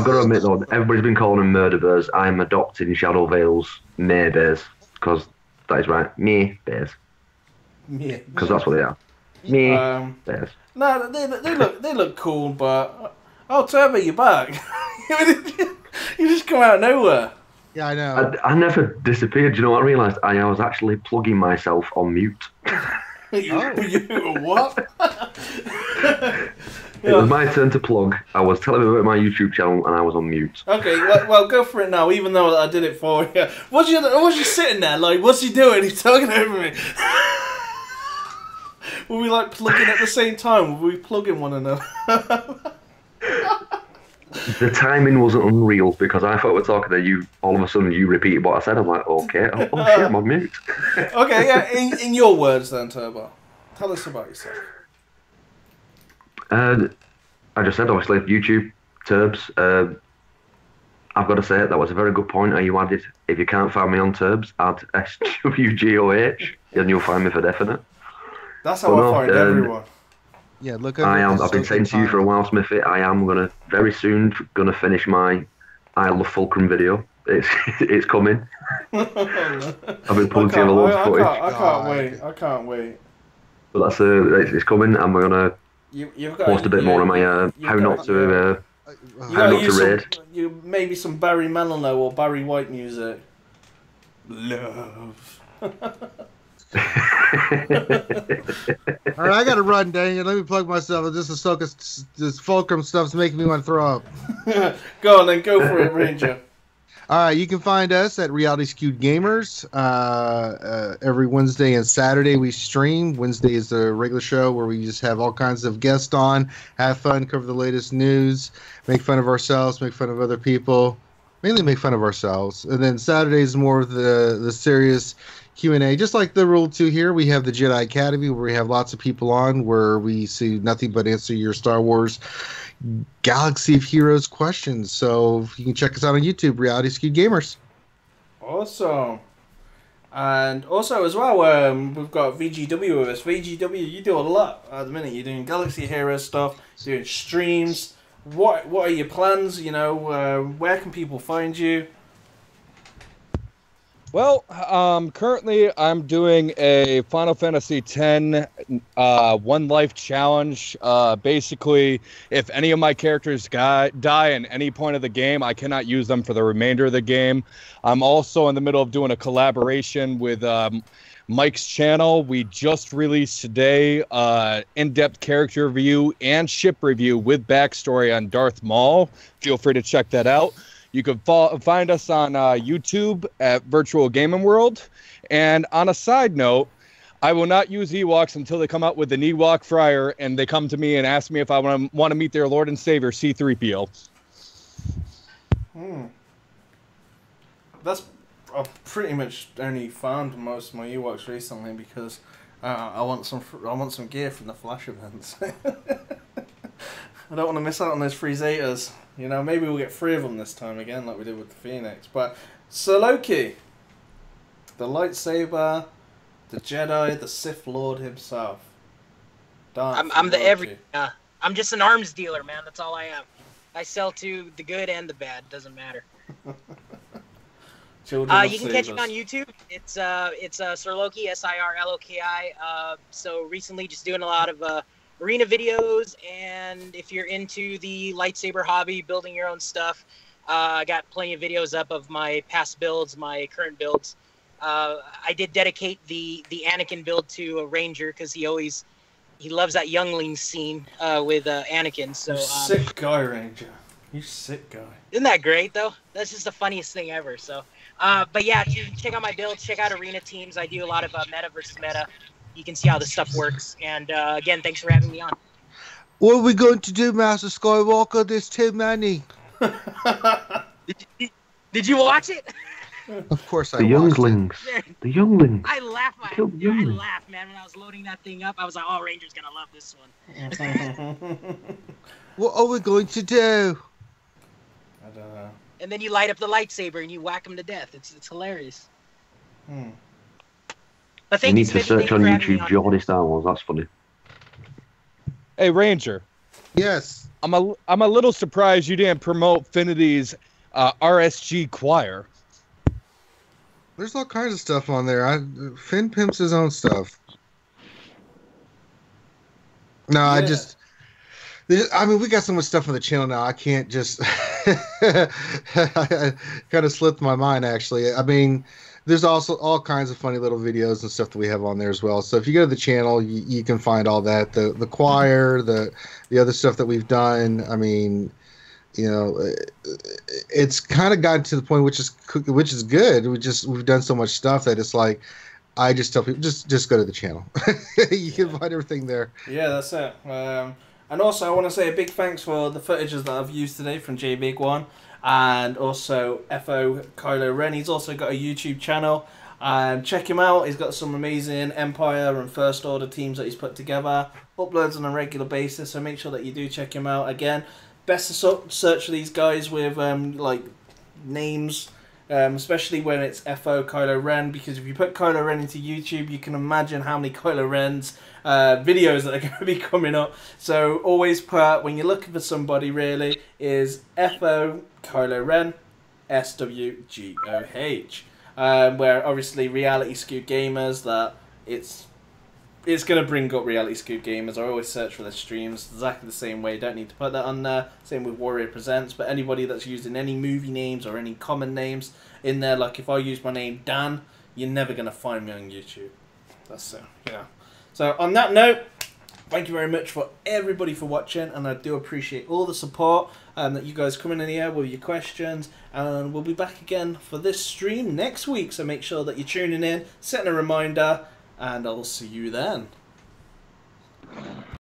got to admit though, everybody's been calling them murder bears. I'm adopting Shadow Vale's Meh bears because that is right. Meh bears. Because that's what they are. Bears. No, they look cool, but Turbo, you're back. You just come out of nowhere. Yeah, I know. I never disappeared. Do you know what I realised? I was actually plugging myself on mute. You what? It was my turn to plug. I was telling them about my YouTube channel and I was on mute. Okay, well, go for it now, even though I did it for you. Was you sitting there like, what's he doing? He's talking over me. Were we plugging at the same time? Were we plugging one another? The timing wasn't unreal because I thought we were talking to you. All of a sudden, you repeated what I said. I'm like, okay, oh shit, I'm on mute. Okay, yeah. In your words, then, Turbo, tell us about yourself. I just said, obviously, YouTube, Turbs. I've got to say, that was a very good point. You added, if you can't find me on Turbs, add SWGOH, and you'll find me for definite. That's how I find everyone. Yeah, look. I've been saying to you for a while, Smithie. I am very soon gonna finish my I Love Fulcrum video. It's coming. I've been pulling together loads of footage. I can't wait. But that's it's coming. I'm gonna post a bit more on my how not to raid. You maybe some Barry Manilow or Barry White music. Love. Alright, I gotta run, dang it. Let me plug myself. This Fulcrum stuff's making me want to throw up. Go on then, go for it, Ranger. Alright, you can find us at Reality Skewed Gamers. Every Wednesday and Saturday we stream. Wednesday is the regular show where we just have all kinds of guests on, have fun, cover the latest news, make fun of ourselves, make fun of other people. Mainly make fun of ourselves. And then Saturday is more of the serious Q&A. Just like the Rule 2 here, we have the Jedi Academy where we have lots of people on where we see nothing but answer your Star Wars Galaxy of Heroes questions. So you can check us out on YouTube, Reality Skewed Gamers. Awesome. And also as well, we've got VGW with us. VGW, you do a lot at the minute. You're doing Galaxy of Heroes stuff, doing streams. What are your plans? Where can people find you? Well, currently I'm doing a Final Fantasy X One Life Challenge. Basically, if any of my characters die at any point of the game, I cannot use them for the remainder of the game. I'm also in the middle of doing a collaboration with Mike's channel. We just released today in-depth character review and ship review with backstory on Darth Maul. Feel free to check that out. You can find us on YouTube at Virtual Gaming World. And on a side note, I will not use Ewoks until they come out with an Ewok Fryer and they come to me and ask me if I want to meet their Lord and Savior, C-3PO. I've pretty much only found most of my Ewoks recently because I want some gear from the Flash events. I don't want to miss out on those free zetas. You know, maybe we'll get 3 of them this time again, like we did with the Phoenix. But Sir Loki, the lightsaber, the Jedi, the Sith Lord himself. I'm the I'm just an arms dealer, man. That's all I am. I sell to the good and the bad. Doesn't matter. You can catch me on YouTube. It's Sir Loki, Sirloki. So recently, just doing a lot of arena videos, and if you're into the lightsaber hobby, building your own stuff, I got plenty of videos up of my past builds, my current builds. I did dedicate the Anakin build to a Ranger because he loves that youngling scene with Anakin. So sick guy, Ranger. You sick guy. Isn't that great though? That's just the funniest thing ever. So, but yeah, check out my builds, check out arena teams. I do a lot of meta versus meta. You can see how this stuff works. And again, thanks for having me on. What are we going to do, Master Skywalker? There's too many. Did you watch it? Of course I The younglings. The younglings. I laughed, man. When I was loading that thing up, I was like, "Oh, Ranger's gonna love this one." What are we going to do? I don't know. And then you light up the lightsaber and you whack him to death. It's hilarious. But You need to search on YouTube Geordie Star Wars. That's funny. Hey, Ranger. Yes. I'm a little surprised you didn't promote Finity's RSG choir. There's all kinds of stuff on there. Finn pimps his own stuff. No, yeah. I mean, we got so much stuff on the channel now. I can't just. I kind of slipped my mind, actually. I mean, there's also all kinds of funny little videos and stuff that we have on there as well. So if you go to the channel, you can find all that. The choir, the other stuff that we've done. I mean, you know, it's kind of gotten to the point which is good. We've done so much stuff that it's like, I just tell people just go to the channel. You can find everything there. Yeah, that's it. And also, I want to say a big thanks for the footages that I've used today from J Big One, and also FO Kylo Ren. He's also got a YouTube channel. Check him out. He's got some amazing Empire and First Order teams that he's put together. Uploads on a regular basis, so make sure that you do check him out. Again, best to search for these guys with like names, especially when it's FO Kylo Ren, because if you put Kylo Ren into YouTube, you can imagine how many Kylo Ren's videos that are going to be coming up. So always put, when you're looking for somebody, really, is FO Kylo Ren, SWGOH. Where obviously Reality Scoop Gamers, that it's going to bring up Reality Scoop Gamers. I always search for their streams exactly the same way. Don't need to put that on there. Same with Warrior Presents. But anybody that's using any movie names or any common names in there, like if I use my name Dan, you're never going to find me on YouTube. That's so, yeah. So on that note, thank you very much for everybody for watching, and I do appreciate all the support that you guys come in here with your questions, and we'll be back again for this stream next week, so make sure that you're tuning in, setting a reminder, and I'll see you then.